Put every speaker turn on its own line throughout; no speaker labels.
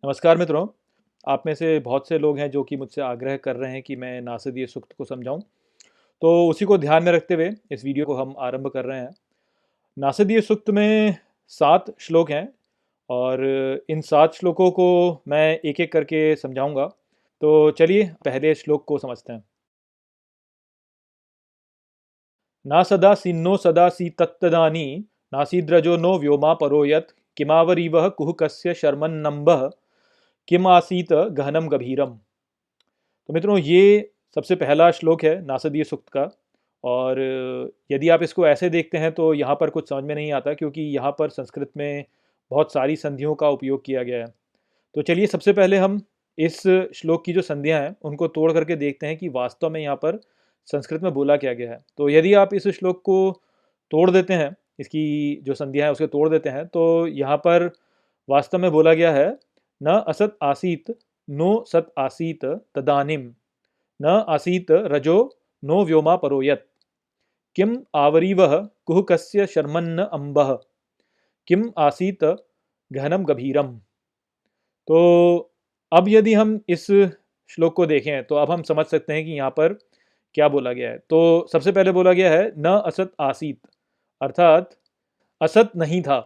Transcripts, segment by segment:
नमस्कार मित्रों। आप में से बहुत से लोग हैं जो कि मुझसे आग्रह कर रहे हैं कि मैं नासदीय सूक्त को समझाऊं। तो उसी को ध्यान में रखते हुए इस वीडियो को हम आरंभ कर रहे हैं। नासदीय सूक्त में 7 श्लोक हैं और इन 7 श्लोकों को मैं एक एक करके समझाऊंगा। तो चलिए पहले श्लोक को समझते हैं। ना सदा सिन्नो सदा सी तत्तदानी नासीद्रजो नो व्योमा परोयत किमावरीवह कुहकस्य शर्मन्नम्बः किम आसीत गहनम गभीरम। तो मित्रों ये सबसे पहला श्लोक है नासदीय सूक्त का। और यदि आप इसको ऐसे देखते हैं तो यहाँ पर कुछ समझ में नहीं आता, क्योंकि यहाँ पर संस्कृत में बहुत सारी संधियों का उपयोग किया गया है। तो चलिए सबसे पहले हम इस श्लोक की जो संधियाँ हैं उनको तोड़ करके देखते हैं कि वास्तव में यहाँ पर संस्कृत में बोला क्या गया है। तो यदि आप इस श्लोक को तोड़ देते हैं, इसकी जो संधियाँ हैं उसके तोड़ देते हैं, तो यहाँ पर वास्तव में बोला गया है न असत आसीत नो सत आसीत तदानिम न आसीत रजो नो व्योमा परोयत किम आवरीवह कुहकस्य शर्मन्न अम्बः किम आसीत गहनम गभीरम। तो अब यदि हम इस श्लोक को देखें तो अब हम समझ सकते हैं कि यहाँ पर क्या बोला गया है। तो सबसे पहले बोला गया है न असत आसीत, अर्थात असत नहीं था।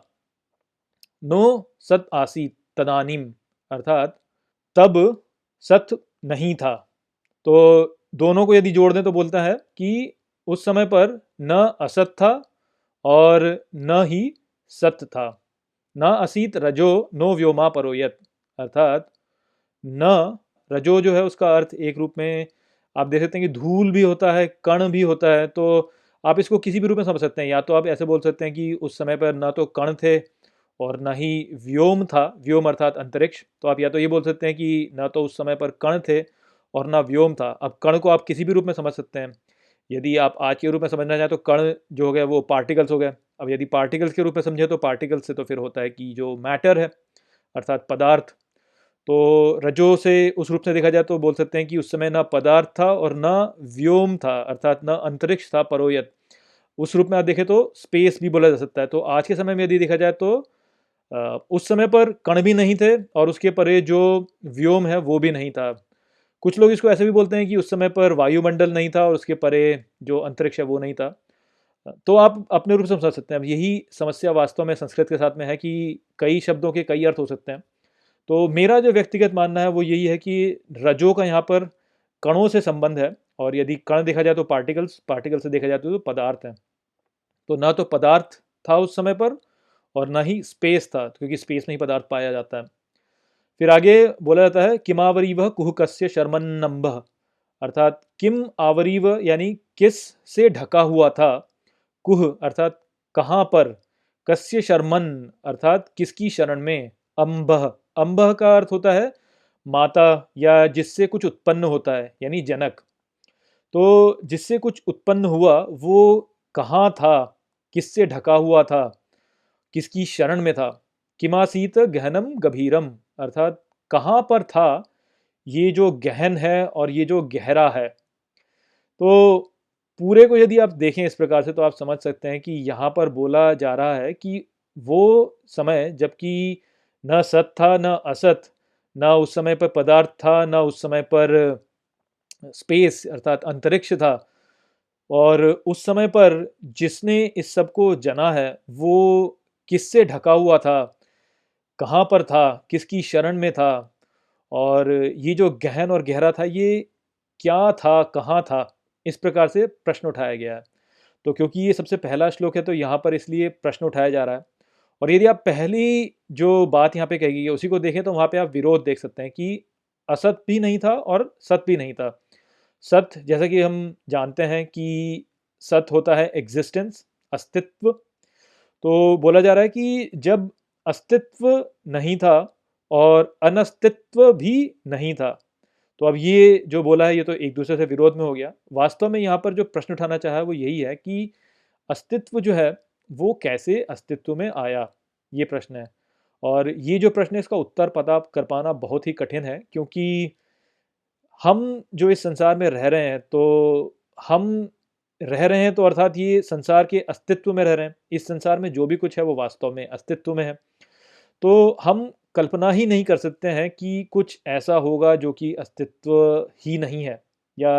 नो सत आसीत तदानीम, अर्थात तब सत नहीं था। तो दोनों को यदि जोड़ दें तो बोलता है कि उस समय पर न असत था और न ही सत था। न असीत रजो नो व्योमा परोयत, अर्थात न रजो जो है उसका अर्थ एक रूप में आप देख सकते हैं कि धूल भी होता है, कण भी होता है। तो आप इसको किसी भी रूप में समझ सकते हैं। या तो आप ऐसे बोल सकते हैं कि उस समय पर न तो कण थे और न ही व्योम था, व्योम अर्थात अंतरिक्ष। तो आप या तो ये बोल सकते हैं कि न तो उस समय पर कण थे और ना व्योम था। अब कण को आप किसी भी रूप में समझ सकते हैं। यदि आप आज के रूप में समझना चाहें तो कण जो हो गया वो पार्टिकल्स हो गए। अब यदि पार्टिकल्स के रूप में समझे तो पार्टिकल्स से तो फिर होता है कि जो मैटर है अर्थात पदार्थ। तो रजो से उस रूप से देखा जाए तो बोल सकते हैं कि उस समय ना पदार्थ था और ना व्योम था, अर्थात ना अंतरिक्ष था परोयत। उस रूप में आप देखें तो स्पेस भी बोला जा सकता है। तो आज के समय में यदि देखा जाए तो उस समय पर कण भी नहीं थे और उसके परे जो व्योम है वो भी नहीं था। कुछ लोग इसको ऐसे भी बोलते हैं कि उस समय पर वायुमंडल नहीं था और उसके परे जो अंतरिक्ष है वो नहीं था। तो आप अपने रूप से समझ सकते हैं। अब यही समस्या वास्तव में संस्कृत के साथ में है कि कई शब्दों के कई अर्थ हो सकते हैं। तो मेरा जो व्यक्तिगत मानना है वो यही है कि रजो का यहाँ पर कणों से संबंध है। और यदि कण देखा जाए तो पार्टिकल्स, पार्टिकल से देखा जाए तो पदार्थ है। तो ना तो पदार्थ था उस समय पर और ना ही स्पेस था, क्योंकि स्पेस में ही पदार्थ पाया जाता है। फिर आगे बोला जाता है किमावरीव कुहकस्य शर्मन्नम्बः, अर्थात किम आवरीव यानी किस से ढका हुआ था, कुह अर्थात कहाँ पर, कस्य शर्मन अर्थात किसकी शरण में, अम्बः, अम्बः का अर्थ होता है माता या जिससे कुछ उत्पन्न होता है यानी जनक। तो जिससे कुछ उत्पन्न हुआ वो कहाँ था, किससे ढका हुआ था, किसकी शरण में था। किमासीत गहनम गभीरम, अर्थात कहाँ पर था ये जो गहन है और ये जो गहरा है। तो पूरे को यदि आप देखें इस प्रकार से तो आप समझ सकते हैं कि यहाँ पर बोला जा रहा है कि वो समय जबकि न सत था न असत, न उस समय पर पदार्थ था न उस समय पर स्पेस अर्थात अंतरिक्ष था। और उस समय पर जिसने इस सब को जना है वो किससे ढका हुआ था, कहाँ पर था, किसकी शरण में था, और ये जो गहन और गहरा था ये क्या था, कहाँ था। इस प्रकार से प्रश्न उठाया गया है। तो क्योंकि ये सबसे पहला श्लोक है तो यहाँ पर इसलिए प्रश्न उठाया जा रहा है। और यदि आप पहली जो बात यहाँ पे कही गई है उसी को देखें तो वहाँ पे आप विरोध देख सकते हैं कि असत भी नहीं था और सत भी नहीं था। सत जैसा कि हम जानते हैं कि सत होता है एग्जिस्टेंस, अस्तित्व। तो बोला जा रहा है कि जब अस्तित्व नहीं था और अनस्तित्व भी नहीं था, तो अब ये जो बोला है ये तो एक दूसरे से विरोध में हो गया। वास्तव में यहाँ पर जो प्रश्न उठाना चाहा है वो यही है कि अस्तित्व जो है वो कैसे अस्तित्व में आया, ये प्रश्न है। और ये जो प्रश्न है इसका उत्तर पता कर पाना बहुत ही कठिन है, क्योंकि हम जो इस संसार में रह रहे हैं तो हम रह रहे हैं तो अर्थात ये संसार के अस्तित्व में रह रहे हैं। इस संसार में जो भी कुछ है वो वास्तव में अस्तित्व में है। तो हम कल्पना ही नहीं कर सकते हैं कि कुछ ऐसा होगा जो कि अस्तित्व ही नहीं है। या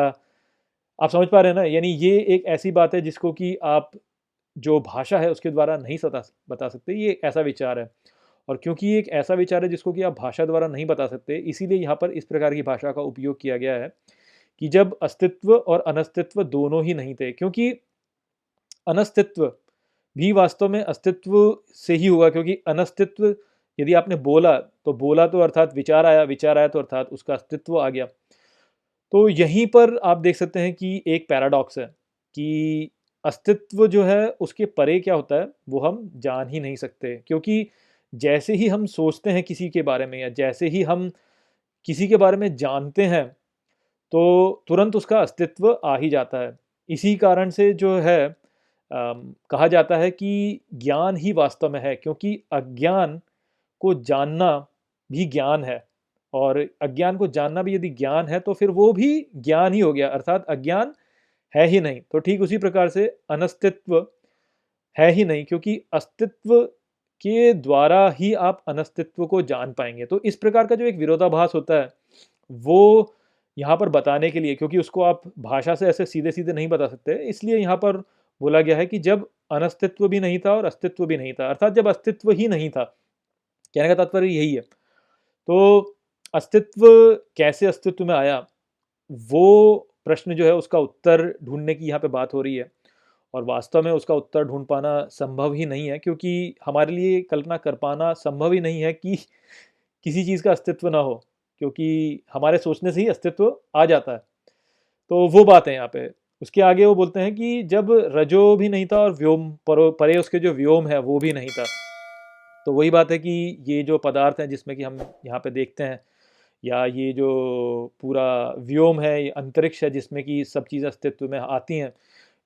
आप समझ पा रहे हैं ना? यानी ये एक ऐसी बात है जिसको कि आप जो भाषा है उसके द्वारा नहीं बता सकते, ये एक ऐसा विचार है। और क्योंकि ये एक ऐसा विचार है जिसको कि आप भाषा द्वारा नहीं बता सकते, इसीलिए यहाँ पर इस प्रकार की भाषा का उपयोग किया गया है कि जब अस्तित्व और अनस्तित्व दोनों ही नहीं थे। क्योंकि अनस्तित्व भी वास्तव में अस्तित्व से ही हुआ, क्योंकि अनस्तित्व यदि आपने बोला तो बोला तो अर्थात विचार आया तो अर्थात उसका अस्तित्व आ गया। तो यहीं पर आप देख सकते हैं कि एक पैराडॉक्स है कि अस्तित्व जो है उसके परे क्या होता है वो हम जान ही नहीं सकते, क्योंकि जैसे ही हम सोचते हैं किसी के बारे में या जैसे ही हम किसी के बारे में जानते हैं तो तुरंत उसका अस्तित्व आ ही जाता है। इसी कारण से जो है कहा जाता है कि ज्ञान ही वास्तव में है, क्योंकि अज्ञान को जानना भी ज्ञान है, और अज्ञान को जानना भी यदि ज्ञान है तो फिर वो भी ज्ञान ही हो गया, अर्थात अज्ञान है ही नहीं। तो ठीक उसी प्रकार से अनस्तित्व है ही नहीं, क्योंकि अस्तित्व के द्वारा ही आप अनस्तित्व को जान पाएंगे। तो इस प्रकार का जो एक विरोधाभास होता है वो यहाँ पर बताने के लिए, क्योंकि उसको आप भाषा से ऐसे सीधे सीधे नहीं बता सकते, इसलिए यहाँ पर बोला गया है कि जब अनस्तित्व भी नहीं था और अस्तित्व भी नहीं था, अर्थात जब अस्तित्व ही नहीं था। कहने का तात्पर्य यही है। तो अस्तित्व कैसे अस्तित्व में आया, वो प्रश्न जो है उसका उत्तर ढूंढने की यहाँ पे बात हो रही है। और वास्तव में उसका उत्तर ढूंढ पाना संभव ही नहीं है, क्योंकि हमारे लिए कल्पना कर पाना संभव ही नहीं है कि किसी चीज़ का अस्तित्व ना हो, क्योंकि हमारे सोचने से ही अस्तित्व आ जाता है। तो वो बात है यहाँ पे। उसके आगे वो बोलते हैं कि जब रजो भी नहीं था और व्योम परे उसके जो व्योम है वो भी नहीं था। तो वही बात है कि ये जो पदार्थ हैं जिसमें कि हम यहाँ पे देखते हैं, या ये जो पूरा व्योम है, ये अंतरिक्ष है जिसमें कि सब चीज़ें अस्तित्व में आती हैं,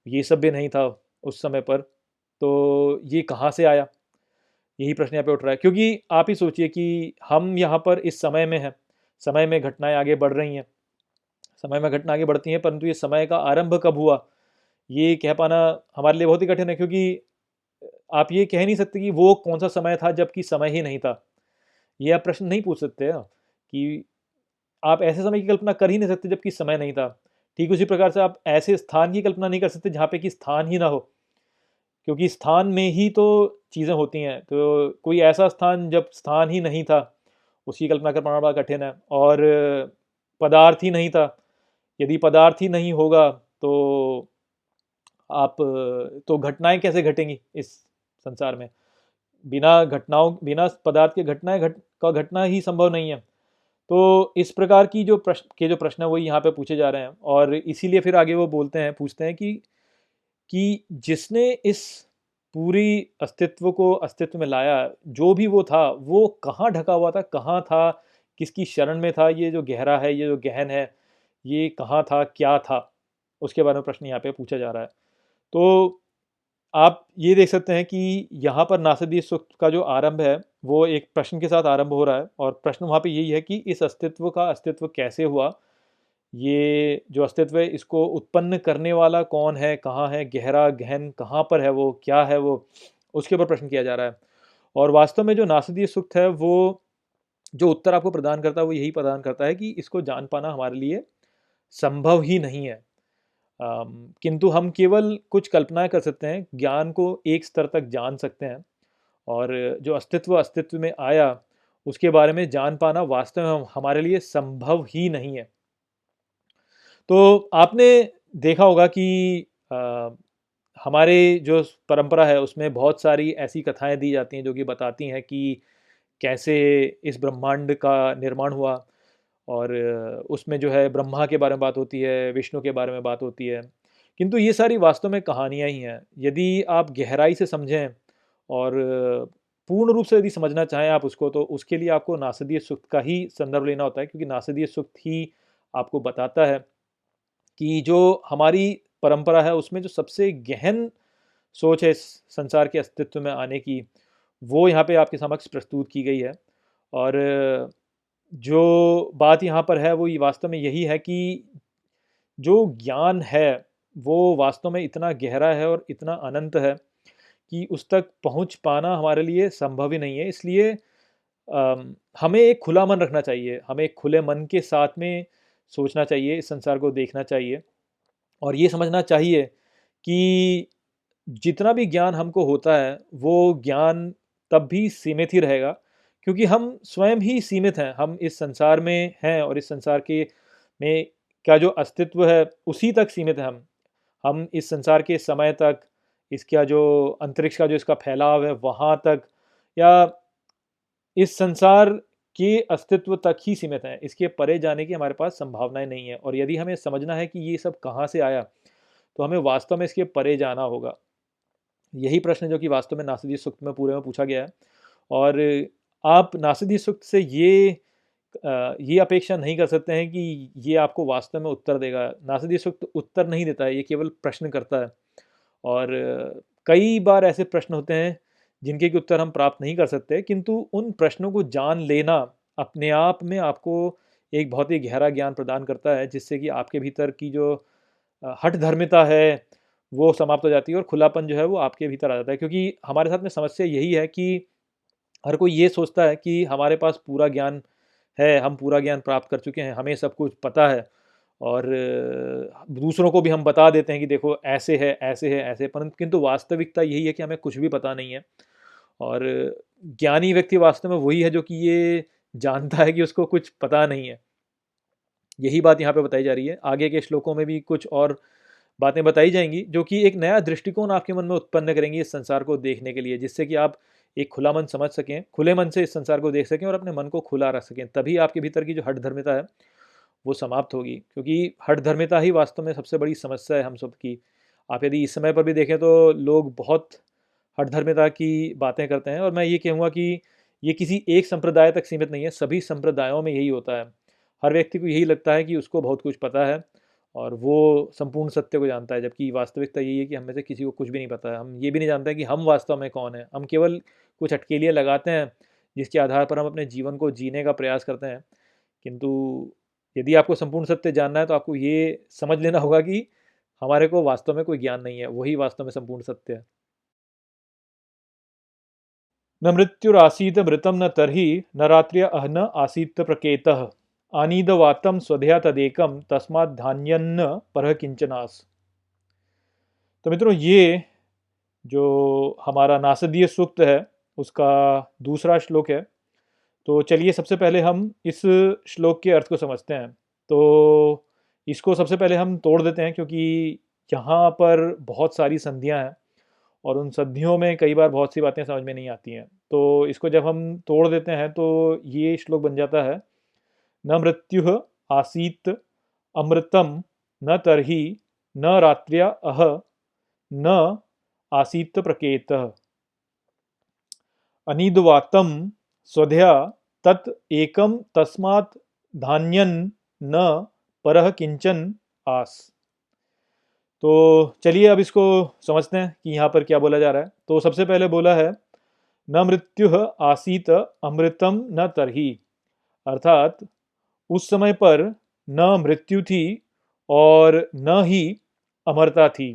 ये सब भी नहीं था उस समय पर। तो ये कहाँ से आया, यही प्रश्न यहाँ पे उठ रहा है। क्योंकि आप ही सोचिए कि हम यहाँ पर इस समय में हैं, समय में घटनाएं आगे बढ़ रही हैं, समय में घटना आगे बढ़ती हैं, परंतु ये समय का आरंभ कब हुआ ये कह पाना हमारे लिए बहुत ही कठिन है। क्योंकि आप ये कह नहीं सकते कि वो कौन सा समय था जबकि समय ही नहीं था। ये आप प्रश्न नहीं पूछ सकते हैं कि आप ऐसे समय की कल्पना कर ही नहीं सकते जबकि समय नहीं था। ठीक उसी प्रकार से आप ऐसे स्थान की कल्पना नहीं कर सकते जहाँ पे कि स्थान ही ना हो, क्योंकि स्थान में ही तो चीज़ें होती हैं। तो कोई ऐसा स्थान जब स्थान ही नहीं था उसकी कल्पना कर पाना बड़ा कठिन है। और पदार्थ ही नहीं था, यदि पदार्थ ही नहीं होगा तो आप तो घटनाएं कैसे घटेंगी इस संसार में? बिना घटनाओं, बिना पदार्थ के घटनाएं का घटना ही संभव नहीं है। तो इस प्रकार की जो प्रश्न है वो यहाँ पे पूछे जा रहे हैं। और इसीलिए फिर आगे वो पूछते हैं कि जिसने इस पूरी अस्तित्व को अस्तित्व में लाया, जो भी वो था वो कहाँ ढका हुआ था, कहाँ था, किसकी शरण में था, ये जो गहरा है, ये जो गहन है, ये कहाँ था, क्या था, उसके बारे में प्रश्न यहाँ पे पूछा जा रहा है। तो आप ये देख सकते हैं कि यहाँ पर नासदीय सूक्त का जो आरंभ है वो एक प्रश्न के साथ आरंभ हो रहा है, और प्रश्न वहाँ पे यही है कि इस अस्तित्व का अस्तित्व कैसे हुआ, ये जो अस्तित्व है इसको उत्पन्न करने वाला कौन है, कहाँ है, गहरा गहन कहाँ पर है, वो क्या है, वो उसके ऊपर प्रश्न किया जा रहा है। और वास्तव में जो नासदीय सूक्त है वो जो उत्तर आपको प्रदान करता है वो यही प्रदान करता है कि इसको जान पाना हमारे लिए संभव ही नहीं है। किंतु हम केवल कुछ कल्पनाएं कर सकते हैं, ज्ञान को एक स्तर तक जान सकते हैं, और जो अस्तित्व अस्तित्व में आया उसके बारे में जान पाना वास्तव में हमारे लिए संभव ही नहीं है। तो आपने देखा होगा कि अ, हमारे जो परंपरा है उसमें बहुत सारी ऐसी कथाएं दी जाती हैं जो कि बताती हैं कि कैसे इस ब्रह्मांड का निर्माण हुआ। और उसमें जो है ब्रह्मा के बारे में बात होती है, विष्णु के बारे में बात होती है, किंतु ये सारी वास्तव में कहानियाँ ही हैं। यदि आप गहराई से समझें और पूर्ण रूप से यदि समझना चाहें आप उसको, तो उसके लिए आपको नासदीय सूक्त का ही संदर्भ लेना होता है, क्योंकि नासदीय सूक्त ही आपको बताता है कि जो हमारी परंपरा है उसमें जो सबसे गहन सोच है इस संसार के अस्तित्व में आने की, वो यहाँ पे आपके समक्ष प्रस्तुत की गई है। और जो बात यहाँ पर है वो ये वास्तव में यही है कि जो ज्ञान है वो वास्तव में इतना गहरा है और इतना अनंत है कि उस तक पहुँच पाना हमारे लिए संभव ही नहीं है। इसलिए हमें एक खुला मन रखना चाहिए, हमें एक खुले मन के साथ में सोचना चाहिए, इस संसार को देखना चाहिए और ये समझना चाहिए कि जितना भी ज्ञान हमको होता है, वो ज्ञान तब भी सीमित ही रहेगा क्योंकि हम स्वयं ही सीमित हैं। हम इस संसार में हैं और इस संसार के में का जो अस्तित्व है, उसी तक सीमित हैं हम। हम इस संसार के समय तक, इसका जो अंतरिक्ष का जो इसका फैलाव है, वहाँ तक या इस संसार के अस्तित्व तक ही सीमित हैं। इसके परे जाने की हमारे पास संभावनाएँ नहीं हैं और यदि हमें समझना है कि ये सब कहाँ से आया, तो हमें वास्तव में इसके परे जाना होगा। यही प्रश्न है जो कि वास्तव में नासदीय सूक्त में पूरे में पूछा गया है और आप नासदीय सूक्त से ये अपेक्षा नहीं कर सकते हैं कि ये आपको वास्तव में उत्तर देगा। नासदीय सूक्त उत्तर नहीं देता है, ये केवल प्रश्न करता है और कई बार ऐसे प्रश्न होते हैं जिनके कि उत्तर हम प्राप्त नहीं कर सकते, किंतु उन प्रश्नों को जान लेना अपने आप में आपको एक बहुत ही गहरा ज्ञान प्रदान करता है, जिससे कि आपके भीतर की जो हठ धर्मिता है, वो समाप्त हो जाती है और खुलापन जो है वो आपके भीतर आ जाता है। क्योंकि हमारे साथ में समस्या यही है कि हर कोई ये सोचता है कि हमारे पास पूरा ज्ञान है, हम पूरा ज्ञान प्राप्त कर चुके हैं, हमें सब कुछ पता है और दूसरों को भी हम बता देते हैं कि देखो ऐसे है, ऐसे है, ऐसे, परंतु किंतु वास्तविकता यही है कि हमें कुछ भी पता नहीं है और ज्ञानी व्यक्ति वास्तव में वही है जो कि ये जानता है कि उसको कुछ पता नहीं है। यही बात यहाँ पे बताई जा रही है। आगे के श्लोकों में भी कुछ और बातें बताई जाएंगी जो कि एक नया दृष्टिकोण आपके मन में उत्पन्न करेंगी इस संसार को देखने के लिए, जिससे कि आप एक खुला मन समझ सकें, खुले मन से इस संसार को देख सकें और अपने मन को खुला रख सकें। तभी आपके भीतर की जो हठ धर्मिता है वो समाप्त होगी, क्योंकि हठ धर्मिता ही वास्तव में सबसे बड़ी समस्या है हम सब की। आप यदि इस समय पर भी देखें तो लोग बहुत हठ धर्मिता की बातें करते हैं और मैं ये कहूँगा कि ये किसी एक संप्रदाय तक सीमित नहीं है, सभी संप्रदायों में यही होता है। हर व्यक्ति को यही लगता है कि उसको बहुत कुछ पता है और वो संपूर्ण सत्य को जानता है, जबकि वास्तविकता यही है कि हम में से किसी को कुछ भी नहीं पता है। हम ये भी नहीं जानते हैं कि हम वास्तव में कौन हैं। हम केवल कुछ अटकेलियाँ लगाते हैं जिसके आधार पर हम अपने जीवन को जीने का प्रयास करते हैं, किंतु यदि आपको संपूर्ण सत्य जानना है तो आपको ये समझ लेना होगा कि हमारे को वास्तव में कोई ज्ञान नहीं है, वही वास्तव में संपूर्ण सत्य है। न मृत्युरासीत मृतम न तर्हि न रात्र्य अहन आसीत प्रकेतः आनीदवातम स्वधया तदेकम तस्मात् धान्यन्न परः किंचनास। तो मित्रों, ये जो हमारा नासदीय सूक्त है उसका दूसरा श्लोक है। तो चलिए सबसे पहले हम इस श्लोक के अर्थ को समझते हैं। तो इसको सबसे पहले हम तोड़ देते हैं, क्योंकि यहाँ पर बहुत सारी संधियाँ हैं और उन संधियों में कई बार बहुत सी बातें समझ में नहीं आती हैं। तो इसको जब हम तोड़ देते हैं तो ये श्लोक बन जाता है, न मृत्यु आसीत अमृतम न तरहि न रात्र्या अह न आसीत प्रकेत अनिद्वातम स्वधया तत् एकम तस्मात् धान्यन न परह किंचन आस। तो चलिए अब इसको समझते हैं कि यहाँ पर क्या बोला जा रहा है। तो सबसे पहले बोला है, न मृत्यु आसीत अमृतम न तरही, अर्थात उस समय पर न मृत्यु थी और न ही अमरता थी।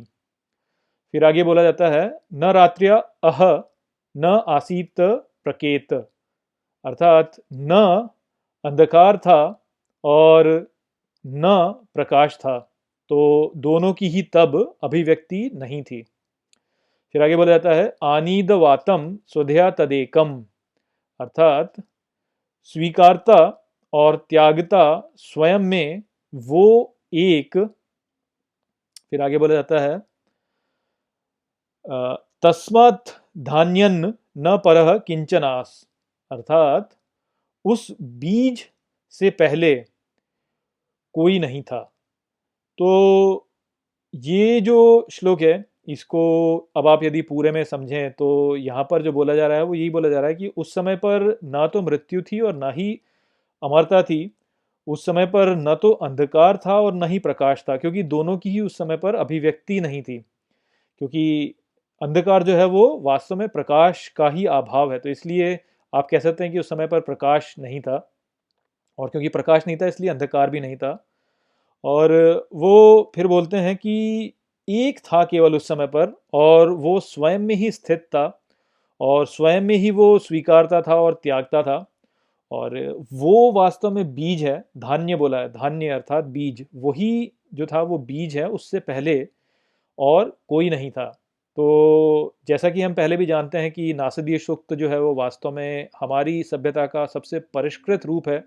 फिर आगे बोला जाता है, न रात्र्य अह न आसीत प्रकेत, अर्थात न अंधकार था और न प्रकाश था, तो दोनों की ही तब अभिव्यक्ति नहीं थी। फिर आगे बोला जाता है, आनीदवातम स्वधया तदेकम, अर्थात स्वीकारता और त्यागता स्वयं में वो एक। फिर आगे बोला जाता है, तस्मात् धान्यन न परह किंचनास, अर्थात उस बीज से पहले कोई नहीं था। तो ये जो श्लोक है, इसको अब आप यदि पूरे में समझें तो यहाँ पर जो बोला जा रहा है वो यही बोला जा रहा है कि उस समय पर ना तो मृत्यु थी और ना ही अमरता थी। उस समय पर न तो अंधकार था और न ही प्रकाश था, क्योंकि दोनों की ही उस समय पर अभिव्यक्ति नहीं थी। क्योंकि अंधकार जो है वो वास्तव में प्रकाश का ही अभाव है, तो इसलिए आप कह सकते हैं कि उस समय पर प्रकाश नहीं था, और क्योंकि प्रकाश नहीं था इसलिए अंधकार भी नहीं था। और वो फिर बोलते हैं कि एक था केवल उस समय पर, और वो स्वयं में ही स्थित था और स्वयं में ही वो स्वीकारता था और त्यागता था। और वो वास्तव में बीज है, धान्य बोला है, धान्य अर्थात बीज, वही जो था वो बीज है, उससे पहले और कोई नहीं था। तो जैसा कि हम पहले भी जानते हैं कि नासदीय सूक्त जो है वो वास्तव में हमारी सभ्यता का सबसे परिष्कृत रूप है,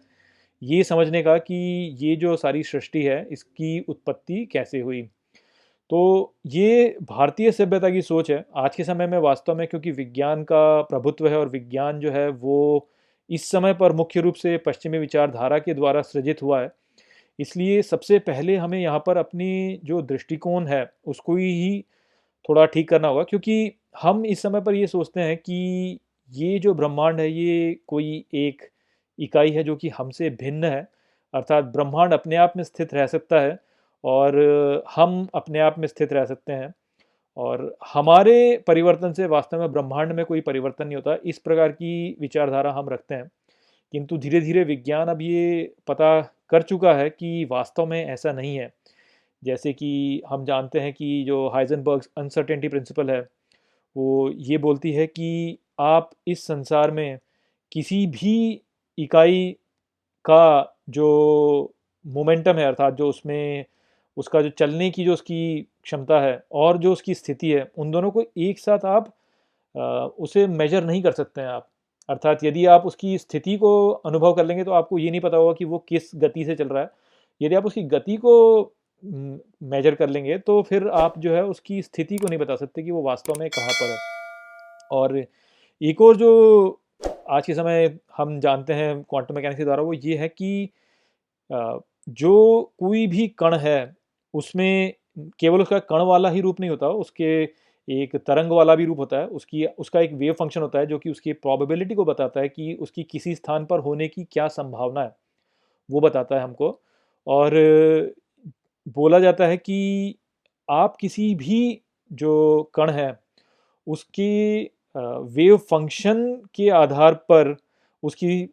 ये समझने का कि ये जो सारी सृष्टि है इसकी उत्पत्ति कैसे हुई। तो ये भारतीय सभ्यता की सोच है आज के समय में वास्तव में, क्योंकि विज्ञान का प्रभुत्व है और विज्ञान जो है वो इस समय पर मुख्य रूप से पश्चिमी विचारधारा के द्वारा सृजित हुआ है। इसलिए सबसे पहले हमें यहाँ पर अपनी जो दृष्टिकोण है उसको ही थोड़ा ठीक करना होगा, क्योंकि हम इस समय पर ये सोचते हैं कि ये जो ब्रह्मांड है ये कोई एक इकाई है जो कि हमसे भिन्न है, अर्थात ब्रह्मांड अपने आप में स्थित रह सकता है और हम अपने आप में स्थित रह सकते हैं, और हमारे परिवर्तन से वास्तव में ब्रह्मांड में कोई परिवर्तन नहीं होता। इस प्रकार की विचारधारा हम रखते हैं, किंतु धीरे धीरे विज्ञान अब ये पता कर चुका है कि वास्तव में ऐसा नहीं है। जैसे कि हम जानते हैं कि जो हाइजेनबर्ग्स अनसर्टेनिटी प्रिंसिपल है वो ये बोलती है कि आप इस संसार में किसी भी इकाई का जो मोमेंटम है, अर्थात जो उसमें उसका जो चलने की जो उसकी क्षमता है और जो उसकी स्थिति है, उन दोनों को एक साथ आप उसे मेजर नहीं कर सकते हैं आप। अर्थात यदि आप उसकी स्थिति को अनुभव कर लेंगे तो आपको ये नहीं पता होगा कि वो किस गति से चल रहा है। यदि आप उसकी गति को मेजर कर लेंगे तो फिर आप जो है उसकी स्थिति को नहीं बता सकते कि वो वास्तव में कहाँ पर है। और एक और जो आज के समय हम जानते हैं क्वांटम मैकेनिक्स के द्वारा, वो ये है कि जो कोई भी कण है उसमें केवल उसका कण वाला ही रूप नहीं होता, उसके एक तरंग वाला भी रूप होता है, उसकी उसका एक वेव फंक्शन होता है जो कि उसकी प्रोबेबिलिटी को बताता है कि उसकी किसी स्थान पर होने की क्या संभावना है, वो बताता है हमको। और बोला जाता है कि आप किसी भी जो कण है उसकी वेव फंक्शन के आधार पर उसकी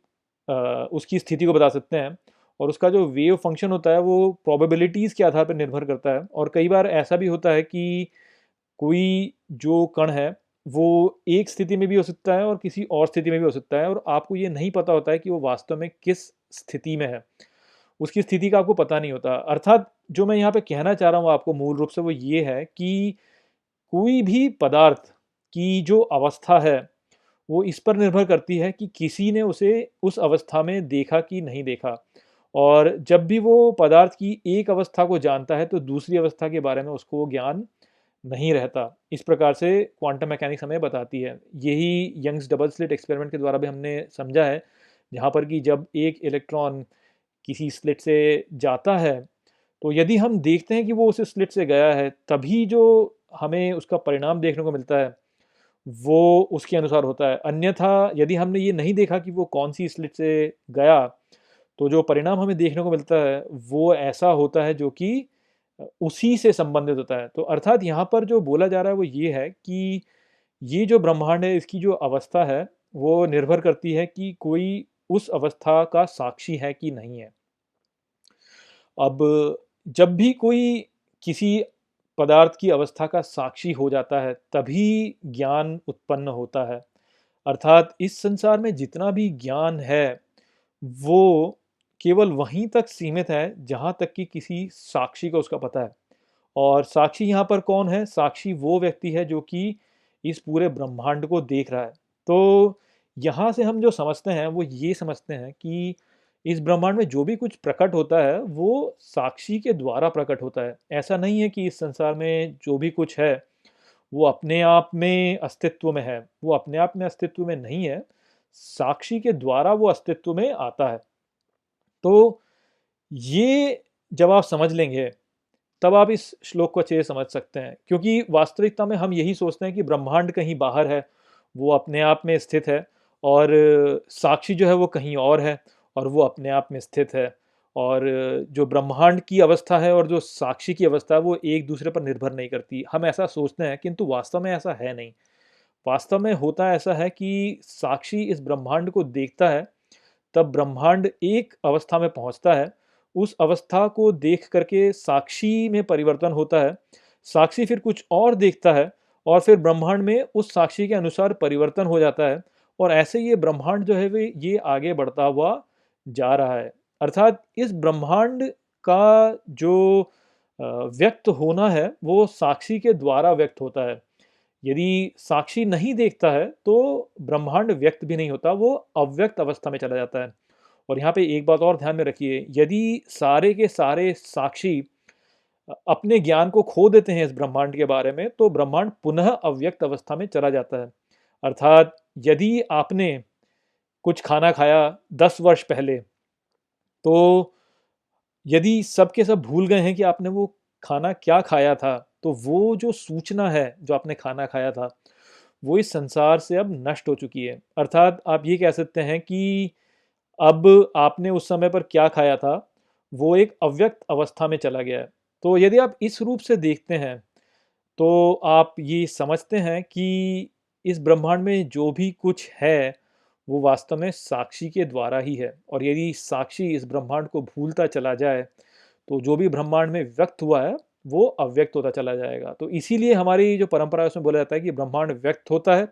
उसकी स्थिति को बता सकते हैं, और उसका जो वेव फंक्शन होता है वो प्रोबेबिलिटीज़ के आधार पर निर्भर करता है। और कई बार ऐसा भी होता है कि कोई जो कण है वो एक स्थिति में भी हो सकता है और किसी और स्थिति में भी हो सकता है, और आपको ये नहीं पता होता है कि वो वास्तव में किस स्थिति में है, उसकी स्थिति का आपको पता नहीं होता। अर्थात जो मैं यहाँ पे कहना चाह रहा हूँ आपको मूल रूप से वो ये है कि कोई भी पदार्थ की जो अवस्था है वो इस पर निर्भर करती है कि किसी ने उसे उस अवस्था में देखा कि नहीं देखा। और जब भी वो पदार्थ की एक अवस्था को जानता है तो दूसरी अवस्था के बारे में उसको वो ज्ञान नहीं रहता। इस प्रकार से क्वांटम मैकेनिक्स हमें बताती है। यही यंग्स डबल स्लिट एक्सपेरिमेंट के द्वारा भी हमने समझा है, जहाँ पर कि जब एक इलेक्ट्रॉन किसी स्लिट से जाता है तो यदि हम देखते हैं कि वो उस स्लिट से गया है, तभी जो हमें उसका परिणाम देखने को मिलता है वो उसके अनुसार होता है। अन्यथा यदि हमने ये नहीं देखा कि वो कौन सी स्लिट से गया, तो जो परिणाम हमें देखने को मिलता है वो ऐसा होता है जो कि उसी से संबंधित होता है। तो अर्थात यहाँ पर जो बोला जा रहा है वो ये है कि ये जो ब्रह्मांड है इसकी जो अवस्था है वो निर्भर करती है कि कोई उस अवस्था का साक्षी है कि नहीं है। अब जब भी कोई किसी पदार्थ की अवस्था का साक्षी हो जाता है तभी ज्ञान उत्पन्न होता है। अर्थात इस संसार में जितना भी ज्ञान है वो केवल वहीं तक सीमित है जहाँ तक कि किसी साक्षी को उसका पता है। और साक्षी यहाँ पर कौन है? साक्षी वो व्यक्ति है जो कि इस पूरे ब्रह्मांड को देख रहा है। तो यहाँ से हम जो समझते हैं वो ये समझते हैं कि इस ब्रह्मांड में जो भी कुछ प्रकट होता है वो साक्षी के द्वारा प्रकट होता है। ऐसा नहीं है कि इस संसार में जो भी कुछ है वो अपने आप में अस्तित्व में है, वो अपने आप में अस्तित्व में नहीं है, साक्षी के द्वारा वो अस्तित्व में आता है। तो ये जब आप समझ लेंगे तब आप इस श्लोक को अच्छे से समझ सकते हैं, क्योंकि वास्तविकता में हम यही सोचते हैं कि ब्रह्मांड कहीं बाहर है, वो अपने आप में स्थित है, और साक्षी जो है वो कहीं और है और वो अपने आप में स्थित है। और जो ब्रह्मांड की अवस्था है और जो साक्षी की अवस्था है वो एक दूसरे पर निर्भर नहीं करती। हम ऐसा सोचते हैं किंतु वास्तव में ऐसा है नहीं। वास्तव में होता ऐसा है कि साक्षी इस ब्रह्मांड को देखता है, तब ब्रह्मांड एक अवस्था में पहुंचता है, उस अवस्था को देख करके साक्षी में परिवर्तन होता है, साक्षी फिर कुछ और देखता है और फिर ब्रह्मांड में उस साक्षी के अनुसार परिवर्तन हो जाता है, और ऐसे ये ब्रह्मांड जो है वे ये आगे बढ़ता हुआ जा रहा है। अर्थात इस ब्रह्मांड का जो व्यक्त होना है वो साक्षी के द्वारा व्यक्त होता है। यदि साक्षी नहीं देखता है तो ब्रह्मांड व्यक्त भी नहीं होता, वो अव्यक्त अवस्था में चला जाता है। और यहाँ पे एक बात और ध्यान में रखिए, यदि सारे के सारे साक्षी अपने ज्ञान को खो देते हैं इस ब्रह्मांड के बारे में, तो ब्रह्मांड पुनः अव्यक्त अवस्था में चला जाता है। अर्थात यदि आपने कुछ खाना खाया 10 वर्ष पहले, तो यदि सब के सब भूल गए हैं कि आपने वो खाना क्या खाया था, तो वो जो सूचना है जो आपने खाना खाया था, वो इस संसार से अब नष्ट हो चुकी है। अर्थात आप ये कह सकते हैं कि अब आपने उस समय पर क्या खाया था, वो एक अव्यक्त अवस्था में चला गया है। तो यदि आप इस रूप से देखते हैं, तो आप ये समझते हैं कि इस ब्रह्मांड में जो भी कुछ है, वो वास्तव में साक्षी के द्वारा ही है। और यदि साक्षी इस ब्रह्मांड को भूलता चला जाए, तो जो भी ब्रह्मांड में व्यक्त हुआ है, वो अव्यक्त होता चला जाएगा। तो इसीलिए हमारी जो परंपरा है उसमें बोला जाता है कि ब्रह्मांड व्यक्त होता है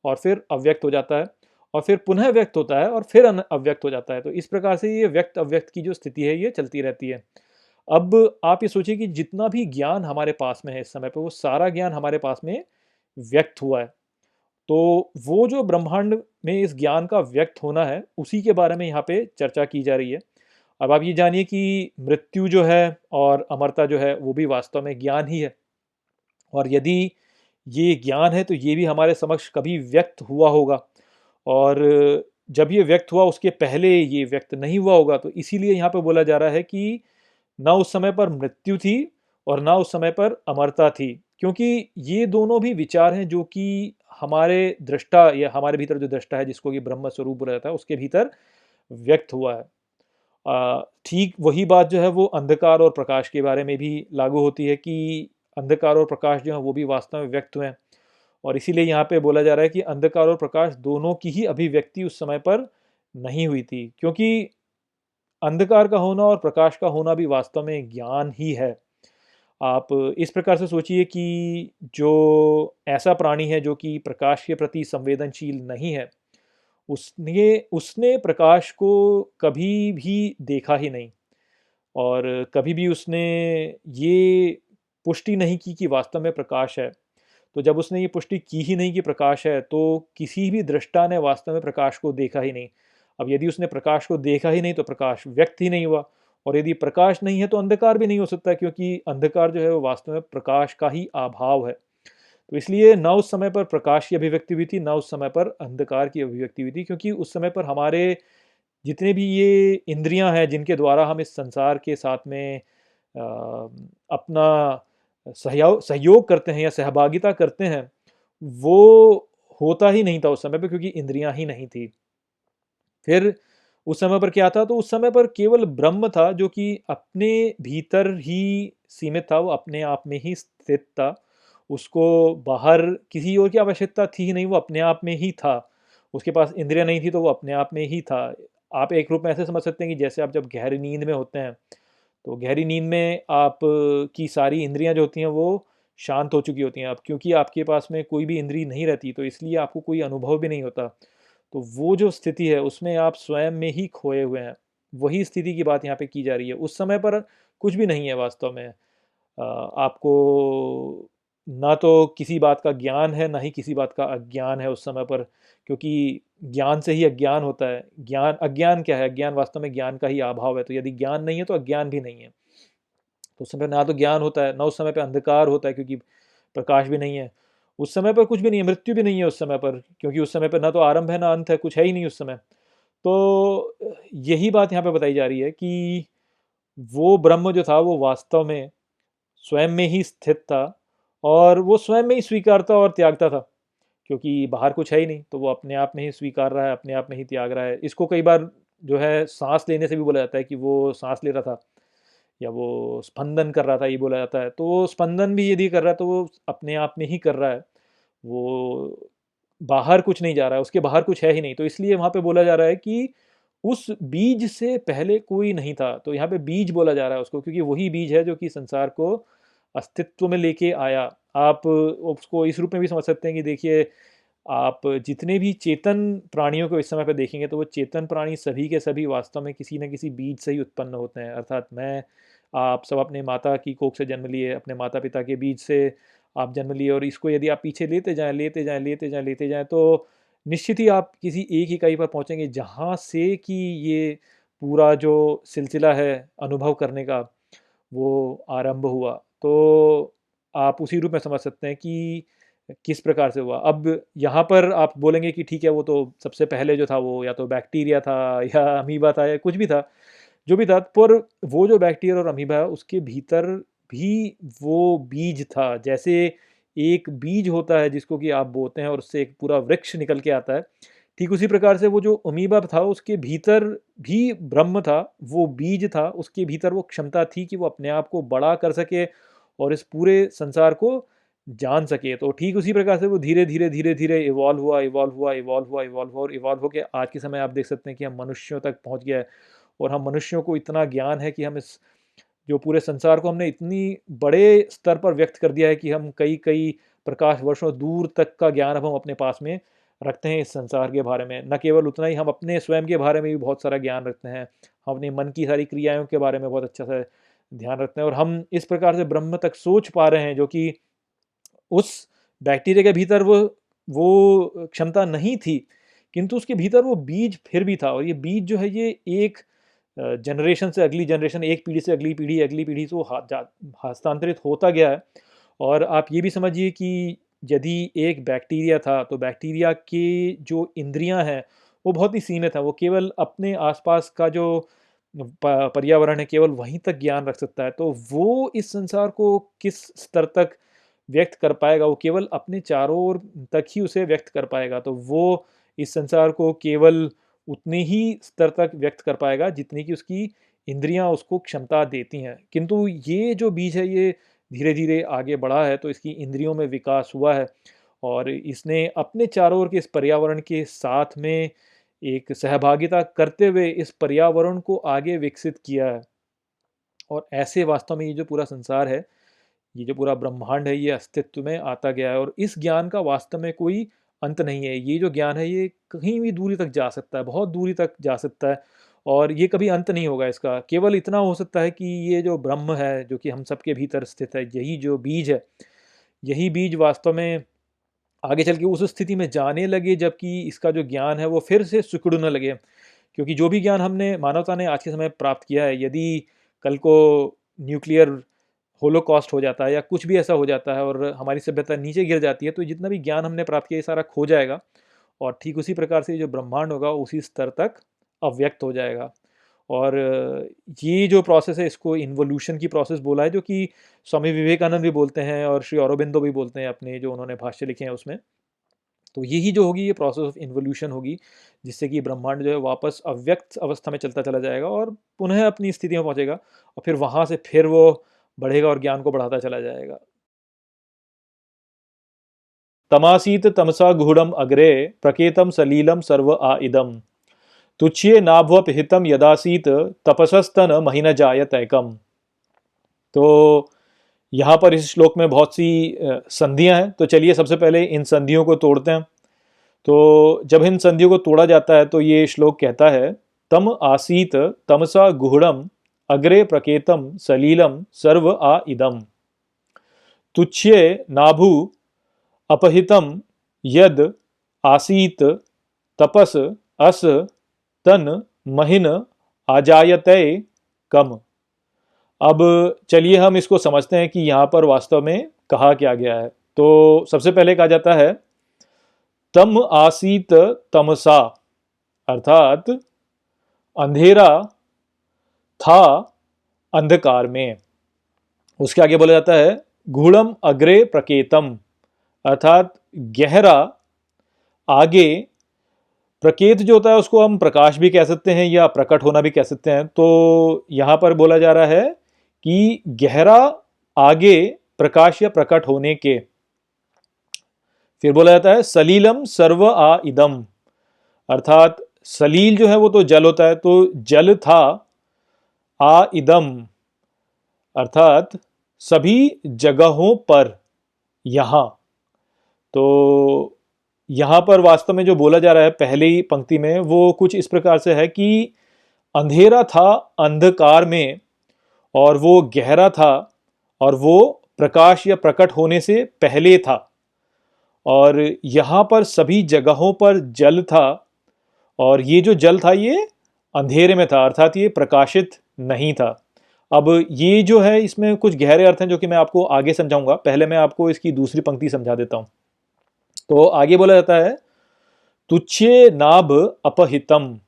और फिर अव्यक्त हो जाता है, और फिर पुनः व्यक्त होता है और फिर अव्यक्त हो जाता है। तो इस प्रकार से ये व्यक्त अव्यक्त की जो स्थिति है ये चलती रहती है। अब आप ये सोचिए कि जितना भी ज्ञान हमारे पास में है इस समय पे, वो सारा ज्ञान हमारे पास में व्यक्त हुआ है। तो वो जो ब्रह्मांड में इस ज्ञान का व्यक्त होना है, उसी के बारे में यहाँ पे चर्चा की जा रही है। अब आप ये जानिए कि मृत्यु जो है और अमरता जो है, वो भी वास्तव में ज्ञान ही है। और यदि ये ज्ञान है, तो ये भी हमारे समक्ष कभी व्यक्त हुआ होगा, और जब ये व्यक्त हुआ उसके पहले ये व्यक्त नहीं हुआ होगा। तो इसीलिए यहाँ पे बोला जा रहा है कि ना उस समय पर मृत्यु थी और ना उस समय पर अमरता थी, क्योंकि ये दोनों भी विचार हैं जो कि हमारे दृष्टा या हमारे भीतर जो दृष्टा है, जिसको कि ब्रह्म स्वरूप बोला जाता है, उसके भीतर व्यक्त हुआ है। ठीक वही बात जो है वो अंधकार और प्रकाश के बारे में भी लागू होती है कि अंधकार और प्रकाश जो है वो भी वास्तव में व्यक्त हुए हैं। और इसीलिए यहाँ पे बोला जा रहा है कि अंधकार और प्रकाश दोनों की ही अभिव्यक्ति उस समय पर नहीं हुई थी, क्योंकि अंधकार का होना और प्रकाश का होना भी वास्तव में ज्ञान ही है। आप इस प्रकार से सोचिए कि जो ऐसा प्राणी है जो कि प्रकाश के प्रति संवेदनशील नहीं है, उसने उसने प्रकाश को कभी भी देखा ही नहीं, और कभी भी उसने ये पुष्टि नहीं की कि वास्तव में प्रकाश है। तो जब उसने ये पुष्टि की ही नहीं कि प्रकाश है, तो किसी भी दृष्टा ने वास्तव में प्रकाश को देखा ही नहीं। अब यदि उसने प्रकाश को देखा ही नहीं, तो प्रकाश व्यक्त ही नहीं हुआ, और यदि प्रकाश नहीं है तो अंधकार भी नहीं हो सकता, क्योंकि अंधकार जो है वो वास्तव में प्रकाश का ही अभाव है। तो इसलिए ना उस समय पर प्रकाश की अभिव्यक्ति हुई थी, ना उस समय पर अंधकार की अभिव्यक्ति हुई थी, क्योंकि उस समय पर हमारे जितने भी ये इंद्रियां हैं जिनके द्वारा हम इस संसार के साथ में अपना सहयोग सहयोग करते हैं या सहभागिता करते हैं, वो होता ही नहीं था उस समय पे, क्योंकि इंद्रियां ही नहीं थी। फिर उस समय पर क्या था, तो उस समय पर केवल ब्रह्म था जो कि अपने भीतर ही सीमित था, वो अपने आप में ही स्थित था। उसको बाहर किसी और की आवश्यकता थी ही नहीं, वो अपने आप में ही था। उसके पास इंद्रियां नहीं थी, तो वो अपने आप में ही था। आप एक रूप में ऐसे समझ सकते हैं कि जैसे आप जब गहरी नींद में होते हैं, तो गहरी नींद में आप की सारी इंद्रियां जो होती हैं वो शांत हो चुकी होती हैं। अब क्योंकि आपके पास में कोई भी इंद्री नहीं रहती, तो इसलिए आपको कोई अनुभव भी नहीं होता। तो वो जो स्थिति है उसमें आप स्वयं में ही खोए हुए हैं। वही स्थिति की बात यहाँ पे की जा रही है। उस समय पर कुछ भी नहीं है वास्तव में। आपको ना तो किसी बात का ज्ञान है, ना ही किसी बात का अज्ञान है उस समय पर, क्योंकि ज्ञान से ही अज्ञान होता है। ज्ञान अज्ञान क्या है? अज्ञान वास्तव में ज्ञान का ही अभाव है। तो यदि ज्ञान नहीं है तो अज्ञान भी नहीं है। तो उस समय ना तो ज्ञान होता है, ना उस समय पे अंधकार होता है, क्योंकि प्रकाश भी नहीं है। उस समय पर कुछ भी नहीं है, मृत्यु भी नहीं है उस समय पर, क्योंकि उस समय पर ना तो आरंभ है ना अंत है, कुछ है ही नहीं उस समय। तो यही बात यहाँ पे बताई जा रही है कि वो ब्रह्म जो था वो वास्तव में स्वयं में ही स्थित था, और वो स्वयं में ही स्वीकारता और त्यागता था, क्योंकि बाहर कुछ है ही नहीं। तो वो अपने आप में ही स्वीकार रहा है, अपने आप में ही त्याग रहा है। इसको कई बार जो है सांस लेने से भी बोला जाता है कि वो सांस ले रहा था, या वो स्पंदन कर रहा था, ये बोला जाता है। तो वो स्पंदन भी यदि कर रहा है, तो वो अपने आप में ही कर रहा है। वो बाहर कुछ नहीं जा रहा है, उसके बाहर कुछ है ही नहीं। तो इसलिए वहाँ पे बोला जा रहा है कि उस बीज से पहले कोई नहीं था। तो यहाँ पे बीज बोला जा रहा है उसको, क्योंकि वही बीज है जो कि संसार को अस्तित्व में लेके आया। आप उसको इस रूप में भी समझ सकते हैं कि देखिए, आप जितने भी चेतन प्राणियों को इस समय पे देखेंगे तो वो चेतन प्राणी सभी के सभी वास्तव में किसी न किसी बीज से ही उत्पन्न होते हैं। अर्थात मैं, आप सब अपने माता की कोख से जन्म लिए, अपने माता पिता के बीज से आप जन्म लिए, और इसको यदि आप पीछे लेते जाएं लेते जाएं लेते जाएं लेते जाएं तो निश्चित ही आप किसी एक इकाई पर पहुंचेंगे जहां से कि ये पूरा जो सिलसिला है अनुभव करने का वो आरंभ हुआ। तो आप उसी रूप में समझ सकते हैं कि किस प्रकार से हुआ। अब यहाँ पर आप बोलेंगे कि ठीक है, वो तो सबसे पहले जो था वो या तो बैक्टीरिया था या अमीबा था या कुछ भी था, जो भी था, पर वो जो बैक्टीरिया और अमीबा है उसके भीतर भी वो बीज था। जैसे एक बीज होता है जिसको कि आप बोते हैं और उससे एक पूरा वृक्ष निकल के आता है, ठीक उसी प्रकार से वो जो अमीबा था उसके भीतर भी ब्रह्म था, वो बीज था, उसके भीतर वो क्षमता थी कि वो अपने आप को बड़ा कर सके और इस पूरे संसार को जान सके। तो ठीक उसी प्रकार से वो धीरे धीरे धीरे धीरे इवॉल्व हुआ इवॉल्व हुआ इवॉल्व हुआ इवॉल्व हुआ और इवॉल्व होकर आज के समय आप देख सकते हैं कि हम मनुष्यों तक पहुंच गया है। और हम मनुष्यों को इतना ज्ञान है कि हम इस जो पूरे संसार को हमने इतनी बड़े स्तर पर व्यक्त कर दिया है कि हम कई कई प्रकाश वर्षों दूर तक का ज्ञान अब हम अपने पास में रखते हैं इस संसार के बारे में। न केवल उतना ही, हम अपने स्वयं के बारे में भी बहुत सारा ज्ञान रखते हैं, हम अपने मन की सारी क्रियाओं के बारे में बहुत अच्छा सा ध्यान रखते हैं, और हम इस प्रकार से ब्रह्म तक सोच पा रहे हैं जो कि उस बैक्टीरिया के भीतर वो क्षमता नहीं थी, किंतु उसके भीतर वो बीज फिर भी था। और ये बीज जो है ये एक जनरेशन से अगली जनरेशन, एक पीढ़ी से अगली पीढ़ी से वो हस्तांतरित होता गया है। और आप ये भी समझिए कि यदि एक बैक्टीरिया था तो बैक्टीरिया के जो इंद्रियां हैं वो बहुत ही सीमित है, वो केवल अपने आसपास का जो पर्यावरण है केवल वहीं तक ज्ञान रख सकता है। तो वो इस संसार को किस स्तर तक व्यक्त कर पाएगा, वो केवल अपने चारों ओर तक ही उसे व्यक्त कर पाएगा। तो वो इस संसार को केवल उतने ही स्तर तक व्यक्त कर पाएगा जितनी कि उसकी इंद्रियां उसको क्षमता देती हैं। किंतु ये जो बीज है ये धीरे धीरे आगे बढ़ा है, तो इसकी इंद्रियों में विकास हुआ है और इसने अपने चारों ओर के इस पर्यावरण के साथ में एक सहभागिता करते हुए इस पर्यावरण को आगे विकसित किया है। और ऐसे वास्तव में ये जो पूरा संसार है, ये जो पूरा ब्रह्मांड है, ये अस्तित्व में आता गया है। और इस ज्ञान का वास्तव में कोई अंत नहीं है। ये जो ज्ञान है ये कहीं भी दूरी तक जा सकता है, बहुत दूरी तक जा सकता है, और ये कभी अंत नहीं होगा इसका। केवल इतना हो सकता है कि ये जो ब्रह्म है जो कि हम सबके भीतर स्थित है, यही जो बीज है, यही बीज वास्तव में आगे चल के उस स्थिति में जाने लगे जबकि इसका जो ज्ञान है वो फिर से सिकुड़ने लगे। क्योंकि जो भी ज्ञान हमने, मानवता ने आज के समय प्राप्त किया है, यदि कल को न्यूक्लियर होलोकॉस्ट हो जाता है या कुछ भी ऐसा हो जाता है और हमारी सभ्यता नीचे गिर जाती है, तो जितना भी ज्ञान हमने प्राप्त किया ये सारा खो जाएगा। और ठीक उसी प्रकार से जो ब्रह्मांड होगा उसी स्तर तक अव्यक्त हो जाएगा। और ये जो प्रोसेस है इसको इन्वोल्यूशन की प्रोसेस बोला है, जो कि स्वामी विवेकानंद भी बोलते हैं और श्री अरबिंदो भी बोलते हैं अपने जो उन्होंने भाष्य लिखे हैं उसमें। तो यही जो होगी ये प्रोसेस ऑफ इन्वोल्यूशन होगी, जिससे कि ब्रह्मांड जो है वापस अव्यक्त अवस्था में चलता चला जाएगा और पुनः अपनी स्थिति में पहुंचेगा, और फिर वहां से फिर वो बढ़ेगा और ज्ञान को बढ़ाता चला जाएगा। तमासीत तमसा गुहड़म अग्रे प्रकेतम सलीलम सर्व आ इदम तुच्ये नाभ्वपहितम यदासीत तपसस्तन महीन जायत एकम। तो यहाँ पर इस श्लोक में बहुत सी संधियां हैं, तो चलिए सबसे पहले इन संधियों को तोड़ते हैं। तो जब इन संधियों को तोड़ा जाता है तो ये श्लोक कहता है, तम आसीत तमसा गुहड़म अग्रे प्रकेतम सलीलम सर्व आ इदम तुच्छ्ये नाभु अपहितम यद आसीत तपस अस तन महिन आजायते कम। अब चलिए हम इसको समझते हैं कि यहाँ पर वास्तव में कहा क्या गया है। तो सबसे पहले कहा जाता है तम आसीत तमसा, अर्थात अंधेरा था अंधकार में। उसके आगे बोला जाता है गूढ़म अग्रे प्रकेतम, अर्थात गहरा आगे। प्रकेत जो होता है उसको हम प्रकाश भी कह सकते हैं या प्रकट होना भी कह सकते हैं। तो यहां पर बोला जा रहा है कि गहरा आगे प्रकाश या प्रकट होने के। फिर बोला जाता है सलीलम सर्व आ इदम, अर्थात सलील जो है वो तो जल होता है, तो जल था, आ इदम अर्थात सभी जगहों पर, यहाँ। तो यहाँ पर वास्तव में जो बोला जा रहा है पहली पंक्ति में वो कुछ इस प्रकार से है कि अंधेरा था अंधकार में और वो गहरा था और वो प्रकाश या प्रकट होने से पहले था, और यहाँ पर सभी जगहों पर जल था और ये जो जल था ये अंधेरे में था, अर्थात ये प्रकाशित नहीं था। अब ये जो है इसमें कुछ गहरे अर्थ हैं जो कि मैं आपको आगे समझाऊंगा, पहले मैं आपको इसकी दूसरी पंक्ति समझा देता हूँ। तो आगे बोला जाता है तुच्छे नाभ अपहितम,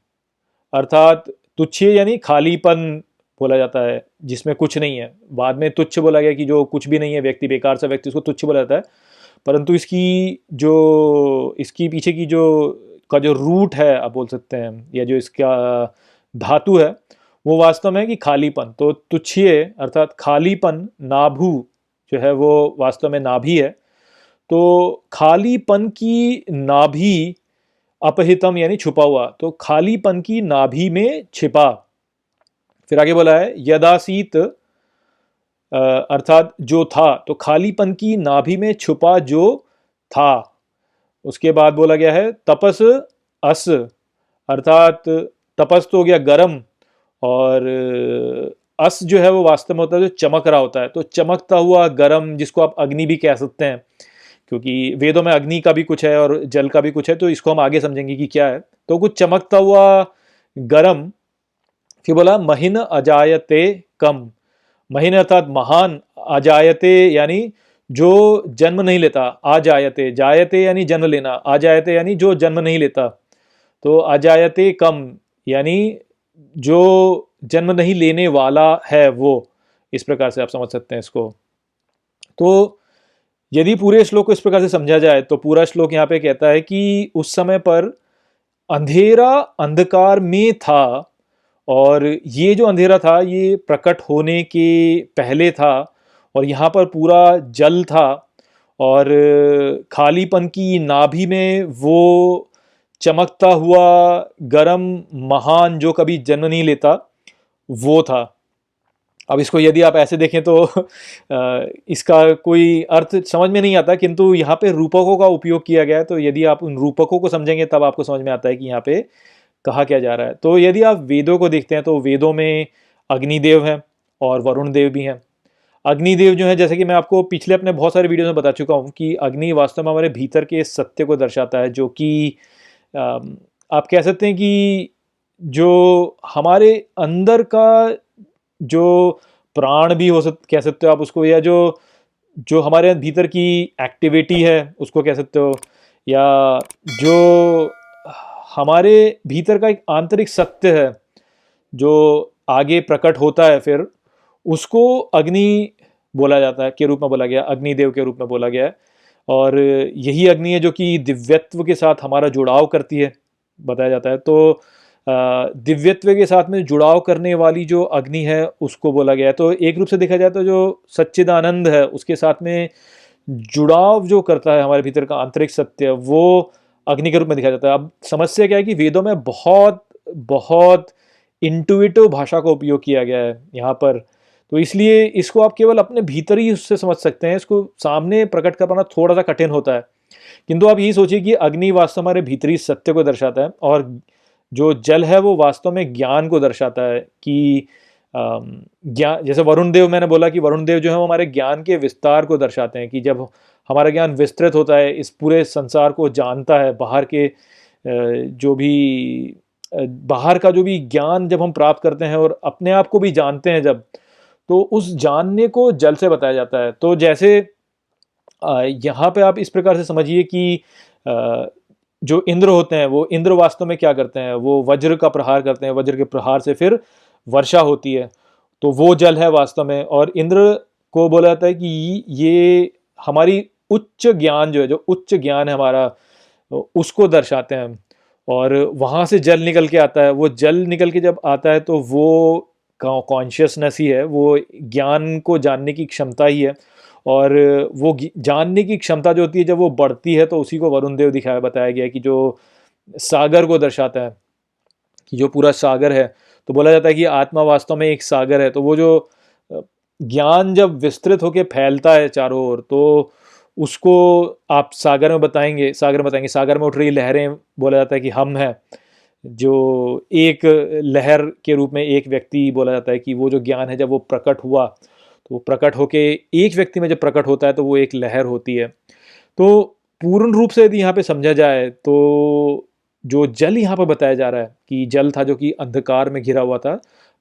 अर्थात तुच्छे यानी खालीपन बोला जाता है जिसमें कुछ नहीं है। बाद में तुच्छ बोला गया कि जो कुछ भी नहीं है, व्यक्ति, बेकार सा व्यक्ति, उसको तुच्छ बोला जाता है। परंतु इसकी पीछे की जो रूट है आप बोल सकते हैं, या जो इसका धातु है वो वास्तव में है कि खालीपन। तो तुच्छिए अर्थात खालीपन, नाभु जो है वो वास्तव में नाभि है। तो खालीपन की नाभि अपहितम यानी छुपा हुआ, तो खालीपन की नाभि में छिपा। फिर आगे बोला है यदासीत अर्थात जो था, तो खालीपन की नाभि में छुपा जो था। उसके बाद बोला गया है तपस अस, अर्थात तपस तो हो गया गरम, और अस जो है वो वास्तव में होता है जो चमक रहा होता है। तो चमकता हुआ गरम, जिसको आप अग्नि भी कह सकते हैं, क्योंकि वेदों में अग्नि का भी कुछ है और जल का भी कुछ है, तो इसको हम आगे समझेंगे कि क्या है। तो कुछ चमकता हुआ गरम। फिर बोला महिन अजायते कम, महिन अर्थात महान, अजायते यानी जो जन्म नहीं लेता, आ जायते, जायते यानी जन्म लेना, आ जायते यानी जो जन्म नहीं लेता, तो अजायते कम यानी जो जन्म नहीं लेने वाला है वो। इस प्रकार से आप समझ सकते हैं इसको। तो यदि पूरे श्लोक को इस प्रकार से समझा जाए तो पूरा श्लोक यहाँ पे कहता है कि उस समय पर अंधेरा अंधकार में था, और ये जो अंधेरा था ये प्रकट होने के पहले था, और यहाँ पर पूरा जल था, और खालीपन की नाभि में वो चमकता हुआ गरम महान जो कभी जन्म नहीं लेता वो था। अब इसको यदि आप ऐसे देखें तो इसका कोई अर्थ समझ में नहीं आता, किंतु यहाँ पे रूपकों का उपयोग किया गया है, तो यदि आप उन रूपकों को समझेंगे तब आपको समझ में आता है कि यहाँ पे कहा क्या जा रहा है। तो यदि आप वेदों को देखते हैं तो वेदों में अग्निदेव हैं और वरुण देव भी हैं। अग्निदेव जो है, जैसे कि मैं आपको पिछले अपने बहुत सारे वीडियो में बता चुका हूँ कि अग्नि वास्तव में हमारे भीतर के सत्य को दर्शाता है, जो कि आप कह सकते हैं कि जो हमारे अंदर का जो प्राण भी कह सकते हो आप उसको, या जो जो हमारे भीतर की एक्टिविटी है उसको कह सकते हो, या जो हमारे भीतर का एक आंतरिक सत्य है जो आगे प्रकट होता है, फिर उसको अग्नि बोला जाता है, के रूप में बोला गया, अग्निदेव के रूप में बोला गया है। और यही अग्नि है जो कि दिव्यत्व के साथ हमारा जुड़ाव करती है, बताया जाता है। तो दिव्यत्व के साथ में जुड़ाव करने वाली जो अग्नि है उसको बोला गया है। तो एक रूप से देखा जाए तो जो सच्चिदानंद है उसके साथ में जुड़ाव जो करता है हमारे भीतर का आंतरिक सत्य, वो अग्नि के रूप में दिखा जाता है। अब समस्या क्या है कि वेदों में बहुत बहुत इंटुइटिव भाषा का उपयोग किया गया है यहाँ पर, तो इसलिए इसको आप केवल अपने भीतर ही उससे समझ सकते हैं, इसको सामने प्रकट कर पाना थोड़ा सा कठिन होता है। किंतु आप यही सोचिए कि अग्नि वास्तव हमारे भीतरी सत्य को दर्शाता है, और जो जल है वो वास्तव में ज्ञान को दर्शाता है कि ज्ञान, जैसे वरुण देव, मैंने बोला कि वरुण देव जो है वो हमारे ज्ञान के विस्तार को दर्शाते हैं, कि जब हमारा ज्ञान विस्तृत होता है, इस पूरे संसार को जानता है, बाहर का जो भी ज्ञान जब हम प्राप्त करते हैं और अपने आप को भी जानते हैं जब, तो उस जानने को जल से बताया जाता है। तो जैसे यहाँ पे आप इस प्रकार से समझिए कि जो इंद्र होते हैं वो इंद्र वास्तव में क्या करते हैं, वो वज्र का प्रहार करते हैं, वज्र के प्रहार से फिर वर्षा होती है, तो वो जल है वास्तव में। और इंद्र को बोला जाता है कि ये हमारी उच्च ज्ञान जो है, जो उच्च ज्ञान है हमारा, उसको दर्शाते हैं। और वहाँ से जल निकल के आता है, वो जल निकल के जब आता है तो वो कॉन्शियसनेस ही है, वो ज्ञान को जानने की क्षमता ही है। और वो जानने की क्षमता जो होती है जब वो बढ़ती है तो उसी को वरुण देव बताया गया है कि जो सागर को दर्शाता है, कि जो पूरा सागर है, तो बोला जाता है कि आत्मा वास्तव में एक सागर है। तो वो जो ज्ञान जब विस्तृत होकर फैलता है चारों ओर, तो उसको आप सागर में बताएंगे, सागर में उठ रही लहरें बोला जाता है कि हम हैं। जो एक लहर के रूप में एक व्यक्ति बोला जाता है कि वो जो ज्ञान है जब वो प्रकट हुआ, तो वो प्रकट होके एक व्यक्ति में जब प्रकट होता है तो वो एक लहर होती है। तो पूर्ण रूप से यदि यहाँ पे समझा जाए तो जो जल यहाँ पर बताया जा रहा है कि जल था जो कि अंधकार में घिरा हुआ था,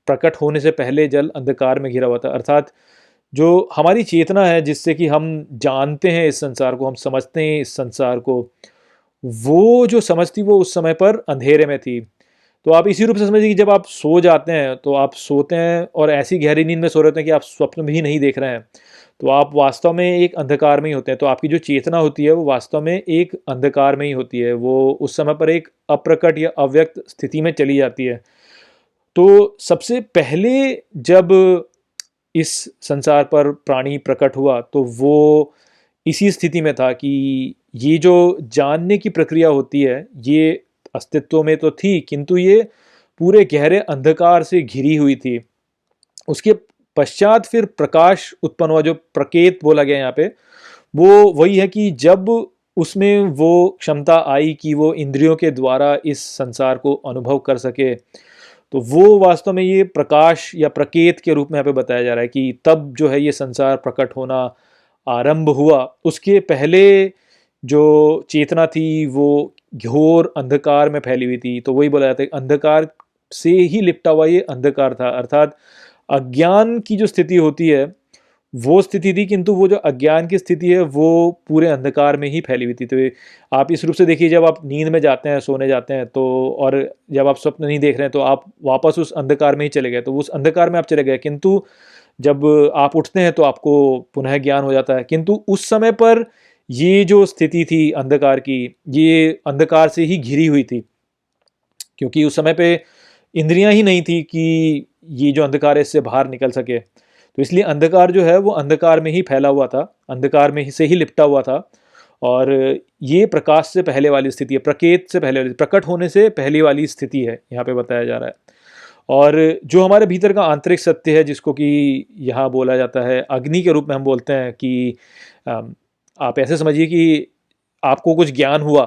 प्रकट होने से पहले जल अंधकार में घिरा हुआ था, अर्थात जो हमारी चेतना है जिससे कि हम जानते हैं इस संसार को, हम समझते हैं इस संसार को, वो जो समझ थी वो उस समय पर अंधेरे में थी। तो आप इसी रूप से समझिए कि जब आप सो जाते हैं तो आप सोते हैं और ऐसी गहरी नींद में सो रहे होते हैं कि आप स्वप्न भी नहीं देख रहे हैं, तो आप वास्तव में एक अंधकार में ही होते हैं। तो आपकी जो चेतना होती है वो वास्तव में एक अंधकार में ही होती है, वो उस समय पर एक अप्रकट या अव्यक्त स्थिति में चली जाती है। तो सबसे पहले जब इस संसार पर प्राणी प्रकट हुआ तो वो इसी स्थिति में था कि ये जो जानने की प्रक्रिया होती है ये अस्तित्व में तो थी, किंतु ये पूरे गहरे अंधकार से घिरी हुई थी। उसके पश्चात फिर प्रकाश उत्पन्न हुआ, जो प्रकेत बोला गया यहाँ पे, वो वही है कि जब उसमें वो क्षमता आई कि वो इंद्रियों के द्वारा इस संसार को अनुभव कर सके, तो वो वास्तव में ये प्रकाश या प्रकेत के रूप में यहाँ पे बताया जा रहा है कि तब जो है ये संसार प्रकट होना आरंभ हुआ। उसके पहले जो चेतना थी वो घोर अंधकार में फैली हुई थी। तो वही बोला जाता है अंधकार से ही लिपटा हुआ ये अंधकार था, अर्थात अज्ञान की जो स्थिति होती है वो स्थिति थी, किंतु वो जो अज्ञान की स्थिति है वो पूरे अंधकार में ही फैली हुई थी। तो आप इस रूप से देखिए, जब आप नींद में जाते हैं, सोने जाते हैं, तो और जब आप स्वप्न नहीं देख रहे हैं तो आप वापस उस अंधकार में ही चले गए, तो उस अंधकार में आप चले गए, किंतु जब आप उठते हैं तो आपको पुनः ज्ञान हो जाता है। किंतु उस समय पर ये जो स्थिति थी अंधकार की, ये अंधकार से ही घिरी हुई थी, क्योंकि उस समय पे इंद्रियां ही नहीं थी कि ये जो अंधकार है इससे बाहर निकल सके। तो इसलिए अंधकार जो है वो अंधकार में ही फैला हुआ था, अंधकार में ही से ही लिपटा हुआ था। और ये प्रकाश से पहले वाली स्थिति है, प्रकेत से पहले वाली, प्रकट होने से पहले वाली स्थिति है यहाँ पे बताया जा रहा है। और जो हमारे भीतर का आंतरिक सत्य है जिसको कि यहाँ बोला जाता है अग्नि के रूप में हम बोलते हैं कि आप ऐसे समझिए कि आपको कुछ ज्ञान हुआ,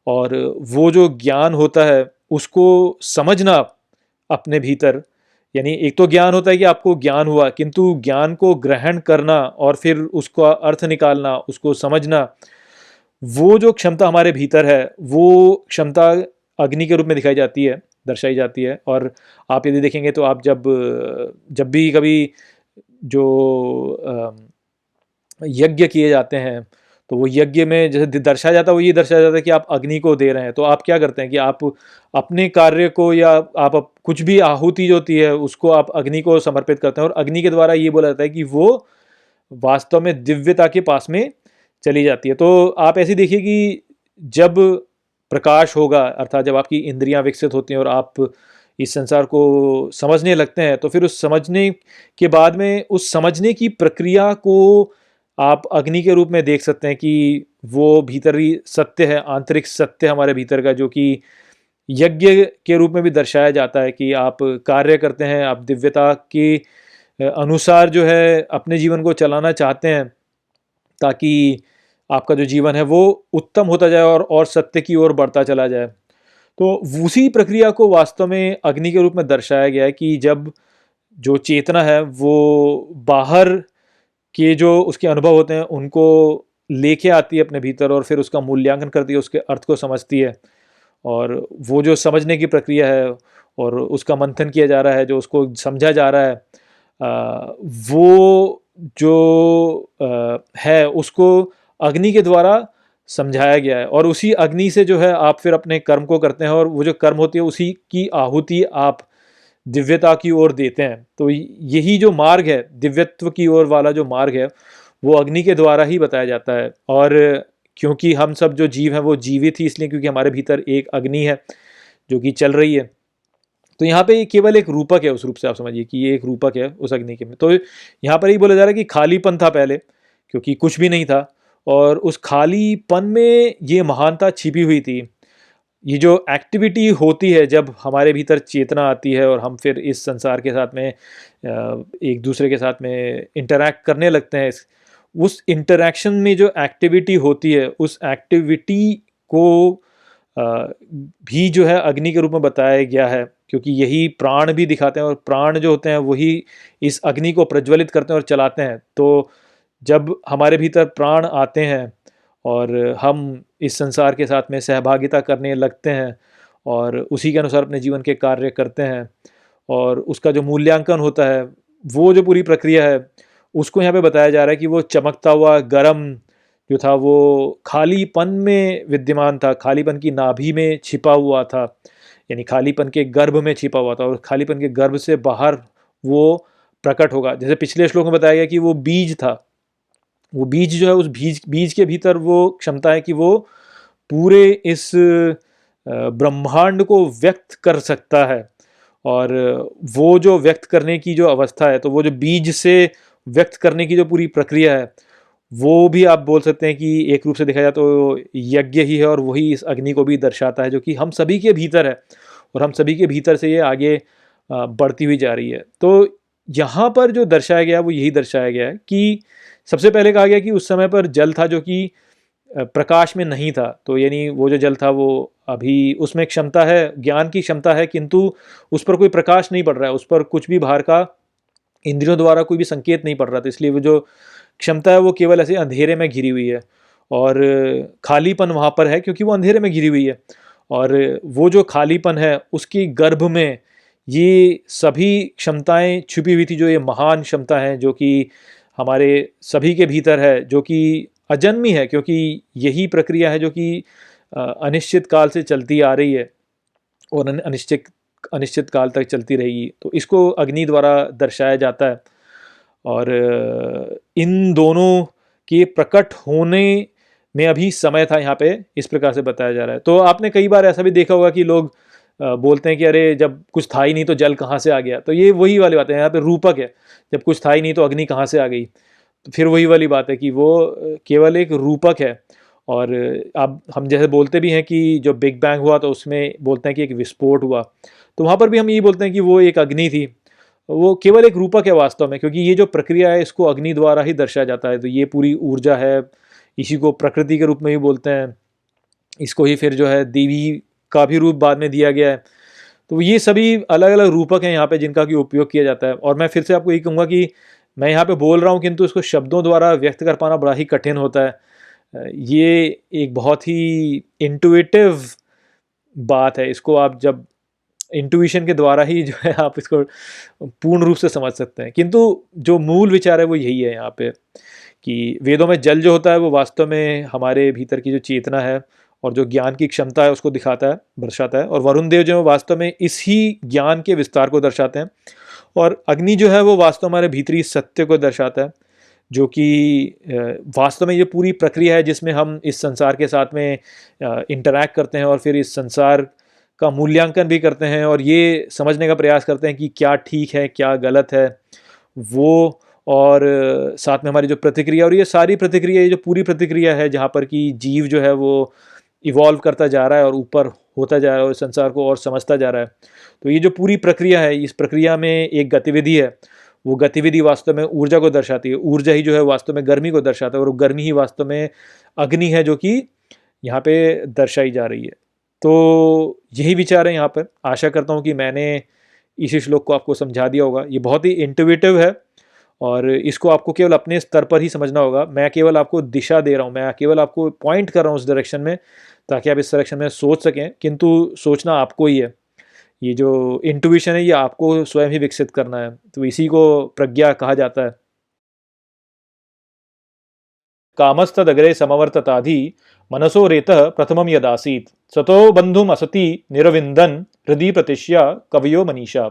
और वो जो ज्ञान होता है उसको समझना अपने भीतर, यानी एक तो ज्ञान होता है कि आपको ज्ञान हुआ, किंतु ज्ञान को ग्रहण करना और फिर उसका अर्थ निकालना, उसको समझना, वो जो क्षमता हमारे भीतर है वो क्षमता अग्नि के रूप में दिखाई जाती है, दर्शाई जाती है। और आप यदि देखेंगे तो आप जब जब भी कभी जो यज्ञ किए जाते हैं तो वो यज्ञ में जैसे दर्शाया जाता है, वो ये दर्शाया जाता है कि आप अग्नि को दे रहे हैं। तो आप क्या करते हैं कि आप अपने कार्य को या आप कुछ भी आहुति जो होती है उसको आप अग्नि को समर्पित करते हैं, और अग्नि के द्वारा ये बोला जाता है कि वो वास्तव में दिव्यता के पास में चली जाती है। तो आप ऐसे देखिए कि जब प्रकाश होगा, अर्थात जब आपकी इंद्रियां विकसित होती हैं और आप इस संसार को समझने लगते हैं, तो फिर उस समझने के बाद में उस समझने की प्रक्रिया को आप अग्नि के रूप में देख सकते हैं कि वो भीतरी सत्य है, आंतरिक सत्य हमारे भीतर का, जो कि यज्ञ के रूप में भी दर्शाया जाता है कि आप कार्य करते हैं, आप दिव्यता के अनुसार जो है अपने जीवन को चलाना चाहते हैं, ताकि आपका जो जीवन है वो उत्तम होता जाए और सत्य की ओर बढ़ता चला जाए। तो उसी प्रक्रिया को वास्तव में अग्नि के रूप में दर्शाया गया है कि जब जो चेतना है वो बाहर के जो उसके अनुभव होते हैं उनको लेके आती है अपने भीतर, और फिर उसका मूल्यांकन करती है, उसके अर्थ को समझती है, और वो जो समझने की प्रक्रिया है और उसका मंथन किया जा रहा है, जो उसको समझा जा रहा है, वो जो है उसको अग्नि के द्वारा समझाया गया है। और उसी अग्नि से जो है आप फिर अपने कर्म को करते हैं, और वो जो कर्म होती है उसी की आहुति आप दिव्यता की ओर देते हैं। तो यही जो मार्ग है दिव्यत्व की ओर वाला, जो मार्ग है वो अग्नि के द्वारा ही बताया जाता है। और क्योंकि हम सब जो जीव हैं वो जीवित ही इसलिए क्योंकि हमारे भीतर एक अग्नि है जो कि चल रही है। तो यहाँ पे केवल एक रूपक है, उस रूप से आप समझिए कि ये एक रूपक है उस अग्नि के में। तो यहाँ पर ही बोला जा रहा है कि खालीपन था पहले, क्योंकि कुछ भी नहीं था, और उस खालीपन में ये महानता छिपी हुई थी। ये जो एक्टिविटी होती है जब हमारे भीतर चेतना आती है और हम फिर इस संसार के साथ में एक दूसरे के साथ में इंटरैक्ट करने लगते हैं, उस इंटरैक्शन में जो एक्टिविटी होती है, उस एक्टिविटी को भी जो है अग्नि के रूप में बताया गया है, क्योंकि यही प्राण भी दिखाते हैं और प्राण जो होते हैं वही इस अग्नि को प्रज्वलित करते हैं और चलाते हैं। तो जब हमारे भीतर प्राण आते हैं और हम इस संसार के साथ में सहभागिता करने लगते हैं और उसी के अनुसार अपने जीवन के कार्य करते हैं और उसका जो मूल्यांकन होता है, वो जो पूरी प्रक्रिया है, उसको यहाँ पे बताया जा रहा है कि वो चमकता हुआ गरम जो था वो खालीपन में विद्यमान था, खालीपन की नाभि में छिपा हुआ था, यानी खालीपन के गर्भ में छिपा हुआ था और खालीपन के गर्भ से बाहर वो प्रकट होगा। जैसे पिछले श्लोक में बताया गया कि वो बीज था, वो बीज जो है उस बीज बीज के भीतर वो क्षमता है कि वो पूरे इस ब्रह्मांड को व्यक्त कर सकता है। और वो जो व्यक्त करने की जो अवस्था है, तो वो जो बीज से व्यक्त करने की जो पूरी प्रक्रिया है, वो भी आप बोल सकते हैं कि एक रूप से देखा जाए तो यज्ञ ही है और वही इस अग्नि को भी दर्शाता है, जो कि हम सभी के भीतर है और हम सभी के भीतर से ये आगे बढ़ती हुई जा रही है। तो यहाँ पर जो दर्शाया गया वो यही दर्शाया गया है कि सबसे पहले कहा गया कि उस समय पर जल था जो कि प्रकाश में नहीं था, तो यानी वो जो जल था वो अभी उसमें क्षमता है, ज्ञान की क्षमता है, किंतु उस पर कोई प्रकाश नहीं पड़ रहा है, उस पर कुछ भी बाहर का इंद्रियों द्वारा कोई भी संकेत नहीं पड़ रहा था, इसलिए वो जो क्षमता है वो केवल ऐसे अंधेरे में घिरी हुई है और खालीपन वहाँ पर है क्योंकि वो अंधेरे में घिरी हुई है। और वो जो खालीपन है उसके गर्भ में ये सभी क्षमताएं छुपी हुई थी, जो ये महान क्षमता है जो कि हमारे सभी के भीतर है, जो कि अजन्मी है, क्योंकि यही प्रक्रिया है जो कि अनिश्चित काल से चलती आ रही है और अनिश्चित अनिश्चित काल तक चलती रहेगी। तो इसको अग्नि द्वारा दर्शाया जाता है और इन दोनों के प्रकट होने में अभी समय था, यहाँ पे इस प्रकार से बताया जा रहा है। तो आपने कई बार ऐसा भी देखा होगा कि लोग बोलते हैं कि अरे जब कुछ था ही नहीं तो जल कहाँ से आ गया, तो ये वही वाली बात है, यहाँ पे रूपक है, जब कुछ था ही नहीं तो अग्नि कहाँ से आ गई। तो फिर वही वाली बात है कि वो केवल एक रूपक है। और अब हम जैसे बोलते भी हैं कि जो बिग बैंग हुआ तो उसमें बोलते हैं कि एक विस्फोट हुआ, तो वहाँ पर भी हम यही बोलते हैं कि वो एक अग्नि थी, वो केवल एक रूपक है वास्तव में, क्योंकि ये जो प्रक्रिया है इसको अग्नि द्वारा ही दर्शाया जाता है। तो ये पूरी ऊर्जा है, इसी को प्रकृति के रूप में भी बोलते हैं, इसको ही फिर जो है देवी का भी रूप बाद में दिया गया है। तो ये सभी अलग अलग रूपक हैं यहाँ पे जिनका कि उपयोग किया जाता है। और मैं फिर से आपको यही कहूँगा कि मैं यहाँ पे बोल रहा हूँ किंतु इसको शब्दों द्वारा व्यक्त कर पाना बड़ा ही कठिन होता है। ये एक बहुत ही इंटुइटिव बात है, इसको आप जब इंट्यूशन के द्वारा ही जो है आप इसको पूर्ण रूप से समझ सकते हैं। किंतु जो मूल विचार है वो यही है यहाँ पे कि वेदों में जल जो होता है वो वास्तव में हमारे भीतर की जो चेतना है और जो ज्ञान की क्षमता है उसको दिखाता है, दर्शाता है। और वरुण देव जो है वास्तव में इसी ज्ञान के विस्तार को दर्शाते हैं और अग्नि जो है वो वास्तव हमारे भीतरी सत्य को दर्शाता है, जो कि वास्तव में ये पूरी प्रक्रिया है जिसमें हम इस संसार के साथ में इंटरैक्ट करते हैं और फिर इस संसार का मूल्यांकन भी करते हैं और ये समझने का प्रयास करते हैं कि क्या ठीक है क्या गलत है वो। और साथ में हमारी जो प्रतिक्रिया, और ये सारी प्रतिक्रिया, ये जो पूरी प्रतिक्रिया है जहाँ पर कि जीव जो है वो इवॉल्व करता जा रहा है और ऊपर होता जा रहा है और संसार को और समझता जा रहा है। तो ये जो पूरी प्रक्रिया है, इस प्रक्रिया में एक गतिविधि है, वो गतिविधि वास्तव में ऊर्जा को दर्शाती है। ऊर्जा ही जो है वास्तव में गर्मी को दर्शाता है और वो गर्मी ही वास्तव में अग्नि है जो कि यहाँ पे दर्शाई जा रही है। तो यही विचार है यहाँ पर। आशा करता हूँ कि मैंने इसी श्लोक को आपको समझा दिया होगा। ये बहुत ही इंट्यूटिव है और इसको आपको केवल अपने स्तर पर ही समझना होगा। मैं केवल आपको दिशा दे रहा हूँ, मैं केवल आपको पॉइंट कर रहा हूँ उस डायरेक्शन में, ताकि आप इस डायरेक्शन में सोच सकें, किंतु सोचना आपको ही है। ये जो इंट्यूशन है ये आपको स्वयं ही विकसित करना है, तो इसी को प्रज्ञा कहा जाता है। कामस्तदग्रे समवर्तताधि मनसो रेतः प्रथमम यदासीत सतो बंधुम असति निरविंदन हृदय प्रतिष्या कवयो मनीषा।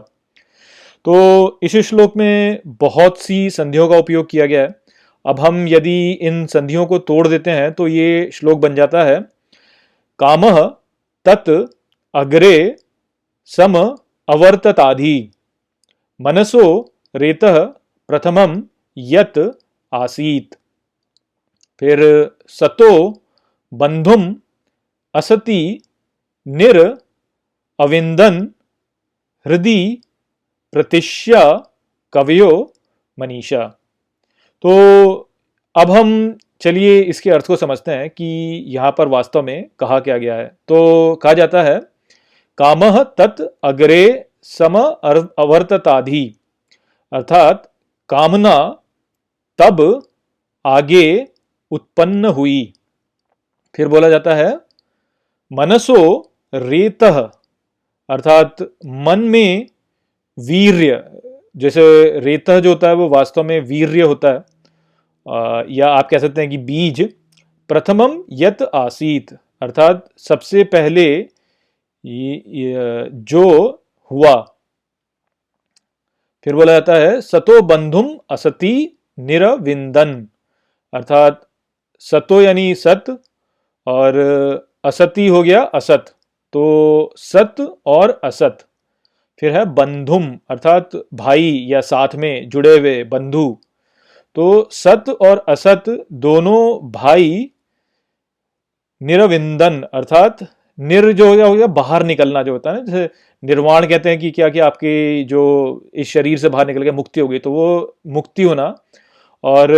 तो इस श्लोक में बहुत सी संधियों का उपयोग किया गया है। अब हम यदि इन संधियों को तोड़ देते हैं तो ये श्लोक बन जाता है कामः तत् अग्रे सम अवर्तताधि मनसो रेतः प्रथमम यत आसीत। फिर सतो बंधुम असति निर अविंदन हृदय प्रतिष्या कवयो मनीषा। तो अब हम चलिए इसके अर्थ को समझते हैं कि यहाँ पर वास्तव में कहा क्या गया है। तो कहा जाता है कामः तत् अग्रे सम अवर्तताधि, अर्थात कामना तब आगे उत्पन्न हुई। फिर बोला जाता है मनसो रेतः, अर्थात मन में वीर्य, जैसे रेतः जो होता है वो वास्तव में वीर्य होता है, या आप कह सकते हैं कि बीज। प्रथमम यत आसीत, अर्थात सबसे पहले जो हुआ। फिर बोला जाता है सतो बंधुम असति निरविंदन, अर्थात सतो यानी सत और असति हो गया असत, तो सत और असत। फिर है बंधुम, अर्थात भाई या साथ में जुड़े हुए बंधु। तो सत और असत दोनों भाई निरविंदन, अर्थात निर जो हो गया बाहर निकलना जो होता है ना, जैसे निर्वाण कहते हैं कि क्या क्या आपके जो इस शरीर से बाहर निकल गया मुक्ति हो गई, तो वो मुक्ति होना। और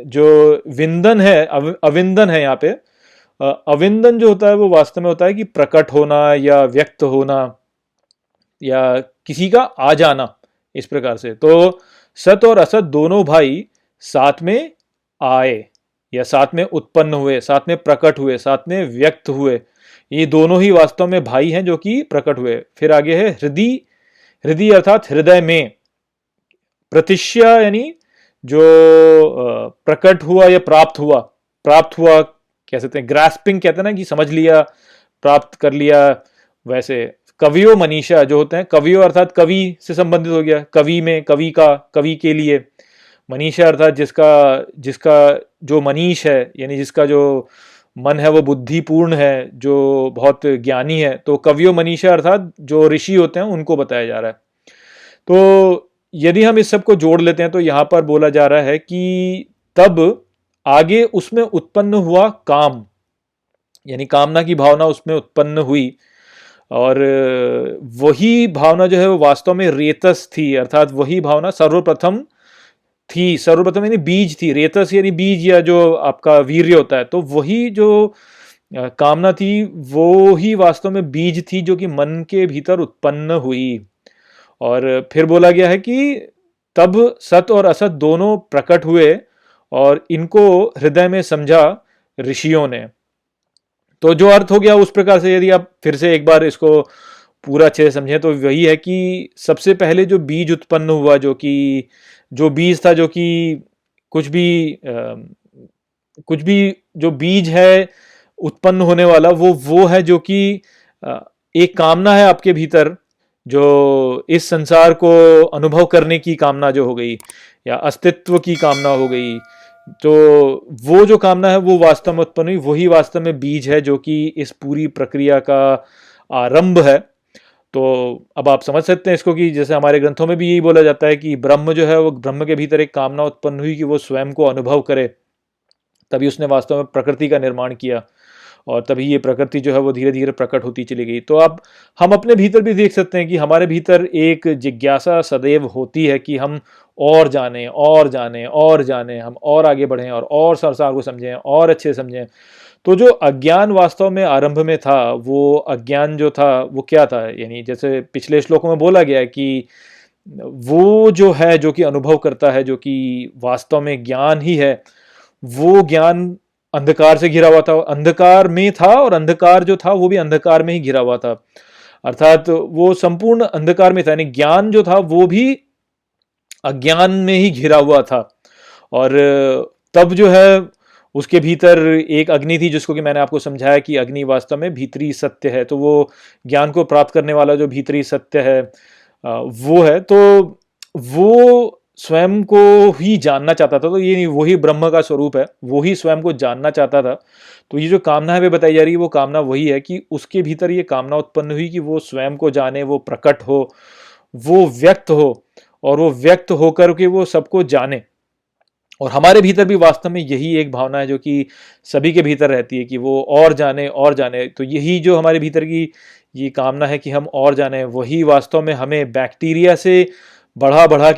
जो विंदन है अविंदन है यहाँ पे, अविंदन जो होता है वो वास्तव में होता है कि प्रकट होना या व्यक्त होना या किसी का आ जाना, इस प्रकार से। तो सत और असत दोनों भाई साथ में आए या साथ में उत्पन्न हुए, साथ में प्रकट हुए, साथ में व्यक्त हुए। ये दोनों ही वास्तव में भाई हैं जो कि प्रकट हुए। फिर आगे है हृदय, हृदय अर्थात हृदय में। प्रतिष्या यानी जो प्रकट हुआ या प्राप्त हुआ, प्राप्त हुआ कह सकते हैं, ग्रास्पिंग कहते हैं ना कि समझ लिया, प्राप्त कर लिया। वैसे कवियो मनीषा जो होते हैं, कवियो अर्थात कवि से संबंधित हो गया, कवि में कवि का, कवि के लिए। मनीषा अर्थात जिसका जिसका जो मनीष है, यानी जिसका जो मन है वो बुद्धिपूर्ण है, जो बहुत ज्ञानी है। तो कवियो मनीषा अर्थात जो ऋषि होते हैं उनको बताया जा रहा है। तो यदि हम इस सब को जोड़ लेते हैं तो यहाँ पर बोला जा रहा है कि तब आगे उसमें उत्पन्न हुआ काम, यानी कामना की भावना उसमें उत्पन्न हुई। और वही भावना जो है वो वास्तव में रेतस थी, अर्थात वही भावना सर्वप्रथम थी। सर्वप्रथम यानी बीज थी, रेतस यानी बीज या जो आपका वीर्य होता है। तो वही जो कामना थी वो ही वास्तव में बीज थी जो कि मन के भीतर उत्पन्न हुई। और फिर बोला गया है कि तब सत और असत दोनों प्रकट हुए और इनको हृदय में समझा ऋषियों ने। तो जो अर्थ हो गया उस प्रकार से, यदि आप फिर से एक बार इसको पूरा अच्छे से समझें तो वही है कि सबसे पहले जो बीज उत्पन्न हुआ, जो बीज था, जो कि कुछ भी जो बीज है उत्पन्न होने वाला, वो है जो कि एक कामना है आपके भीतर, जो इस संसार को अनुभव करने की कामना जो हो गई या अस्तित्व की कामना हो गई। तो वो जो कामना है वो वास्तव में उत्पन्न हुई, वही वास्तव में बीज है जो कि इस पूरी प्रक्रिया का आरंभ है। तो अब आप समझ सकते हैं इसको कि जैसे हमारे ग्रंथों में भी यही बोला जाता है कि ब्रह्म जो है वो, ब्रह्म के भीतर एक कामना उत्पन्न हुई कि वो स्वयं को अनुभव करे, तभी उसने वास्तव में प्रकृति का निर्माण किया और तभी ये प्रकृति जो है वो धीरे धीरे प्रकट होती चली गई। तो अब हम अपने भीतर भी देख सकते हैं कि हमारे भीतर एक जिज्ञासा सदैव होती है कि हम और जानें और जानें और जानें, हम और आगे बढ़ें और संसार को समझें और अच्छे समझें। तो जो अज्ञान वास्तव में आरंभ में था, वो अज्ञान जो था वो क्या था, यानी जैसे पिछले श्लोकों में बोला गया है कि वो जो है जो कि अनुभव करता है, जो कि वास्तव में ज्ञान ही है, वो ज्ञान अंधकार से घिरा हुआ था, अंधकार में था और अंधकार जो था वो भी अंधकार में ही घिरा हुआ था। अर्थात वो संपूर्ण अंधकार में था, यानी ज्ञान जो था वो भी अज्ञान में ही घिरा हुआ था। और तब जो है उसके भीतर एक अग्नि थी, जिसको कि मैंने आपको समझाया कि अग्नि वास्तव में भीतरी सत्य है। तो वो ज्ञान को प्राप्त करने वाला जो भीतरी सत्य है वो है। तो वो स्वयं को ही जानना चाहता था। तो ये वही ब्रह्म का स्वरूप है, वो ही स्वयं को जानना चाहता था। तो ये जो कामना है वे बताई जा रही है, वो कामना वही है कि उसके भीतर ये कामना उत्पन्न हुई कि वो स्वयं को जाने, वो प्रकट हो, वो व्यक्त हो और वो व्यक्त होकर के वो सबको जाने। और हमारे भीतर भी वास्तव में यही एक भावना है जो कि सभी के भीतर रहती है कि वो और जाने और जाने। तो यही जो हमारे भीतर की ये कामना है कि हम और जाने, वही वास्तव में हमें बैक्टीरिया से बढ़ा बढ़ा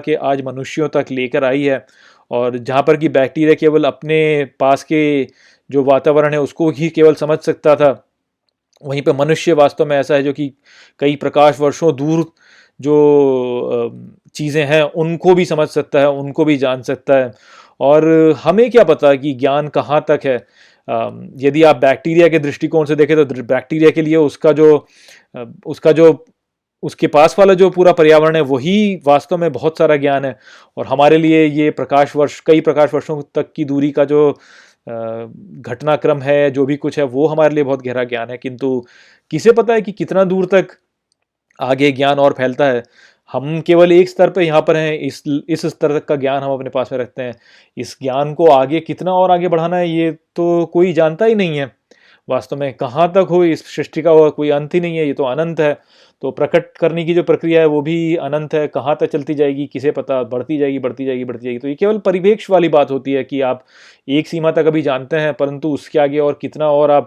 के आज मनुष्यों तक लेकर आई है। और जहाँ पर कि बैक्टीरिया केवल अपने पास के जो वातावरण है उसको ही केवल समझ सकता था, वहीं पे मनुष्य वास्तव में ऐसा है जो कि कई प्रकाश वर्षों दूर जो चीज़ें हैं उनको भी समझ सकता है, उनको भी जान सकता है। और हमें क्या पता कि ज्ञान कहाँ तक है। यदि आप बैक्टीरिया के दृष्टिकोण से देखें तो बैक्टीरिया के लिए उसका जो उसके पास वाला जो पूरा पर्यावरण है वही वास्तव में बहुत सारा ज्ञान है। और हमारे लिए ये कई प्रकाश वर्षों तक की दूरी का जो घटनाक्रम है, जो भी कुछ है, वो हमारे लिए बहुत गहरा ज्ञान है। किंतु किसे पता है कि कितना दूर तक आगे ज्ञान और फैलता है। हम केवल एक स्तर पे यहाँ पर हैं, इस स्तर तक का ज्ञान हम अपने पास में रखते हैं। इस ज्ञान को आगे कितना और आगे बढ़ाना है ये तो कोई जानता ही नहीं है। वास्तव में कहाँ तक हो इस सृष्टि का कोई अंत ही नहीं है, ये तो अनंत है। तो प्रकट करने की जो प्रक्रिया है वो भी अनंत है, कहाँ तक चलती जाएगी किसे पता, बढ़ती जाएगी बढ़ती जाएगी बढ़ती जाएगी। तो ये केवल परिवेश वाली बात होती है कि आप एक सीमा तक अभी जानते हैं, परंतु उसके आगे और कितना और आप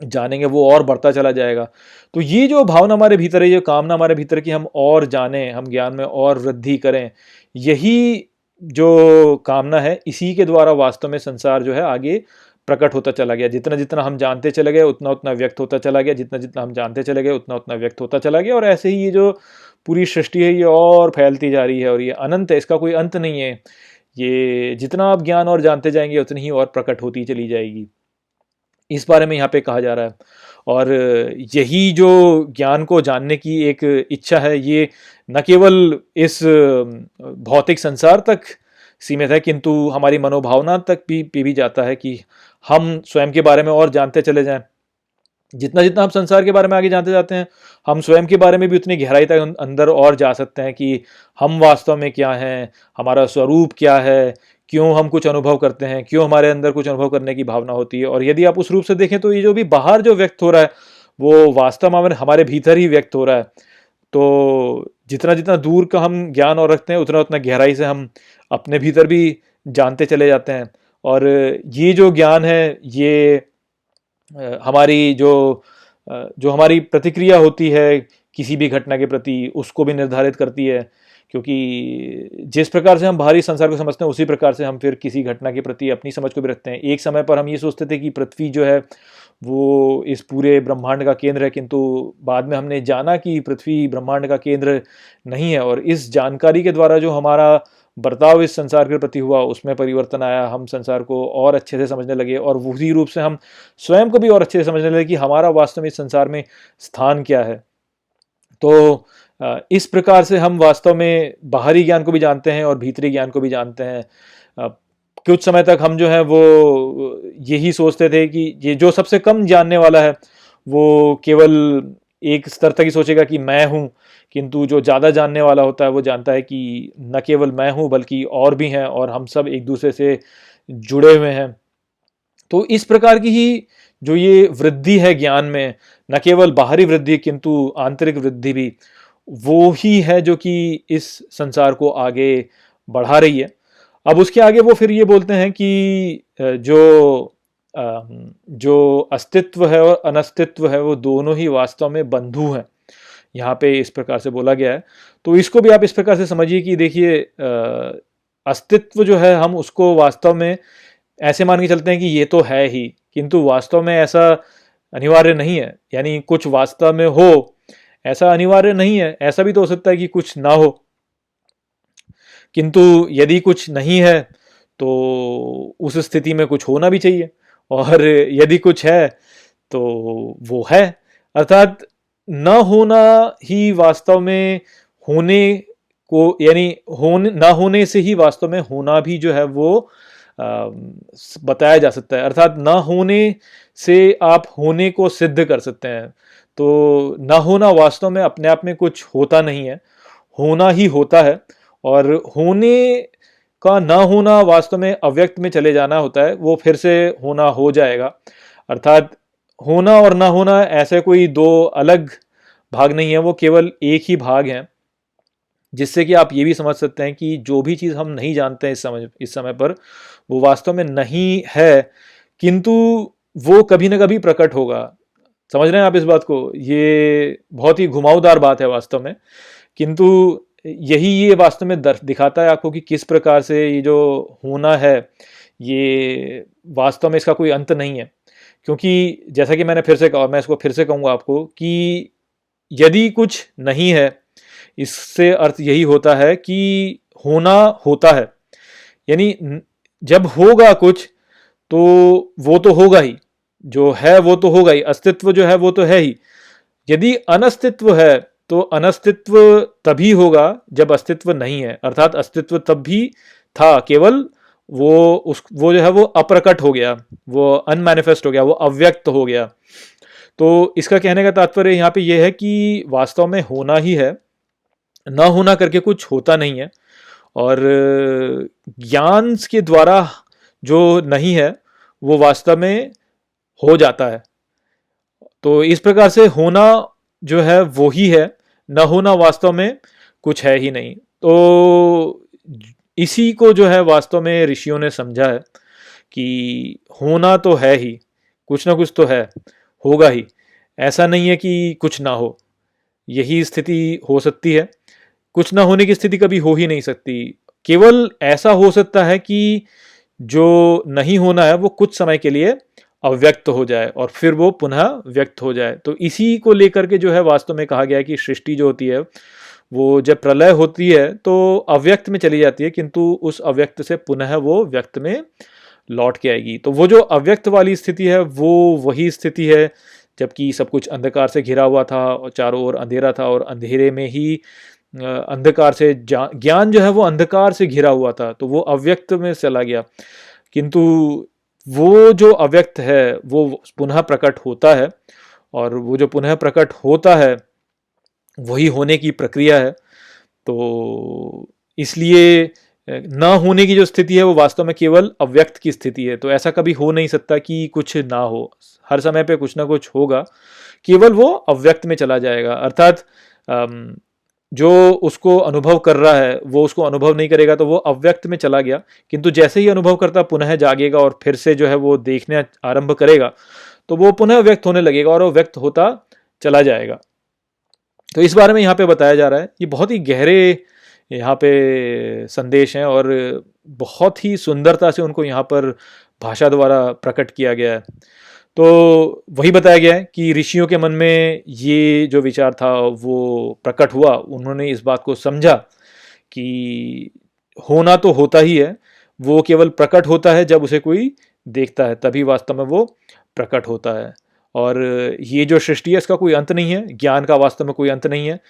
जानेंगे वो और बढ़ता चला जाएगा। तो ये जो भावना हमारे भीतर है, ये कामना हमारे भीतर की हम और जानें, हम ज्ञान में और वृद्धि करें, यही जो कामना है इसी के द्वारा वास्तव में संसार जो है आगे प्रकट होता चला गया। जितना जितना हम जानते चले गए उतना उतना व्यक्त होता चला गया, जितना जितना हम जानते चले गए उतना उतना व्यक्त होता चला गया। और ऐसे ही ये जो पूरी सृष्टि है ये और फैलती जा रही है और ये अनंत है, इसका कोई अंत नहीं है। ये जितना आप ज्ञान और जानते जाएंगे उतनी ही और प्रकट होती चली जाएगी, इस बारे में यहाँ पे कहा जा रहा है। और यही जो ज्ञान को जानने की एक इच्छा है ये न केवल इस भौतिक संसार तक सीमित है, किंतु हमारी मनोभावना तक भी जाता है कि हम स्वयं के बारे में और जानते चले जाएं। जितना जितना हम संसार के बारे में आगे जानते जाते हैं, हम स्वयं के बारे में भी उतनी गहराई तक अंदर और जा सकते हैं कि हम वास्तव में क्या हैं, हमारा स्वरूप क्या है, क्यों हम कुछ अनुभव करते हैं, क्यों हमारे अंदर कुछ अनुभव करने की भावना होती है। और यदि आप उस रूप से देखें तो ये जो भी बाहर जो व्यक्त हो रहा है वो वास्तव में हमारे भीतर ही व्यक्त हो रहा है। तो जितना जितना दूर का हम ज्ञान और रखते हैं उतना उतना गहराई से हम अपने भीतर भी जानते चले जाते हैं। और ये जो ज्ञान है ये हमारी जो हमारी प्रतिक्रिया होती है किसी भी घटना के प्रति उसको भी निर्धारित करती है। क्योंकि जिस प्रकार से हम बाहरी संसार को समझते हैं उसी प्रकार से हम फिर किसी घटना के प्रति अपनी समझ को भी रखते हैं। एक समय पर हम ये सोचते थे कि पृथ्वी जो है वो इस पूरे ब्रह्मांड का केंद्र है, किंतु बाद में हमने जाना कि पृथ्वी ब्रह्मांड का केंद्र नहीं है। और इस जानकारी के द्वारा जो हमारा बर्ताव इस संसार के प्रति हुआ उसमें परिवर्तन आया, हम संसार को और अच्छे से समझने लगे और उसी रूप से हम स्वयं को भी और अच्छे से समझने लगे कि हमारा वास्तव में इस संसार में स्थान क्या है। तो इस प्रकार से हम वास्तव में बाहरी ज्ञान को भी जानते हैं और भीतरी ज्ञान को भी जानते हैं। कुछ समय तक हम जो है वो यही सोचते थे कि ये जो सबसे कम जानने वाला है वो केवल एक स्तर तक ही सोचेगा कि मैं हूँ, किंतु जो ज़्यादा जानने वाला होता है वो जानता है कि न केवल मैं हूँ बल्कि और भी हैं और हम सब एक दूसरे से जुड़े हुए हैं। तो इस प्रकार की ही जो ये वृद्धि है ज्ञान में, न केवल बाहरी वृद्धि किंतु आंतरिक वृद्धि भी, वो ही है जो कि इस संसार को आगे बढ़ा रही है। अब उसके आगे वो फिर ये बोलते हैं कि जो अस्तित्व है और अनस्तित्व है वो दोनों ही वास्तव में बंधु हैं, यहाँ पे इस प्रकार से बोला गया है। तो इसको भी आप इस प्रकार से समझिए कि देखिए अस्तित्व जो है हम उसको वास्तव में ऐसे मान के चलते हैं कि ये तो है ही, किंतु वास्तव में ऐसा अनिवार्य नहीं है। यानी कुछ वास्तव में हो ऐसा अनिवार्य नहीं है, ऐसा भी तो हो सकता है कि कुछ ना हो। किंतु यदि कुछ नहीं है तो उस स्थिति में कुछ होना भी चाहिए, और यदि कुछ है तो वो है। अर्थात न होना ही वास्तव में होने को, यानी होने ना होने से ही वास्तव में होना भी जो है वो बताया जा सकता है। अर्थात ना होने से आप होने को सिद्ध कर सकते हैं। तो ना होना वास्तव में अपने आप में कुछ होता नहीं है, होना ही होता है। और होने का ना होना वास्तव में अव्यक्त में चले जाना होता है, वो फिर से होना हो जाएगा। अर्थात होना और ना होना ऐसे कोई दो अलग भाग नहीं है, वो केवल एक ही भाग है। जिससे कि आप ये भी समझ सकते हैं कि जो भी चीज़ हम नहीं जानते हैं इस समय पर वो वास्तव में नहीं है, किंतु वो कभी ना कभी प्रकट होगा। समझ रहे हैं आप इस बात को? ये बहुत ही घुमावदार बात है वास्तव में, किंतु यही ये वास्तव में दिखाता है आपको कि किस प्रकार से ये जो होना है ये वास्तव में इसका कोई अंत नहीं है। क्योंकि जैसा कि मैंने फिर से कहा, मैं इसको फिर से कहूँगा आपको कि यदि कुछ नहीं है, इससे अर्थ यही होता है कि होना होता है। यानी जब होगा कुछ तो वो तो होगा ही, जो है वो तो होगा ही, अस्तित्व जो है वो तो है ही। यदि अनस्तित्व है तो अनस्तित्व तभी होगा जब अस्तित्व नहीं है, अर्थात अस्तित्व तब भी था, केवल वो जो है वो अप्रकट हो गया, वो अनमैनिफेस्ट हो गया, वो अव्यक्त हो गया। तो इसका कहने का तात्पर्य यहाँ पे ये है कि वास्तव में होना ही है, न होना करके कुछ होता नहीं है। और ज्ञान के द्वारा जो नहीं है वो वास्तव में हो जाता है। तो इस प्रकार से होना जो है वो ही है, न होना वास्तव में कुछ है ही नहीं। तो इसी को जो है वास्तव में ऋषियों ने समझा है कि होना तो है ही, कुछ ना कुछ तो है, होगा ही, ऐसा नहीं है कि कुछ ना हो। यही स्थिति हो सकती है, कुछ ना होने की स्थिति कभी हो ही नहीं सकती। केवल ऐसा हो सकता है कि जो नहीं होना है वो कुछ समय के लिए अव्यक्त हो जाए और फिर वो पुनः व्यक्त हो जाए। तो इसी को लेकर के जो है वास्तव में कहा गया है कि सृष्टि जो होती है वो जब प्रलय होती है तो अव्यक्त में चली जाती है, किंतु उस अव्यक्त से पुनः वो व्यक्त में लौट के आएगी। तो वो जो अव्यक्त वाली स्थिति है वो वही स्थिति है जबकि सब कुछ अंधकार से घिरा हुआ था और चारों ओर अंधेरा था, और अंधेरे में ही अंधकार से ज्ञान जो है वो अंधकार से घिरा हुआ था, तो वो अव्यक्त में चला गया। किंतु वो जो अव्यक्त है वो पुनः प्रकट होता है, और वो जो पुनः प्रकट होता है वही होने की प्रक्रिया है। तो इसलिए न होने की जो स्थिति है वो वास्तव में केवल अव्यक्त की स्थिति है। तो ऐसा कभी हो नहीं सकता कि कुछ ना हो, हर समय पे कुछ ना कुछ होगा, केवल वो अव्यक्त में चला जाएगा। अर्थात जो उसको अनुभव कर रहा है वो उसको अनुभव नहीं करेगा, तो वो अव्यक्त में चला गया, किंतु जैसे ही अनुभव करता पुनः जागेगा और फिर से जो है वो देखने आरंभ करेगा तो वो पुनः व्यक्त होने लगेगा और वो व्यक्त होता चला जाएगा। तो इस बारे में यहाँ पे बताया जा रहा है। ये बहुत ही गहरे यहाँ पे संदेश हैं और बहुत ही सुंदरता से उनको यहाँ पर भाषा द्वारा प्रकट किया गया है। तो वही बताया गया है कि ऋषियों के मन में ये जो विचार था वो प्रकट हुआ, उन्होंने इस बात को समझा कि होना तो होता ही है, वो केवल प्रकट होता है जब उसे कोई देखता है, तभी वास्तव में वो प्रकट होता है। और ये जो सृष्टि है इसका कोई अंत नहीं है, ज्ञान का वास्तव में कोई अंत नहीं है।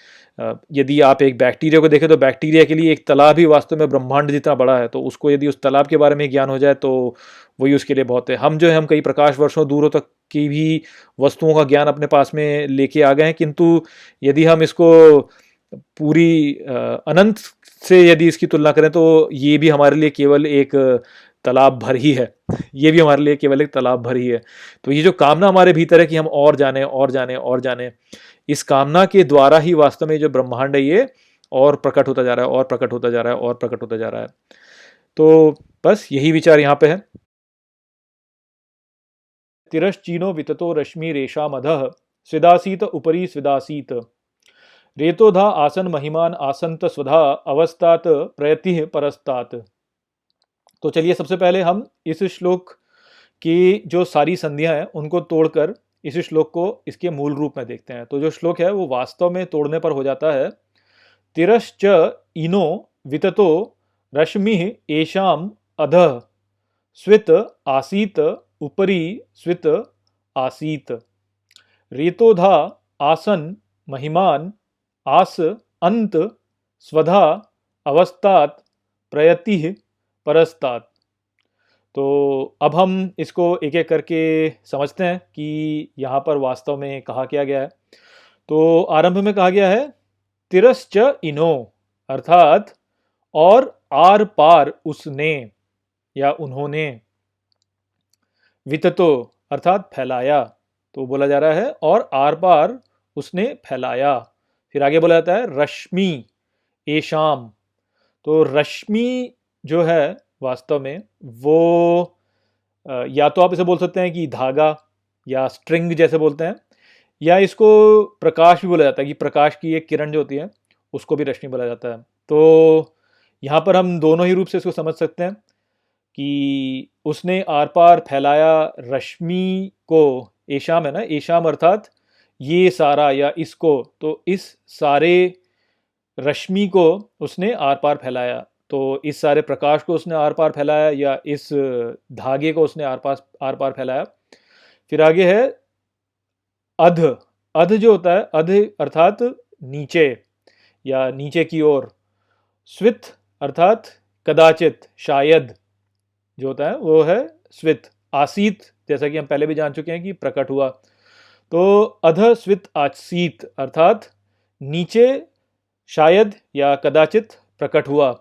यदि आप एक बैक्टीरिया को देखें तो बैक्टीरिया के लिए एक तालाब ही वास्तव में ब्रह्मांड जितना बड़ा है, तो उसको यदि उस तालाब के बारे में ज्ञान हो जाए तो वही उसके लिए बहुत है। हम जो है हम कई प्रकाश वर्षों दूरों तक की भी वस्तुओं का ज्ञान अपने पास में लेके आ गए हैं, किंतु यदि हम इसको पूरी अनंत से यदि इसकी तुलना करें तो ये भी हमारे लिए केवल एक तालाब भर ही है, ये भी हमारे लिए केवल एक तालाब भर ही है। तो ये जो कामना हमारे भीतर है कि हम और जाने और जाने और जाने, इस कामना के द्वारा ही वास्तव में जो ब्रह्मांड है ये और प्रकट होता जा रहा है और प्रकट होता जा रहा है और प्रकट होता जा रहा है। तो बस यही विचार यहाँ पे है। तिरश्चीनो विततो रश्मि रेशा मधः स्विदासीत उपरी स्विदासीत रेतोधा आसन महिमान आसंत स्वधा अवस्थात प्रयति परस्तात। तो चलिए सबसे पहले हम इस श्लोक की जो सारी संधियां हैं उनको तोड़कर इस श्लोक को इसके मूल रूप में देखते हैं। तो जो श्लोक है वो वास्तव में तोड़ने पर हो जाता है तिरश्च इनो विततो रश्मि एषाम अधः स्वित आसीत उपरी स्वित आसीत रेतोधा आसन महिमान आस अंत स्वधा अवस्थात प्रयति परस्तात। तो अब हम इसको एक एक करके समझते हैं कि यहाँ पर वास्तव में कहा क्या गया है। तो आरंभ में कहा गया है तिरश्च इनो, अर्थात और आर पार उसने या उन्होंने, विततो अर्थात फैलाया, तो बोला जा रहा है और आर पार उसने फैलाया। फिर आगे बोला जाता है रश्मि एशाम, तो रश्मि जो है वास्तव में वो या तो आप इसे बोल सकते हैं कि धागा या स्ट्रिंग जैसे बोलते हैं, या इसको प्रकाश भी बोला जाता है कि प्रकाश की एक किरण जो होती है उसको भी रश्मि बोला जाता है। तो यहाँ पर हम दोनों ही रूप से इसको समझ सकते हैं कि उसने आर पार फैलाया रश्मि को। एशाम है ना, एशाम अर्थात ये सारा या इसको, तो इस सारे रश्मि को उसने आर पार फैलाया। तो इस सारे प्रकाश को उसने आर पार फैलाया या इस धागे को उसने आर पार फैलाया। फिर आगे है अध। अध जो होता है, अध अर्थात नीचे या नीचे की ओर। स्वित अर्थात कदाचित, शायद जो होता है वो है स्वित। आसीत, जैसा कि हम पहले भी जान चुके हैं कि प्रकट हुआ। तो अध स्वित आसीत अर्थात नीचे शायद या कदाचित प्रकट हुआ।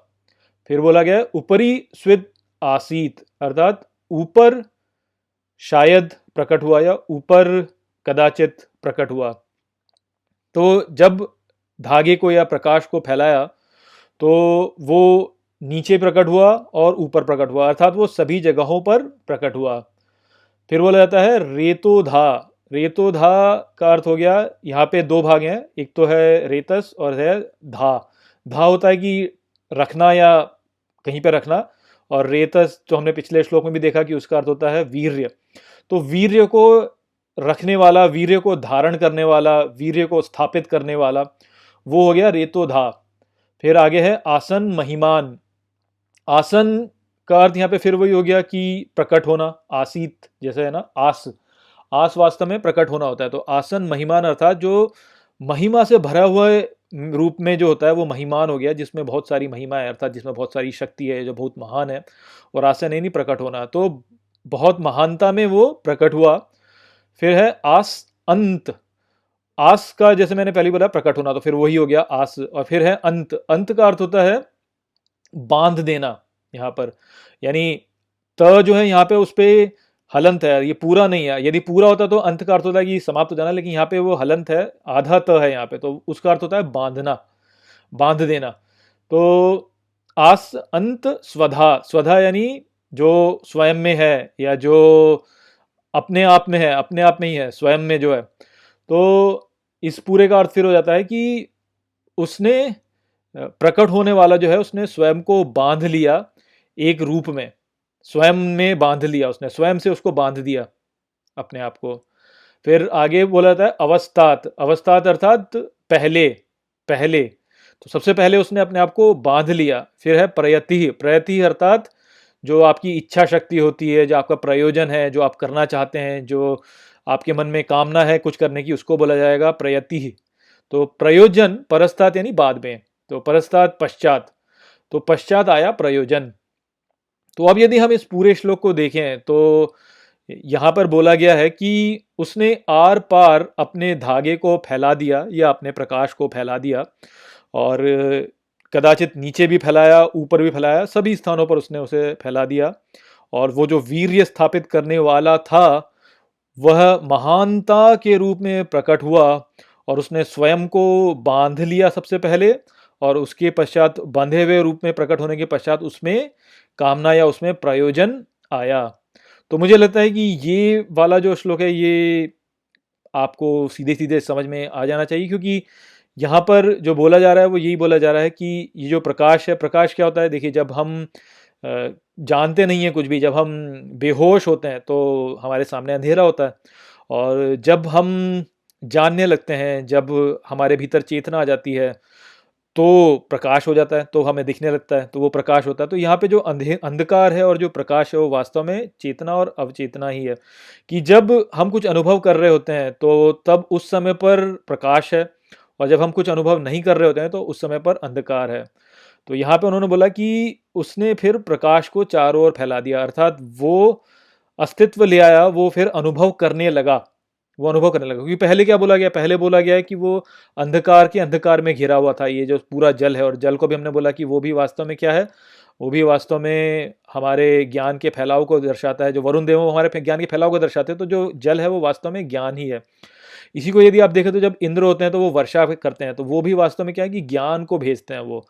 फिर बोला गया ऊपरी स्वित आसीत अर्थात ऊपर शायद प्रकट हुआ या ऊपर कदाचित प्रकट हुआ। तो जब धागे को या प्रकाश को फैलाया तो वो नीचे प्रकट हुआ और ऊपर प्रकट हुआ, अर्थात वो सभी जगहों पर प्रकट हुआ। फिर बोला जाता है रेतोधा। रेतोधा का अर्थ हो गया, यहाँ पे दो भाग हैं, एक तो है रेतस और है धा। धा होता है कि रखना या कहीं पे रखना, और रेतस जो हमने पिछले श्लोक में भी देखा कि उसका अर्थ होता है वीर्य। तो वीर्य को रखने वाला, वीर्य को धारण करने वाला, वीर्य को स्थापित करने वाला, वो हो गया रेतोधा। फिर आगे है आसन महिमान। आसन का अर्थ यहाँ पे फिर वही हो गया कि प्रकट होना, आसीत जैसे है ना, आस। आस वास्तव में प्रकट होना होता है। तो आसन महिमान अर्थात जो महिमा से भरा हुआ रूप में जो होता है वो महिमान हो गया, जिसमें बहुत सारी महिमा है, अर्थात जिसमें बहुत सारी शक्ति है, जो बहुत महान है। और आसन है नहीं प्रकट होना, तो बहुत महानता में वो प्रकट हुआ। फिर है आस अंत। आस का जैसे मैंने पहले बोला प्रकट होना, तो फिर वही हो गया आस। और फिर है अंत। अंत का अर्थ होता है बांध देना यहाँ पर, यानी त जो है यहाँ पे उस पे हलंत है, ये पूरा नहीं है। यदि पूरा होता तो अंत का अर्थ होता है कि समाप्त हो जाना, लेकिन यहाँ पे वो हलंत है, आधा त है यहाँ पे, तो उसका अर्थ होता है बांधना, बांध देना। तो आस अंत स्वधा। स्वधा यानी जो स्वयं में है या जो अपने आप में है, अपने आप में ही है, स्वयं में जो है। तो इस पूरे का अर्थ फिर हो जाता है कि उसने प्रकट होने वाला जो है उसने स्वयं को बांध लिया एक रूप में, स्वयं में बांध लिया, उसने स्वयं से उसको बांध दिया अपने आप को। फिर आगे बोला जाता है अवस्थात। अवस्थात अर्थात पहले, पहले, तो सबसे पहले उसने अपने आप को बांध लिया। फिर है प्रयति। प्रयति अर्थात जो आपकी इच्छा शक्ति होती है, जो आपका प्रयोजन है, जो आप करना चाहते हैं, जो आपके मन में कामना है कुछ करने की, उसको बोला जाएगा प्रयति। तो प्रयोजन परस्तात यानी बाद में, तो परस्तात पश्चात, तो पश्चात आया प्रयोजन। तो अब यदि हम इस पूरे श्लोक को देखें तो यहाँ पर बोला गया है कि उसने आर पार अपने धागे को फैला दिया या अपने प्रकाश को फैला दिया, और कदाचित नीचे भी फैलाया, ऊपर भी फैलाया, सभी स्थानों पर उसने उसे फैला दिया। और वो जो वीर्य स्थापित करने वाला था वह महानता के रूप में प्रकट हुआ, और उसने स्वयं को बांध लिया सबसे पहले, और उसके पश्चात बांधे हुए रूप में प्रकट होने के पश्चात उसमें कामना या उसमें प्रयोजन आया। तो मुझे लगता है कि ये वाला जो श्लोक है ये आपको सीधे सीधे समझ में आ जाना चाहिए, क्योंकि यहाँ पर जो बोला जा रहा है वो यही बोला जा रहा है कि ये जो प्रकाश है, प्रकाश क्या होता है? देखिए, जब हम जानते नहीं हैं कुछ भी, जब हम बेहोश होते हैं तो हमारे सामने अंधेरा होता है, और जब हम जानने लगते हैं, जब हमारे भीतर चेतना आ जाती है तो प्रकाश हो जाता है, तो हमें दिखने लगता है, तो वो प्रकाश होता है। तो यहाँ पे जो अंधकार है और जो प्रकाश है वो वास्तव में चेतना और अवचेतना ही है, कि जब हम कुछ अनुभव कर रहे होते हैं तो तब उस समय पर प्रकाश है, और जब हम कुछ अनुभव नहीं कर रहे होते हैं तो उस समय पर अंधकार है। तो यहाँ पे उन्होंने बोला कि उसने फिर प्रकाश को चारों ओर फैला दिया, अर्थात वो अस्तित्व ले आया, वो फिर अनुभव करने लगा, वो अनुभव करने लगा। क्योंकि पहले क्या बोला गया? पहले बोला गया है कि वो अंधकार के अंधकार में घिरा हुआ था, ये जो पूरा जल है। और जल को भी हमने बोला कि वो भी वास्तव में क्या है? वो भी वास्तव में हमारे ज्ञान के फैलाव को दर्शाता है। जो वरुण देव हमारे ज्ञान के फैलाव को दर्शाते हैं, तो जो जल है वो वास्तव में ज्ञान ही है। इसी को यदि आप देखें तो जब इंद्र होते हैं तो वो वर्षा करते हैं, तो वो भी वास्तव में क्या है कि ज्ञान को भेजते हैं वो।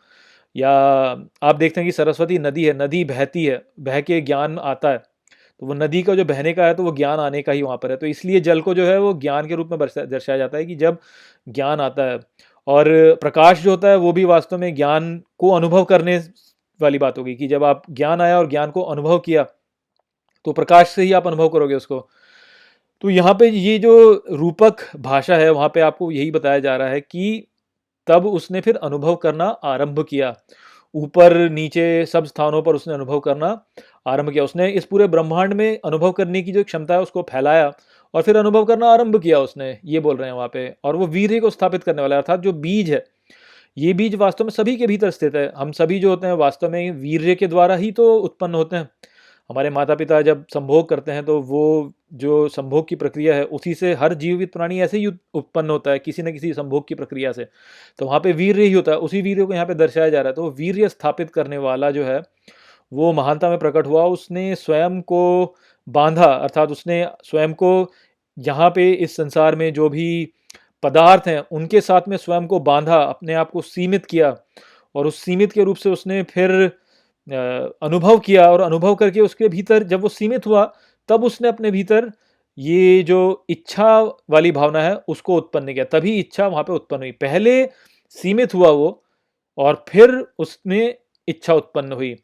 या आप देखते हैं कि सरस्वती नदी है, नदी बहती है, बह के ज्ञान आता है, तो वो नदी का जो बहने का है तो वो ज्ञान आने का ही वहाँ पर है। तो इसलिए जल को जो है वो ज्ञान के रूप में दर्शाया जाता है कि जब ज्ञान आता है। और प्रकाश जो होता है वो भी वास्तव में ज्ञान को अनुभव करने वाली बात होगी कि जब आप ज्ञान आया और ज्ञान को अनुभव किया तो प्रकाश से ही आप अनुभव करोगे उसको। तो यहाँ पे ये जो रूपक भाषा है वहाँ पे आपको यही बताया जा रहा है कि तब उसने फिर अनुभव करना आरंभ किया, ऊपर नीचे सब स्थानों पर उसने अनुभव करना आरंभ किया। उसने इस पूरे ब्रह्मांड में अनुभव करने की जो क्षमता है उसको फैलाया और फिर अनुभव करना आरंभ किया उसने, ये बोल रहे हैं वहाँ पे। और वो वीर्य को स्थापित करने वाला है, अर्थात जो बीज है, ये बीज वास्तव में सभी के भीतर स्थित है। हम सभी जो होते हैं वास्तव में वीर्य के द्वारा ही तो उत्पन्न होते हैं। हमारे माता पिता जब संभोग करते हैं तो वो जो संभोग की प्रक्रिया है उसी से हर जीवित प्राणी ऐसे ही उत्पन्न होता है, किसी न किसी संभोग की प्रक्रिया से। तो वहाँ पे वीर्य ही होता है, उसी वीर्य को यहाँ पे दर्शाया जा रहा है। तो वीर्य स्थापित करने वाला जो है वो महानता में प्रकट हुआ, उसने स्वयं को बांधा, अर्थात उसने स्वयं को यहाँ पे इस संसार में जो भी पदार्थ हैं उनके साथ में स्वयं को बांधा, अपने आप को सीमित किया। और उस सीमित के रूप से उसने फिर अनुभव किया, और अनुभव करके उसके भीतर जब वो सीमित हुआ तब उसने अपने भीतर ये जो इच्छा वाली भावना है उसको उत्पन्न किया। तभी इच्छा वहाँ पे उत्पन्न हुई। पहले सीमित हुआ वो और फिर उसमें इच्छा उत्पन्न हुई।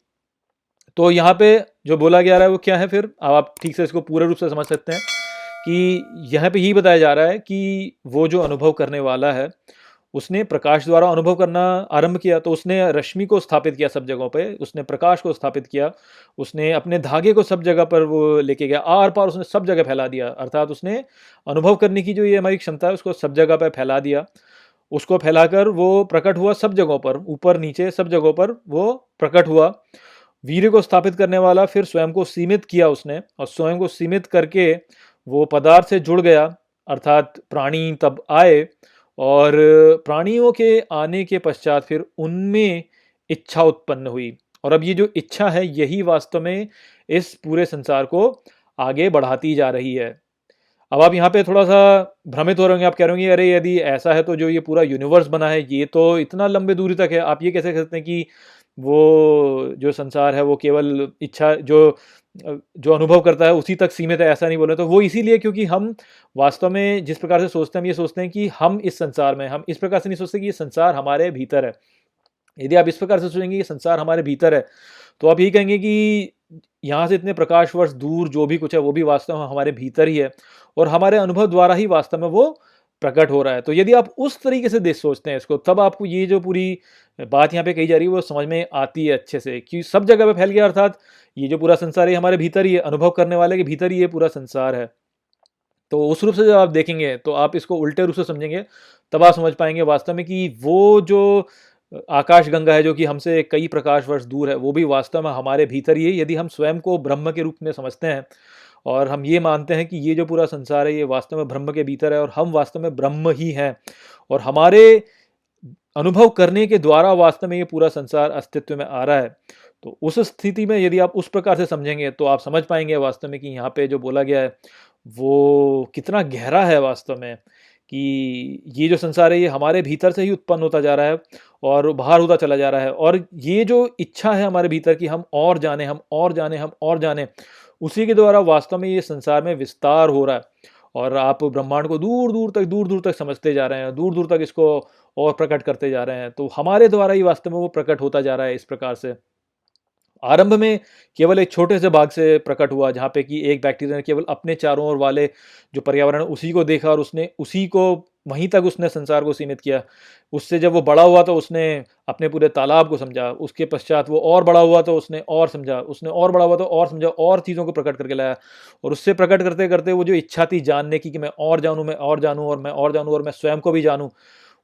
तो यहाँ पे जो बोला गया रहा है वो क्या है, फिर अब आप ठीक से इसको पूरे रूप से समझ सकते हैं कि यहाँ पे यही बताया जा रहा है कि वो जो अनुभव करने वाला है उसने प्रकाश द्वारा अनुभव करना आरंभ किया। तो उसने रश्मि को स्थापित किया सब जगहों पे, उसने प्रकाश को स्थापित किया, उसने अपने धागे को सब जगह पर वो लेके गया, आर पार उसने सब जगह फैला दिया। अर्थात उसने अनुभव करने की जो ये हमारी क्षमता है उसको सब जगह पर फैला दिया। उसको फैलाकर वो प्रकट हुआ सब जगहों पर, ऊपर नीचे सब जगहों पर वो प्रकट हुआ। वीर्य को स्थापित करने वाला फिर स्वयं को सीमित किया उसने, और स्वयं को सीमित करके वो पदार्थ से जुड़ गया, अर्थात प्राणी तब आए। और प्राणियों के आने के पश्चात फिर उनमें इच्छा उत्पन्न हुई। और अब ये जो इच्छा है यही वास्तव में इस पूरे संसार को आगे बढ़ाती जा रही है। अब आप यहाँ पे थोड़ा सा भ्रमित हो रहे होंगे, आप कह रहे होंगे अरे यदि ऐसा है तो जो ये पूरा यूनिवर्स बना है ये तो इतना लंबे दूरी तक है, आप ये कैसे कहते हैं कि वो जो संसार है वो केवल इच्छा जो अनुभव करता है उसी तक सीमित है, ऐसा नहीं बोले। तो वो इसीलिए क्योंकि हम वास्तव में जिस प्रकार से सोचते हैं, हम ये सोचते हैं कि हम इस संसार में, हम इस प्रकार से नहीं सोचते कि ये संसार हमारे भीतर है। यदि आप इस प्रकार से सोचेंगे कि संसार हमारे भीतर है तो आप यही कहेंगे कि यहाँ से इतने प्रकाश वर्ष दूर जो भी कुछ है वो भी वास्तव में हमारे भीतर ही है, और हमारे अनुभव द्वारा ही वास्तव में वो प्रकट हो रहा है। तो यदि आप उस तरीके से देख सोचते हैं इसको, तब आपको ये जो पूरी बात यहाँ पे कही जा रही है वो समझ में आती है अच्छे से, कि सब जगह पे फैल गया, अर्थात ये जो पूरा संसार है हमारे भीतर ही है, अनुभव करने वाले के भीतर ही ये पूरा संसार है। तो उस रूप से जब आप देखेंगे तो आप इसको उल्टे रूप से समझेंगे, तब आप समझ पाएंगे वास्तव में कि वो जो आकाश गंगा है जो कि हमसे कई प्रकाश वर्ष दूर है वो भी वास्तव में हमारे भीतर ही है। यदि हम स्वयं को ब्रह्म के रूप में समझते हैं और हम ये मानते हैं कि ये जो पूरा संसार है ये वास्तव में ब्रह्म के भीतर है और हम वास्तव में ब्रह्म ही हैं, और हमारे अनुभव करने के द्वारा वास्तव में ये पूरा संसार अस्तित्व में आ रहा है, तो उस स्थिति में यदि आप उस प्रकार से समझेंगे तो आप समझ पाएंगे वास्तव में कि यहाँ पे जो बोला गया है वो कितना गहरा है वास्तव में, कि ये जो संसार है ये हमारे भीतर से ही उत्पन्न होता जा रहा है और बाहर होता चला जा रहा है। और ये जो इच्छा है हमारे भीतर की हम और जाने, हम और जाने, हम और जाने, उसी के द्वारा वास्तव में ये संसार में विस्तार हो रहा है। और आप ब्रह्मांड को दूर दूर तक समझते जा रहे हैं, दूर दूर तक इसको और प्रकट करते जा रहे हैं। तो हमारे द्वारा ही वास्तव में वो प्रकट होता जा रहा है इस प्रकार से। आरंभ में केवल एक छोटे से भाग से प्रकट हुआ, जहाँ पे कि एक बैक्टीरिया ने केवल अपने चारों ओर वाले जो पर्यावरण उसी को देखा और उसने उसी को वहीं तक उसने संसार को सीमित किया। उससे जब वो बड़ा हुआ तो उसने अपने पूरे तालाब को समझा, उसके पश्चात वो और बड़ा हुआ तो उसने और समझा, उसने और बड़ा हुआ तो और समझा, और चीज़ों को प्रकट करके लाया। और उससे प्रकट करते करते वो जो इच्छा थी जानने की कि मैं और जानूँ, मैं और जानूँ, और मैं और जानूँ, और मैं स्वयं को भी जानूँ,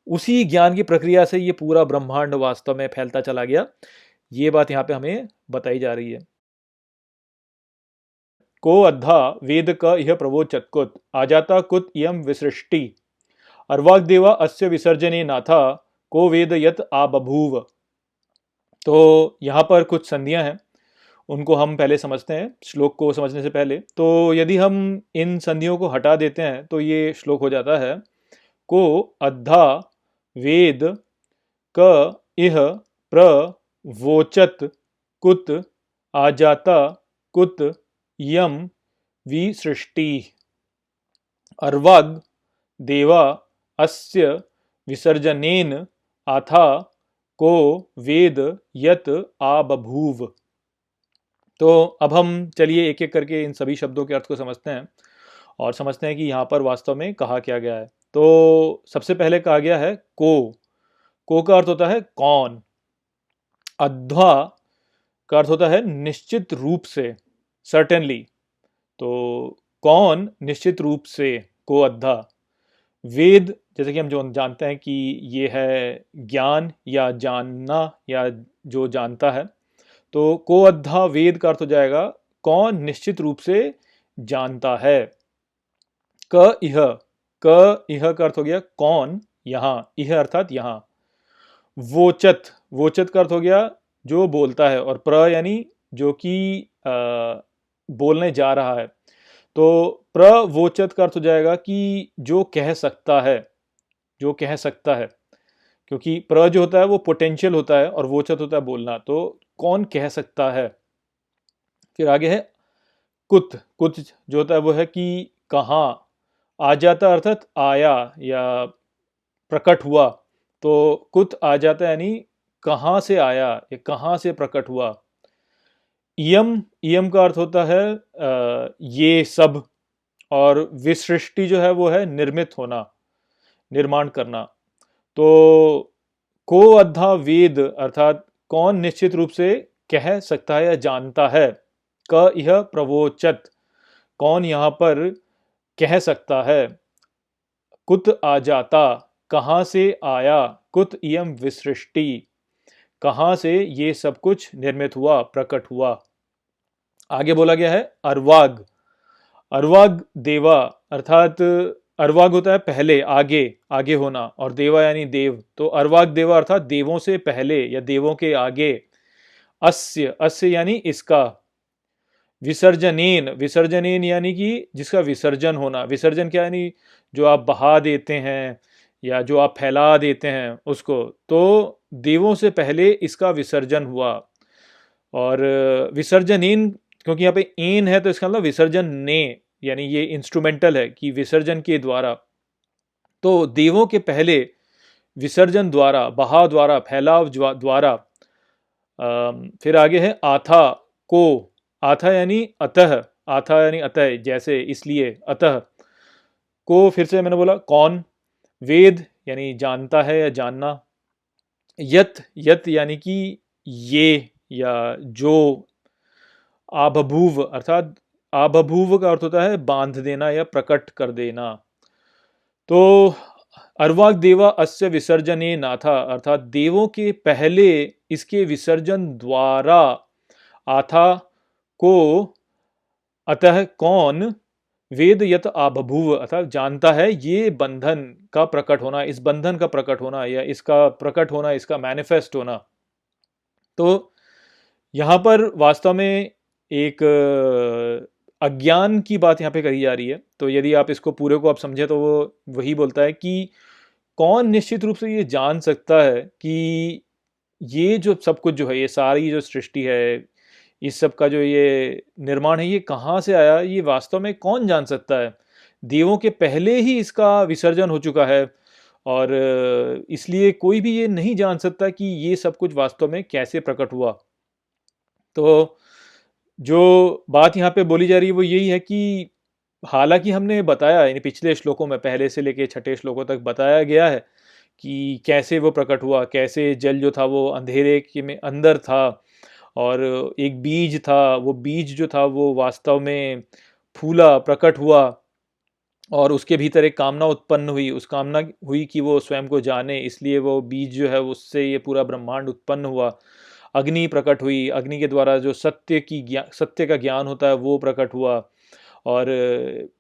उसी ज्ञान की प्रक्रिया से ये पूरा ब्रह्मांड वास्तव में फैलता चला गया। ये बात यहाँ पे हमें बताई जा रही है। को अद्धा वेद क इह प्रवोचत कुत आजाता कुत इयम विसृष्टि अर्वाग्देवा अस्य विसर्जने नाथा को वेद यत आ बभूव। तो यहाँ पर कुछ संधियां हैं, उनको हम पहले समझते हैं श्लोक को समझने से पहले। तो यदि हम इन संधियों को हटा देते हैं तो ये श्लोक हो जाता है को अद्धा वेद क इह प्रवोचत कुत आजाता कुत यम विसृष्टि अर्वाग देवा अस्य विसर्जनेन आथा को वेद यत आ बभूव। तो अब हम चलिए एक एक करके इन सभी शब्दों के अर्थ को समझते हैं और समझते हैं कि यहाँ पर वास्तव में कहा क्या गया है। तो सबसे पहले कहा गया है को का अर्थ होता है कौन। अध्वा का अर्थ होता है निश्चित रूप से, सर्टेनली। तो कौन निश्चित रूप से, को अद्धा। वेद जैसे कि हम जो जानते हैं कि ये है ज्ञान या जानना या जो जानता है, तो को अद्धा वेद का अर्थ हो जाएगा कौन निश्चित रूप से जानता है। क इह का अर्थ हो गया कौन यहाँ, इह अर्थात यहाँ। वोचत, वोचत का अर्थ हो गया जो बोलता है, और प्र यानी जो कि बोलने जा रहा है। तो प्रवोचत का अर्थ हो जाएगा कि जो कह सकता है, जो कह सकता है, क्योंकि प्र जो होता है वो पोटेंशियल होता है और वोचत होता है बोलना। तो कौन कह सकता है। फिर आगे है कुत, कुत जो होता है वो है कि कहाँ। आ जाता अर्थात आया या प्रकट हुआ। तो कुत आ जाता यानी कहाँ से आया या कहाँ से प्रकट हुआ। इयम, इयम का अर्थ होता है ये सब, और विसृष्टि जो है वो है निर्मित होना, निर्माण करना। तो को अद्धा वेद अर्थात कौन निश्चित रूप से कह सकता है या जानता है। क यह प्रवोचत, कौन यहाँ पर कह सकता है। कुत आ जाता, कहाँ से आया। कुत इयम विसृष्टि, कहाँ से ये सब कुछ निर्मित हुआ, प्रकट हुआ। आगे बोला गया है अर्वाग। अर्वाग देवा अर्थात अर्वाग होता है पहले, आगे, आगे होना, और देवा यानी देव। तो अर्वाग देवा अर्थात देवों से पहले या देवों के आगे। अस्य, अस्य यानी इसका। विसर्जनेन, विसर्जनेन यानी कि जिसका विसर्जन होना। विसर्जन क्या यानी जो आप बहा देते हैं या जो आप फैला देते हैं उसको। तो देवों से पहले इसका विसर्जन हुआ। और विसर्जनेन क्योंकि यहाँ पे एन है तो इसका मतलब विसर्जन ने, यानी ये इंस्ट्रूमेंटल है कि विसर्जन के द्वारा। तो देवों के पहले विसर्जन द्वारा, बहाव द्वारा, फैलाव द्वारा। फिर आगे है आथा को। आथा यानी अतः, आथा यानी अतः, जैसे, इसलिए, अतः। को फिर से मैंने बोला कौन। वेद यानी जानता है या जानना। यत, यत यानी कि ये या जो। आबभूव अर्थात आबभूव का अर्थ होता है बांध देना या प्रकट कर देना। तो अर्वाग देवा अस्य विसर्जने नाथा अर्थात देवों के पहले इसके विसर्जन द्वारा। आथा को अतः कौन। वेद यत आबभूव अर्थात जानता है ये बंधन का प्रकट होना, इस बंधन का प्रकट होना या इसका प्रकट होना, इसका मैनिफेस्ट होना। तो यहाँ पर वास्तव में एक अज्ञान की बात यहाँ पे कही जा रही है। तो यदि आप इसको पूरे को आप समझे तो वो वही बोलता है कि कौन निश्चित रूप से ये जान सकता है कि ये जो सब कुछ जो है, ये सारी जो सृष्टि है, इस सब का जो ये निर्माण है, ये कहाँ से आया, ये वास्तव में कौन जान सकता है। देवों के पहले ही इसका विसर्जन हो चुका है, और इसलिए कोई भी ये नहीं जान सकता कि ये सब कुछ वास्तव में कैसे प्रकट हुआ। तो जो बात यहाँ पे बोली जा रही है वो यही है कि हालांकि हमने बताया, यानी पिछले श्लोकों में पहले से लेके छठे श्लोकों तक बताया गया है कि कैसे वो प्रकट हुआ, कैसे जल जो था वो अंधेरे के में अंदर था, और एक बीज था, वो बीज जो था वो वास्तव में फूला, प्रकट हुआ, और उसके भीतर एक कामना उत्पन्न हुई। उस कामना हुई कि वो स्वयं को जाने, इसलिए वो बीज जो है उससे ये पूरा ब्रह्मांड उत्पन्न हुआ। अग्नि प्रकट हुई, अग्नि के द्वारा जो सत्य का ज्ञान होता है वो प्रकट हुआ। और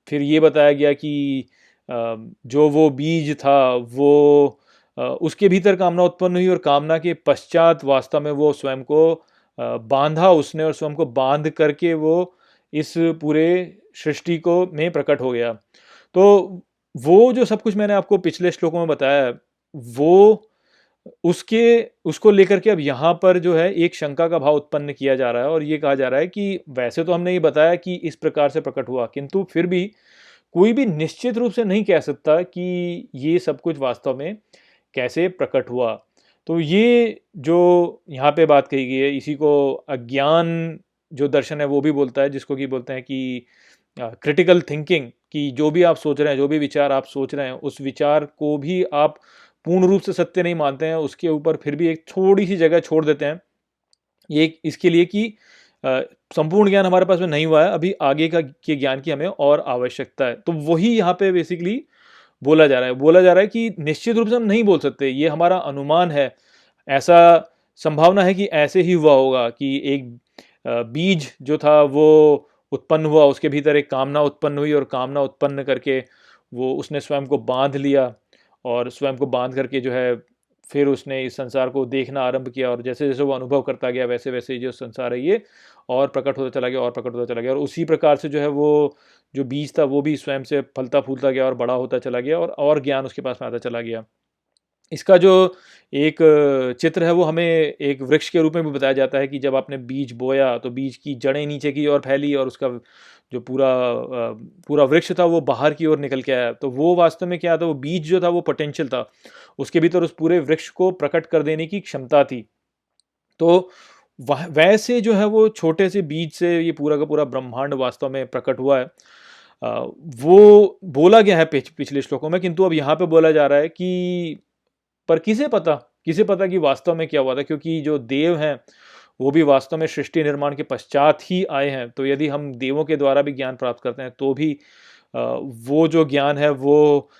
फिर ये बताया गया कि जो वो बीज था वो उसके भीतर कामना उत्पन्न हुई, और कामना के पश्चात वास्तव में वो स्वयं को बांधा उसने, और स्वयं को बांध करके वो इस पूरे सृष्टि को में प्रकट हो गया। तो वो जो सब कुछ मैंने आपको पिछले श्लोकों में बताया है, वो उसको लेकर के अब यहाँ पर जो है एक शंका का भाव उत्पन्न किया जा रहा है, और ये कहा जा रहा है कि वैसे तो हमने ये बताया कि इस प्रकार से प्रकट हुआ, किंतु फिर भी कोई भी निश्चित रूप से नहीं कह सकता कि ये सब कुछ वास्तव में कैसे प्रकट हुआ। तो ये जो यहाँ पे बात कही गई है, इसी को अज्ञान जो दर्शन है वो भी बोलता है, जिसको कि बोलते हैं कि क्रिटिकल थिंकिंग, कि जो भी आप सोच रहे हैं, जो भी विचार आप सोच रहे हैं, उस विचार को भी आप पूर्ण रूप से सत्य नहीं मानते हैं, उसके ऊपर फिर भी एक थोड़ी सी जगह छोड़ देते हैं, ये इसके लिए कि अ, संपूर्ण ज्ञान हमारे पास में नहीं हुआ है, अभी आगे का के ज्ञान की हमें और आवश्यकता है। तो वही यहाँ पे बेसिकली बोला जा रहा है कि निश्चित रूप से हम नहीं बोल सकते, ये हमारा अनुमान है। ऐसा संभावना है कि ऐसे ही हुआ होगा कि एक बीज जो था वो उत्पन्न हुआ, उसके भीतर एक कामना उत्पन्न हुई, और कामना उत्पन्न करके वो उसने स्वयं को बांध लिया, और स्वयं को बांध करके जो है फिर उसने इस संसार को देखना आरंभ किया, और जैसे जैसे वो अनुभव करता गया वैसे वैसे जो संसार है ये और प्रकट होता चला गया, और प्रकट होता चला गया, और उसी प्रकार से जो है वो जो बीज था वो भी स्वयं से फलता फूलता गया और बड़ा होता चला गया, और ज्ञान उसके पास में आता चला गया। इसका जो एक चित्र है वो हमें एक वृक्ष के रूप में भी बताया जाता है कि जब आपने बीज बोया तो बीज की जड़ें नीचे की ओर फैली, और उसका जो पूरा वृक्ष था वो बाहर की ओर निकल के आया। तो वो वास्तव में क्या था, वो बीज जो था वो पोटेंशियल था, उसके भीतर उस पूरे वृक्ष को प्रकट कर देने की क्षमता थी। तो वैसे जो है वो छोटे से बीज से ये पूरा का पूरा ब्रह्मांड वास्तव में प्रकट हुआ है। वो बोला गया है पिछले श्लोकों में, किंतु अब यहाँ पे बोला जा रहा है कि पर किसे पता कि वास्तव में क्या हुआ था, क्योंकि जो देव हैं वो भी वास्तव में सृष्टि निर्माण के पश्चात ही आए हैं। तो यदि हम देवों के द्वारा भी ज्ञान प्राप्त करते हैं तो भी वो जो ज्ञान है वो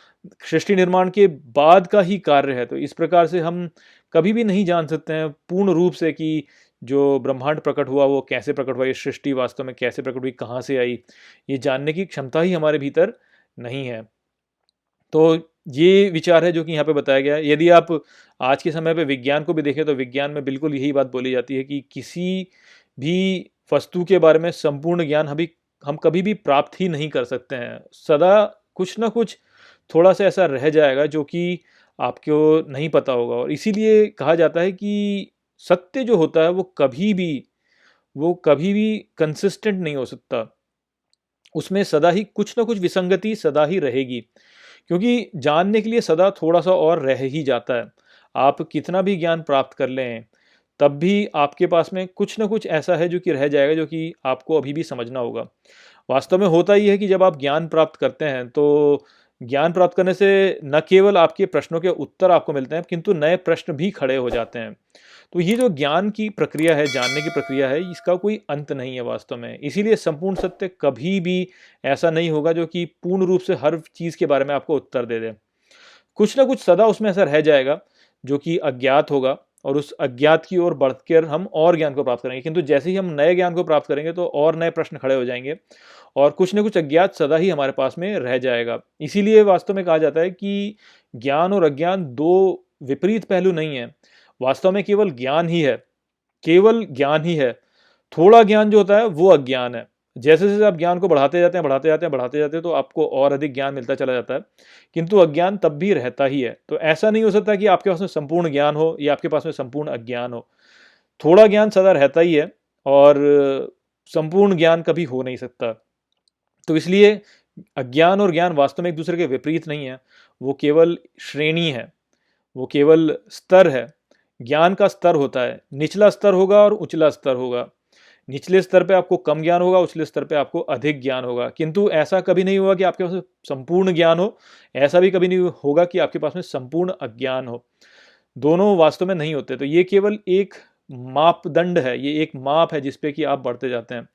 सृष्टि निर्माण के बाद का ही कार्य है। तो इस प्रकार से हम कभी भी नहीं जान सकते हैं पूर्ण रूप से कि जो ब्रह्मांड प्रकट हुआ वो कैसे प्रकट हुआ, ये सृष्टि वास्तव में कैसे प्रकट हुई, कहाँ से आई, ये जानने की क्षमता ही हमारे भीतर नहीं है। तो ये विचार है जो कि यहाँ पे बताया गया है। यदि आप आज के समय पे विज्ञान को भी देखें तो विज्ञान में बिल्कुल यही बात बोली जाती है कि किसी भी वस्तु के बारे में संपूर्ण ज्ञान हम कभी भी प्राप्त ही नहीं कर सकते हैं। सदा कुछ ना कुछ थोड़ा सा ऐसा रह जाएगा जो कि आपको नहीं पता होगा, और इसीलिए कहा जाता है कि सत्य जो होता है वो कभी भी कंसिस्टेंट नहीं हो सकता, उसमें सदा ही कुछ ना कुछ विसंगति सदा ही रहेगी, क्योंकि जानने के लिए सदा थोड़ा सा और रह ही जाता है। आप कितना भी ज्ञान प्राप्त कर लें तब भी आपके पास में कुछ ना कुछ ऐसा है जो कि रह जाएगा, जो कि आपको अभी भी समझना होगा। वास्तव में होता ही है कि जब आप ज्ञान प्राप्त करते हैं तो ज्ञान प्राप्त करने से न केवल आपके प्रश्नों के उत्तर आपको मिलते हैं, किंतु नए प्रश्न भी खड़े हो जाते हैं। तो ये जो ज्ञान की प्रक्रिया है, जानने की प्रक्रिया है, इसका कोई अंत नहीं है वास्तव में। इसीलिए संपूर्ण सत्य कभी भी ऐसा नहीं होगा जो कि पूर्ण रूप से हर चीज़ के बारे में आपको उत्तर दे दे। कुछ ना कुछ सदा उसमें ऐसा रह जाएगा जो कि अज्ञात होगा, और उस अज्ञात की ओर बढ़कर हम और ज्ञान को प्राप्त करेंगे, किंतु जैसे ही हम नए ज्ञान को प्राप्त करेंगे तो और नए प्रश्न खड़े हो जाएंगे, और कुछ न कुछ अज्ञात सदा ही हमारे पास में रह जाएगा। इसीलिए वास्तव में कहा जाता है कि ज्ञान और अज्ञान दो विपरीत पहलू नहीं है, वास्तव में केवल ज्ञान ही है, केवल ज्ञान ही है। थोड़ा ज्ञान जो होता है वो अज्ञान है। जैसे जैसे आप ज्ञान को बढ़ाते जाते हैं, बढ़ाते जाते हैं, बढ़ाते जाते हैं, तो आपको और अधिक ज्ञान मिलता चला जाता है, किंतु अज्ञान तब भी रहता ही है। तो ऐसा नहीं हो सकता कि आपके पास में संपूर्ण ज्ञान हो या आपके पास में संपूर्ण अज्ञान हो। थोड़ा ज्ञान सदा रहता ही है, और संपूर्ण ज्ञान कभी हो नहीं सकता। तो इसलिए अज्ञान और ज्ञान वास्तव में एक दूसरे के विपरीत नहीं है, वो केवल श्रेणी है, वो केवल स्तर है। ज्ञान का स्तर होता है, निचला स्तर होगा और उचला स्तर होगा। निचले स्तर पे आपको कम ज्ञान होगा, उचले स्तर पे आपको अधिक ज्ञान होगा, किंतु ऐसा कभी नहीं होगा कि आपके पास में संपूर्ण ज्ञान हो, ऐसा भी कभी नहीं होगा कि आपके पास में संपूर्ण अज्ञान हो। दोनों वास्तव में नहीं होते। तो ये केवल एक मापदंड है, ये एक माप है जिसपे कि आप बढ़ते जाते हैं।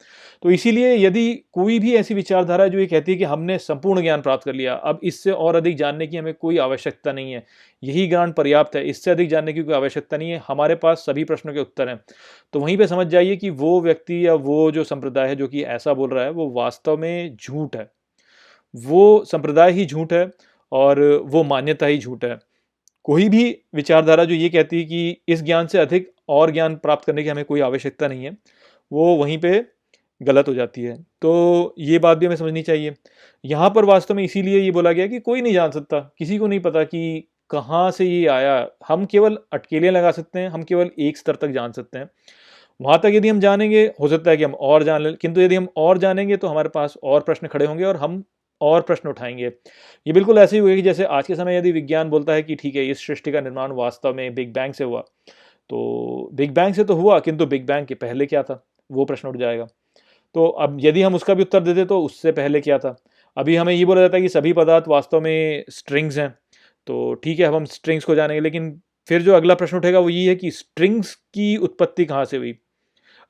तो इसीलिए यदि कोई भी ऐसी विचारधारा है जो ये कहती है कि हमने संपूर्ण ज्ञान प्राप्त कर लिया, अब इससे और अधिक जानने की हमें कोई आवश्यकता नहीं है, यही ज्ञान पर्याप्त है, इससे अधिक जानने की कोई आवश्यकता नहीं है, हमारे पास सभी प्रश्नों के उत्तर हैं, तो वहीं पे समझ जाइए कि वो व्यक्ति या वो जो संप्रदाय है जो कि ऐसा बोल रहा है वो वास्तव में झूठ है। वो संप्रदाय ही झूठ है, और वो मान्यता ही झूठ है। कोई भी विचारधारा जो ये कहती है कि इस ज्ञान से अधिक और ज्ञान प्राप्त करने की हमें कोई आवश्यकता नहीं है, वो वहीं पे गलत हो जाती है। तो ये बात भी हमें समझनी चाहिए। यहाँ पर वास्तव में इसीलिए ये बोला गया कि कोई नहीं जान सकता, किसी को नहीं पता कि कहाँ से ये आया। हम केवल अटकेलियाँ लगा सकते हैं, हम केवल एक स्तर तक जान सकते हैं। वहाँ तक यदि हम जानेंगे हो सकता है कि हम और जान लें, किंतु यदि हम और जानेंगे तो हमारे पास और प्रश्न खड़े होंगे, और हम और प्रश्न उठाएंगे। ये बिल्कुल ऐसे ही हुए कि जैसे आज के समय यदि विज्ञान बोलता है कि ठीक है इस सृष्टि का निर्माण वास्तव में बिग बैंग से हुआ, तो बिग बैंग से तो हुआ, किंतु बिग बैंग के पहले क्या था, वो प्रश्न उठ जाएगा। तो अब यदि हम उसका भी उत्तर दे दें तो उससे पहले क्या था। अभी हमें ये बोला जाता है कि सभी पदार्थ वास्तव में स्ट्रिंग्स हैं, तो ठीक है अब हम स्ट्रिंग्स को जानेंगे, लेकिन फिर जो अगला प्रश्न उठेगा वो ये है कि स्ट्रिंग्स की उत्पत्ति कहाँ से हुई।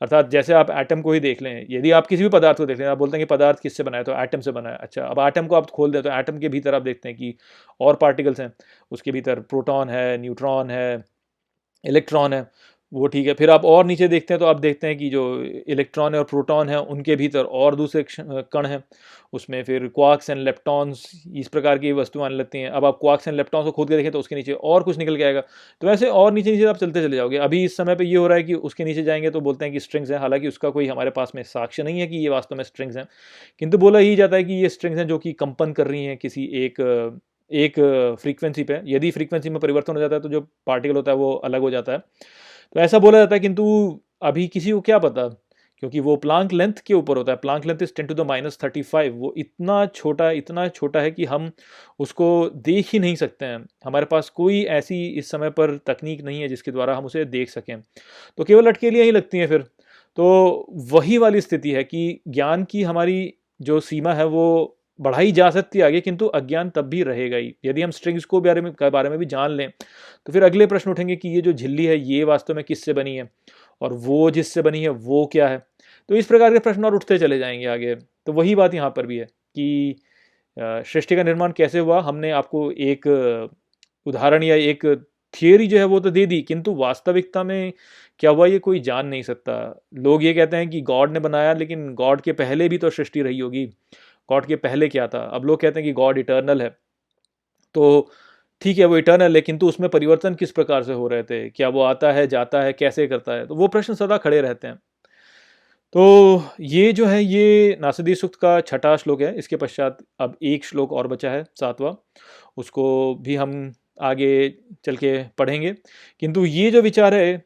अर्थात जैसे आप एटम को ही देख लें, यदि आप किसी भी पदार्थ को देख लें, आप बोलते हैं कि पदार्थ किससे बना है, तो एटम से बना है। अच्छा, अब एटम को आप खोल दें तो एटम के भीतर आप देखते हैं कि और पार्टिकल्स हैं, उसके भीतर प्रोटॉन है, न्यूट्रॉन है, इलेक्ट्रॉन है, वो ठीक है। फिर आप और नीचे देखते हैं तो आप देखते हैं कि जो इलेक्ट्रॉन है और प्रोटॉन है उनके भीतर और दूसरे कण हैं, उसमें फिर क्वार्क्स एंड लेप्टॉन्स, इस प्रकार की वस्तुएं आने लगती हैं। अब आप क्वार्क्स एंड लेप्टॉन्स को खोद के देखें तो उसके नीचे और कुछ निकल के आएगा। तो ऐसे और नीचे नीचे आप चलते चले जाओगे। अभी इस समय पे ये हो रहा है कि उसके नीचे जाएंगे तो बोलते हैं कि स्ट्रिंग्स हैं, हालांकि उसका कोई हमारे पास में साक्ष्य नहीं है कि ये वास्तव में स्ट्रिंग्स हैं, किंतु बोला ही जाता है कि ये स्ट्रिंग्स हैं जो कि कंपन कर रही हैं किसी एक फ्रीक्वेंसी पे। यदि फ्रीक्वेंसी में परिवर्तन हो जाता है तो जो पार्टिकल होता है वो अलग हो जाता है, तो ऐसा बोला जाता है। किंतु अभी किसी को क्या पता, क्योंकि वो प्लांक लेंथ के ऊपर होता है। Planck length is 10⁻⁻35। वो इतना छोटा है कि हम उसको देख ही नहीं सकते हैं। हमारे पास कोई ऐसी इस समय पर तकनीक नहीं है जिसके द्वारा हम उसे देख सकें, तो केवल अटकलियाँ ही लगती हैं फिर। तो वही वाली स्थिति है कि ज्ञान की हमारी जो सीमा है वो बढ़ाई जा सकती है आगे, किंतु अज्ञान तब भी रहेगा ही। यदि हम स्ट्रिंग्स को बारे में भी जान लें तो फिर अगले प्रश्न उठेंगे कि ये जो झिल्ली है ये वास्तव में किससे बनी है, और वो जिससे बनी है वो क्या है। तो इस प्रकार के प्रश्न और उठते चले जाएंगे आगे। तो वही बात यहाँ पर भी है कि सृष्टि का निर्माण कैसे हुआ। हमने आपको एक उदाहरण या एक थियरी जो है वो तो दे दी, किंतु वास्तविकता में क्या हुआ ये कोई जान नहीं सकता। लोग ये कहते हैं कि गॉड ने बनाया, लेकिन गॉड के पहले भी तो सृष्टि रही होगी। गॉड के पहले क्या था। अब लोग कहते हैं कि गॉड इटर्नल है, तो ठीक है वो इटर्नल है, किंतु उसमें परिवर्तन किस प्रकार से हो रहे थे, क्या वो आता है जाता है, कैसे करता है, तो वो प्रश्न सदा खड़े रहते हैं। तो ये जो है ये नासदी सूक्त का छठा श्लोक है। इसके पश्चात अब एक श्लोक और बचा है, सातवां, उसको भी हम आगे चल के पढ़ेंगे। किंतु ये जो विचार है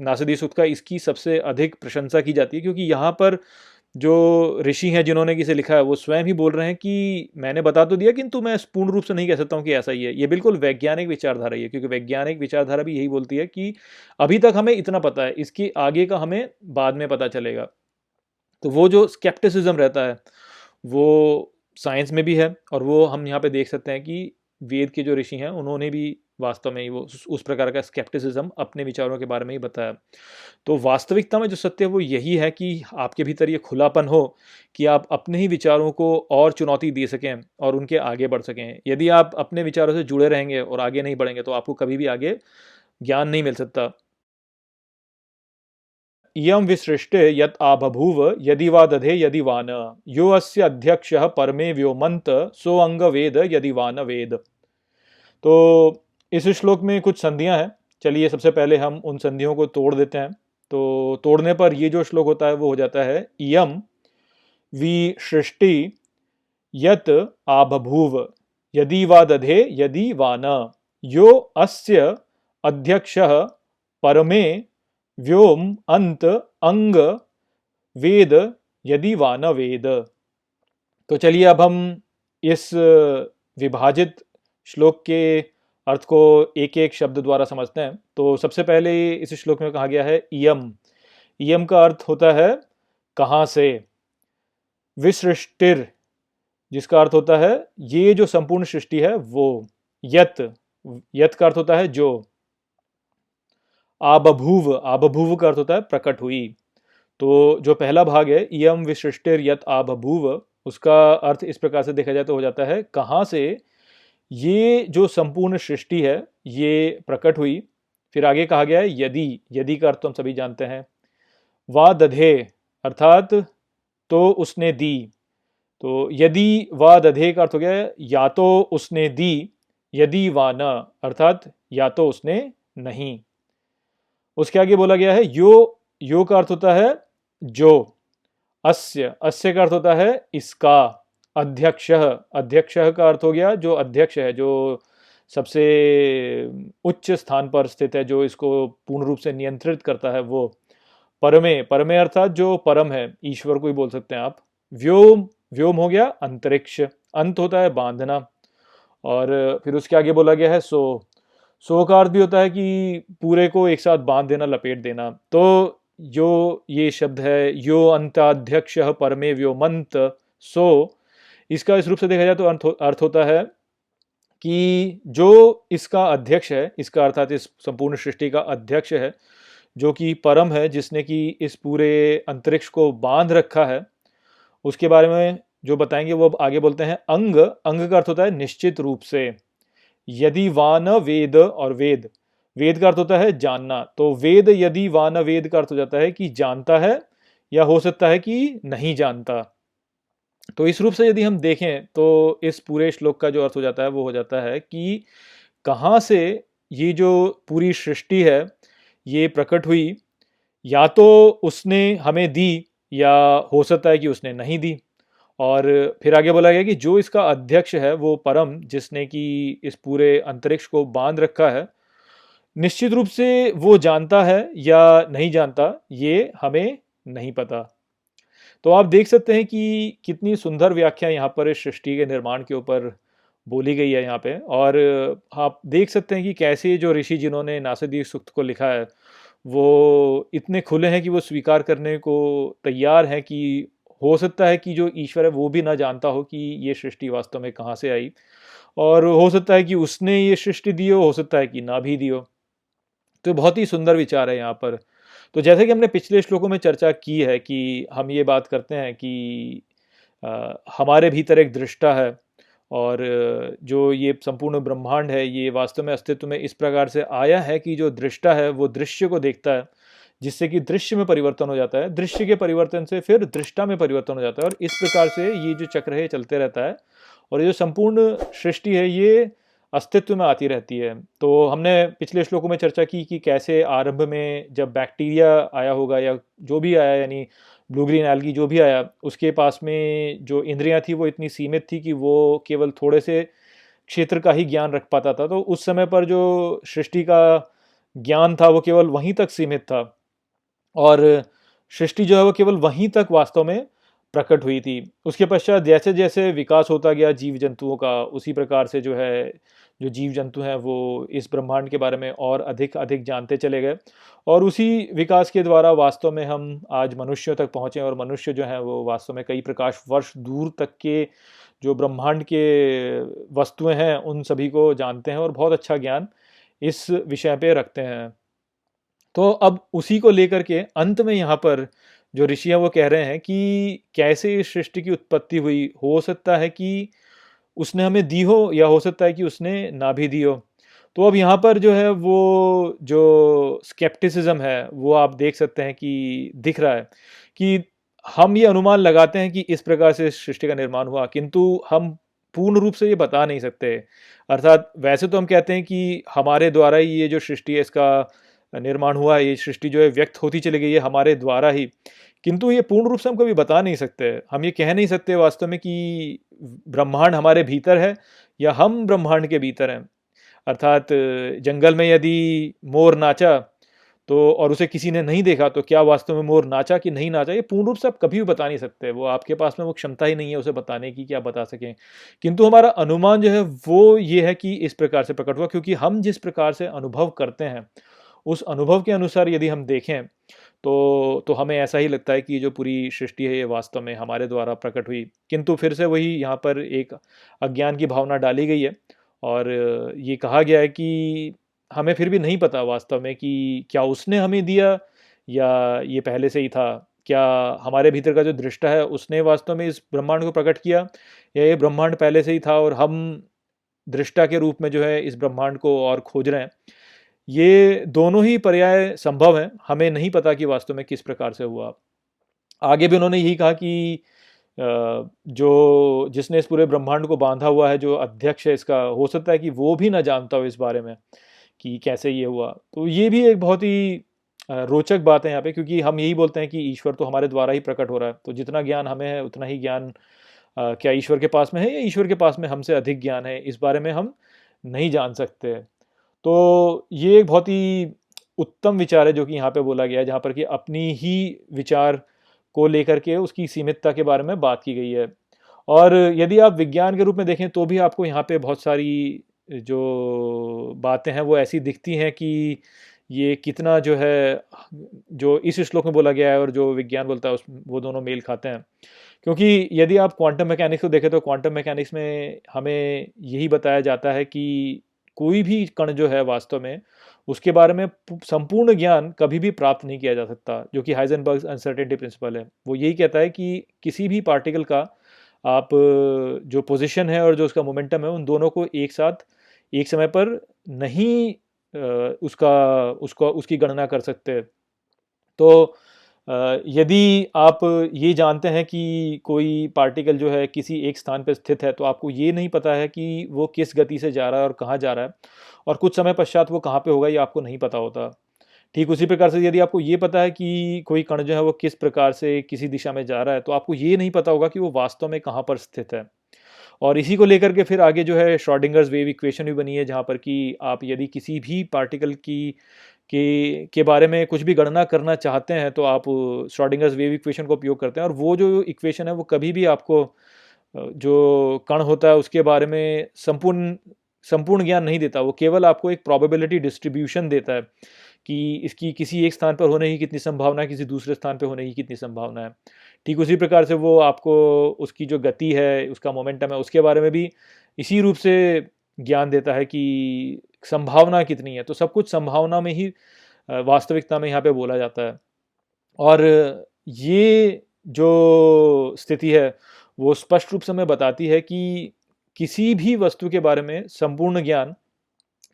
नासदी सूक्त का, इसकी सबसे अधिक प्रशंसा की जाती है, क्योंकि यहाँ पर जो ऋषि हैं जिन्होंने इसे लिखा है वो स्वयं ही बोल रहे हैं कि मैंने बता तो दिया, किंतु मैं पूर्ण रूप से नहीं कह सकता हूँ कि ऐसा ही है। ये बिल्कुल वैज्ञानिक विचारधारा ही है, क्योंकि वैज्ञानिक विचारधारा भी यही बोलती है कि अभी तक हमें इतना पता है, इसके आगे का हमें बाद में पता चलेगा। तो वो जो स्केप्टिसिज्म रहता है वो साइंस में भी है, और वो हम यहाँ पे देख सकते हैं कि वेद के जो ऋषि हैं उन्होंने भी वास्तव में ही वो उस प्रकार का स्केप्टिसिज्म अपने विचारों के बारे में ही बताया। तो वास्तविकता में जो सत्य है वो यही है कि आपके भीतर ये खुलापन हो कि आप अपने ही विचारों को और चुनौती दे सकें और उनके आगे बढ़ सकें। यदि आप अपने विचारों से जुड़े रहेंगे और आगे नहीं बढ़ेंगे तो आपको कभी भी आगे ज्ञान नहीं मिल सकता। इयं विसृष्टे यत् आबभूव यदि वा दधे यदि वा न, यो अस्य अध्यक्षः परमे व्योमन्त सो अंग वेद यदि वा न वेद। तो इस श्लोक में कुछ संधियां हैं। चलिए सबसे पहले हम उन संधियों को तोड़ देते हैं। तो तोड़ने पर ये जो श्लोक होता है वो हो जाता है इयं विसृष्टि यत् आबभूव यदि वा दधे यदि वा न, यो अस्य अध्यक्षः परमे व्योम अंत अंग वेद यदि वा न वेद। तो चलिए अब हम इस विभाजित श्लोक के अर्थ को एक एक शब्द द्वारा समझते हैं। तो सबसे पहले इस श्लोक में कहा गया है इयम। इयम का अर्थ होता है कहाँ से। विसृष्टिर, जिसका अर्थ होता है ये जो संपूर्ण सृष्टि है वो। यत, यत का अर्थ होता है जो। आबभूव, आबभूव का अर्थ होता है प्रकट हुई। तो जो पहला भाग है इयम विसृष्टिर यत आबभूव, उसका अर्थ इस प्रकार से देखा जाए तो हो जाता है कहाँ से ये जो संपूर्ण सृष्टि है ये प्रकट हुई। फिर आगे कहा गया है यदि, यदि का अर्थ तो हम सभी जानते हैं। वा दधे, अर्थात तो उसने दी। तो यदि वा दधे का अर्थ हो गया या तो उसने दी, यदि वा न, अर्थात या तो उसने नहीं। उसके आगे बोला गया है यो का अर्थ होता है जो। अस्य, अस्य का अर्थ होता है इसका। अध्यक्षः, अध्यक्षः का अर्थ हो गया जो अध्यक्ष है, जो सबसे उच्च स्थान पर स्थित है, जो इसको पूर्ण रूप से नियंत्रित करता है वो। परमे, परमे अर्थात जो परम है, ईश्वर को ही बोल सकते हैं आप। व्योम, व्योम हो गया अंतरिक्ष, अंत होता है बांधना, और फिर उसके आगे बोला गया है सो का अर्थ भी होता है कि पूरे को एक साथ बांध देना, लपेट देना। तो जो ये शब्द है यो अंताध्यक्ष परमे व्योमंत सो, इसका इस रूप से देखा जाए तो अर्थ होता है कि जो इसका अध्यक्ष है, इसका अर्थात इस संपूर्ण सृष्टि का अध्यक्ष है, जो कि परम है, जिसने कि इस पूरे अंतरिक्ष को बांध रखा है, उसके बारे में जो बताएंगे वो अब आगे बोलते हैं। अंग, अंग का अर्थ होता है निश्चित रूप से। यदि वान वेद, और वेद, वेद का अर्थ होता है जानना। तो वेद यदि वान वेद का अर्थ हो जाता है कि जानता है, या हो सकता है कि नहीं जानता। तो इस रूप से यदि हम देखें तो इस पूरे श्लोक का जो अर्थ हो जाता है वो हो जाता है कि कहाँ से ये जो पूरी सृष्टि है ये प्रकट हुई, या तो उसने हमें दी, या हो सकता है कि उसने नहीं दी। और फिर आगे बोला गया कि जो इसका अध्यक्ष है वो परम, जिसने कि इस पूरे अंतरिक्ष को बांध रखा है, निश्चित रूप से वो जानता है या नहीं जानता, ये हमें नहीं पता। तो आप देख सकते हैं कि कितनी सुंदर व्याख्या यहाँ पर इस सृष्टि के निर्माण के ऊपर बोली गई है यहाँ पे। और आप देख सकते हैं कि कैसे जो ऋषि जिन्होंने नासदीय सूक्त को लिखा है वो इतने खुले हैं कि वो स्वीकार करने को तैयार हैं कि हो सकता है कि जो ईश्वर है वो भी ना जानता हो कि ये सृष्टि वास्तव में कहाँ से आई, और हो सकता है कि उसने ये सृष्टि दी हो सकता है कि ना भी दी हो। तो बहुत ही सुंदर विचार है यहाँ पर। तो जैसे कि हमने पिछले श्लोकों में चर्चा की है कि हम ये बात करते हैं कि हमारे भीतर एक दृष्टा है, और जो ये संपूर्ण ब्रह्मांड है ये वास्तव में अस्तित्व में इस प्रकार से आया है कि जो दृष्टा है वो दृश्य को देखता है, जिससे कि दृश्य में परिवर्तन हो जाता है, दृश्य के परिवर्तन से फिर दृष्टा में परिवर्तन हो जाता है, और इस प्रकार से ये जो चक्र है ये चलते रहता है, और ये जो संपूर्ण सृष्टि है ये अस्तित्व में आती रहती है। तो हमने पिछले श्लोकों में चर्चा की कि कैसे आरंभ में जब बैक्टीरिया आया होगा या जो भी आया, यानी ब्लू ग्रीन एल्गी जो भी आया, उसके पास में जो इंद्रियां थी वो इतनी सीमित थी कि वो केवल थोड़े से क्षेत्र का ही ज्ञान रख पाता था। तो उस समय पर जो सृष्टि का ज्ञान था वो केवल वहीं तक सीमित था, और सृष्टि जो है वो केवल वहीं तक वास्तव में प्रकट हुई थी। उसके पश्चात जैसे जैसे विकास होता गया जीव जंतुओं का, उसी प्रकार से जो है जो जीव जंतु हैं वो इस ब्रह्मांड के बारे में और अधिक अधिक जानते चले गए, और उसी विकास के द्वारा वास्तव में हम आज मनुष्यों तक पहुँचे, और मनुष्य जो हैं वो वास्तव में कई प्रकाश वर्ष दूर तक के जो ब्रह्मांड के वस्तुएं हैं उन सभी को जानते हैं, और बहुत अच्छा ज्ञान इस विषय पे रखते हैं। तो अब उसी को लेकर के अंत में यहाँ पर जो ऋषि हैं वो कह रहे हैं कि कैसे इस सृष्टि की उत्पत्ति हुई। हो सकता है कि उसने हमें दी हो, या हो सकता है कि उसने ना भी दी हो। तो अब यहाँ पर जो है वो जो स्केप्टिसिज्म है वो आप देख सकते हैं कि दिख रहा है कि हम ये अनुमान लगाते हैं कि इस प्रकार से इस सृष्टि का निर्माण हुआ, किंतु हम पूर्ण रूप से ये बता नहीं सकते। अर्थात वैसे तो हम कहते हैं कि हमारे द्वारा ही ये जो सृष्टि है इसका निर्माण हुआ है, ये सृष्टि जो है व्यक्त होती चली गई है हमारे द्वारा ही, किंतु ये पूर्ण रूप से हम कभी बता नहीं सकते। हम ये कह नहीं सकते वास्तव में कि ब्रह्मांड हमारे भीतर है या हम ब्रह्मांड के भीतर हैं। अर्थात जंगल में यदि मोर नाचा तो और उसे किसी ने नहीं देखा, तो क्या वास्तव में मोर नाचा कि नहीं नाचा, ये पूर्ण रूप से आप कभी भी बता नहीं सकते। वो आपके पास में वो क्षमता ही नहीं है उसे बताने की कि आप बता सकें। किंतु हमारा अनुमान जो है वो ये है कि इस प्रकार से प्रकट हुआ, क्योंकि हम जिस प्रकार से अनुभव करते हैं उस अनुभव के अनुसार यदि हम देखें तो हमें ऐसा ही लगता है कि जो पूरी सृष्टि है ये वास्तव में हमारे द्वारा प्रकट हुई। किंतु फिर से वही यहाँ पर एक अज्ञान की भावना डाली गई है, और ये कहा गया है कि हमें फिर भी नहीं पता वास्तव में कि क्या उसने हमें दिया या ये पहले से ही था। क्या हमारे भीतर का जो दृष्टा है उसने वास्तव में इस ब्रह्मांड को प्रकट किया, या ये ब्रह्मांड पहले से ही था और हम दृष्टा के रूप में जो है इस ब्रह्मांड को और खोज रहे हैं। ये दोनों ही पर्याय संभव हैं, हमें नहीं पता कि वास्तव में किस प्रकार से हुआ। आगे भी उन्होंने यही कहा कि जो जिसने इस पूरे ब्रह्मांड को बांधा हुआ है, जो अध्यक्ष है इसका, हो सकता है कि वो भी ना जानता हो इस बारे में कि कैसे ये हुआ। तो ये भी एक बहुत ही रोचक बात है यहाँ पे, क्योंकि हम यही बोलते हैं कि ईश्वर तो हमारे द्वारा ही प्रकट हो रहा है। तो जितना ज्ञान हमें है उतना ही ज्ञान क्या ईश्वर के पास में है, या ईश्वर के पास में हमसे अधिक ज्ञान है, इस बारे में हम नहीं जान सकते। तो ये एक बहुत ही उत्तम विचार है जो कि यहाँ पे बोला गया है, जहाँ पर कि अपनी ही विचार को लेकर के उसकी सीमितता के बारे में बात की गई है। और यदि आप विज्ञान के रूप में देखें तो भी आपको यहाँ पे बहुत सारी जो बातें हैं वो ऐसी दिखती हैं कि ये कितना जो है, जो इस श्लोक में बोला गया है और जो विज्ञान बोलता है उस वो दोनों मेल खाते हैं। क्योंकि यदि आप क्वांटम मैकेनिक्स को देखें तो क्वांटम मैकेनिक्स में हमें यही बताया जाता है कि कोई भी कण जो है वास्तव में उसके बारे में संपूर्ण ज्ञान कभी भी प्राप्त नहीं किया जा सकता, जो कि हाइजेनबर्ग अनसर्टेनिटी प्रिंसिपल है। वो यही कहता है कि किसी भी पार्टिकल का आप जो पोजीशन है और जो उसका मोमेंटम है उन दोनों को एक साथ एक समय पर नहीं उसका उसका उसकी गणना कर सकते। तो यदि आप ये जानते हैं कि कोई पार्टिकल जो है किसी एक स्थान पर स्थित है तो आपको ये नहीं पता है कि वो किस गति से जा रहा है और कहाँ जा रहा है, और कुछ समय पश्चात वो कहाँ पे होगा ये आपको नहीं पता होता। ठीक उसी प्रकार से यदि आपको ये पता है कि कोई कण जो है वो किस प्रकार से किसी दिशा में जा रहा है तो आपको ये नहीं पता होगा कि वो वास्तव में कहाँ पर स्थित है। और इसी को लेकर के फिर आगे जो है श्रोडिंगर्स वेव इक्वेशन भी बनी है, जहाँ पर कि आप यदि किसी भी पार्टिकल की के बारे में कुछ भी गणना करना चाहते हैं तो आप श्रोडिंगर्स वेव इक्वेशन का उपयोग करते हैं, और वो जो इक्वेशन है वो कभी भी आपको जो कण होता है उसके बारे में संपूर्ण संपूर्ण ज्ञान नहीं देता। वो केवल आपको एक प्रोबेबिलिटी डिस्ट्रीब्यूशन देता है कि इसकी किसी एक स्थान पर होने की कितनी संभावना है, किसी दूसरे स्थान पर होने की कितनी संभावना है। ठीक उसी प्रकार से वो आपको उसकी जो गति है, उसका मोमेंटम है, उसके बारे में भी इसी रूप से ज्ञान देता है कि संभावना कितनी है। तो सब कुछ संभावना में ही वास्तविकता में यहाँ पे बोला जाता है। और ये जो स्थिति है वो स्पष्ट रूप से हमें बताती है कि किसी भी वस्तु के बारे में संपूर्ण ज्ञान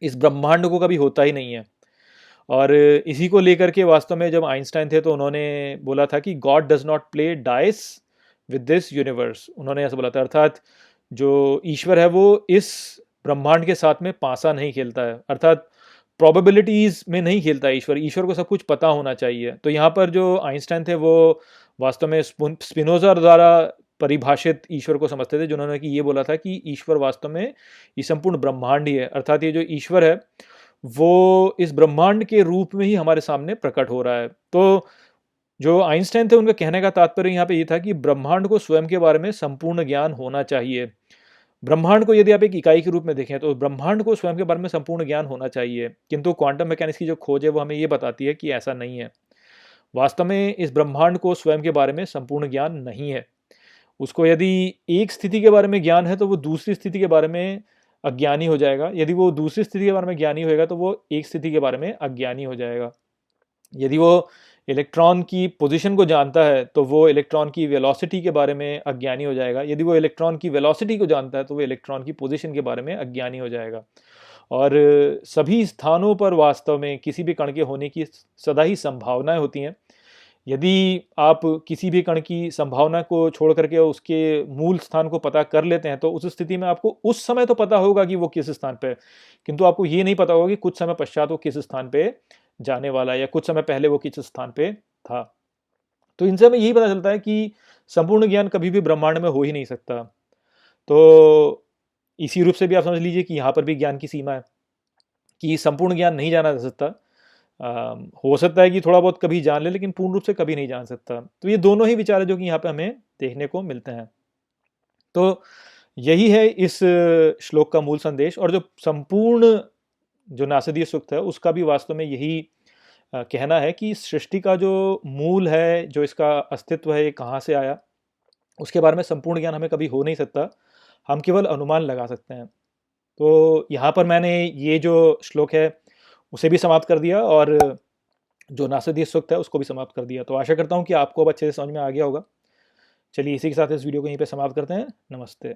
इस ब्रह्मांड को कभी होता ही नहीं है। और इसी को लेकर के वास्तव में जब आइंस्टाइन थे तो उन्होंने बोला था कि God does not play dice with this universe. उन्होंने ऐसा बोला था, अर्थात जो ईश्वर है वो इस ब्रह्मांड के साथ में पासा नहीं खेलता है, अर्थात प्रोबेबिलिटीज में नहीं खेलता है ईश्वर। ईश्वर को सब कुछ पता होना चाहिए। तो यहाँ पर जो आइंस्टाइन थे वो वास्तव में स्पिनोजा द्वारा परिभाषित ईश्वर को समझते थे, जिन्होंने कि ये बोला था कि ईश्वर वास्तव में ये संपूर्ण ब्रह्मांड ही है, अर्थात ये जो ईश्वर है वो इस ब्रह्मांड के रूप में ही हमारे सामने प्रकट हो रहा है। तो जो आइंस्टाइन थे उनका कहने का तात्पर्य यहाँ पे ये था कि ब्रह्मांड को स्वयं के बारे में संपूर्ण ज्ञान होना चाहिए। ब्रह्मांड को यदि आप एक इकाई के रूप में देखें तो ब्रह्मांड को स्वयं के बारे में संपूर्ण ज्ञान होना चाहिए, किंतु क्वांटम मैकेनिक्स की जो खोज है वो हमें ये बताती है कि ऐसा नहीं है। वास्तव में इस ब्रह्मांड को स्वयं के बारे में संपूर्ण ज्ञान नहीं है। उसको यदि एक स्थिति के बारे में ज्ञान है तो वो दूसरी स्थिति के बारे में अज्ञानी हो जाएगा। यदि वो दूसरी स्थिति के बारे में ज्ञानी होएगा तो वो एक स्थिति के बारे में अज्ञानी हो जाएगा। यदि वो इलेक्ट्रॉन की पोजीशन को जानता है तो वो इलेक्ट्रॉन की वेलोसिटी के बारे में अज्ञानी हो जाएगा। यदि वो इलेक्ट्रॉन की वेलोसिटी को जानता है तो वो इलेक्ट्रॉन की पोजीशन के बारे में अज्ञानी हो जाएगा। और सभी स्थानों पर वास्तव में किसी भी कण के होने की सदा ही संभावनाएं होती हैं। यदि आप किसी भी कण की संभावना को छोड़ करके उसके मूल स्थान को पता कर लेते हैं तो उस स्थिति में आपको उस समय तो पता होगा कि वो किस स्थान पे है, किंतु आपको ये नहीं पता होगा कि कुछ समय पश्चात वो किस स्थान पे जाने वाला है या कुछ समय पहले वो किस स्थान पे था। तो इनसे हमें यही पता चलता है कि संपूर्ण ज्ञान कभी भी ब्रह्मांड में हो ही नहीं सकता। तो इसी रूप से भी आप समझ लीजिए कि यहाँ पर भी ज्ञान की सीमा है कि संपूर्ण ज्ञान नहीं जाना जा सकता। हो सकता है कि थोड़ा बहुत कभी जान ले, लेकिन पूर्ण रूप से कभी नहीं जान सकता। तो ये दोनों ही विचार है जो कि यहाँ पे हमें देखने को मिलते हैं। तो यही है इस श्लोक का मूल संदेश। और जो संपूर्ण जो नासदीय सूक्त है उसका भी वास्तव में यही कहना है कि सृष्टि का जो मूल है, जो इसका अस्तित्व है, ये कहाँ से आया, उसके बारे में संपूर्ण ज्ञान हमें कभी हो नहीं सकता। हम केवल अनुमान लगा सकते हैं। तो यहाँ पर मैंने ये जो श्लोक है उसे भी समाप्त कर दिया और जो नासदीय सूक्त है उसको भी समाप्त कर दिया। तो आशा करता हूँ कि आपको अब अच्छे से समझ में आ गया होगा। चलिए इसी के साथ इस वीडियो को यहीं पे समाप्त करते हैं। नमस्ते।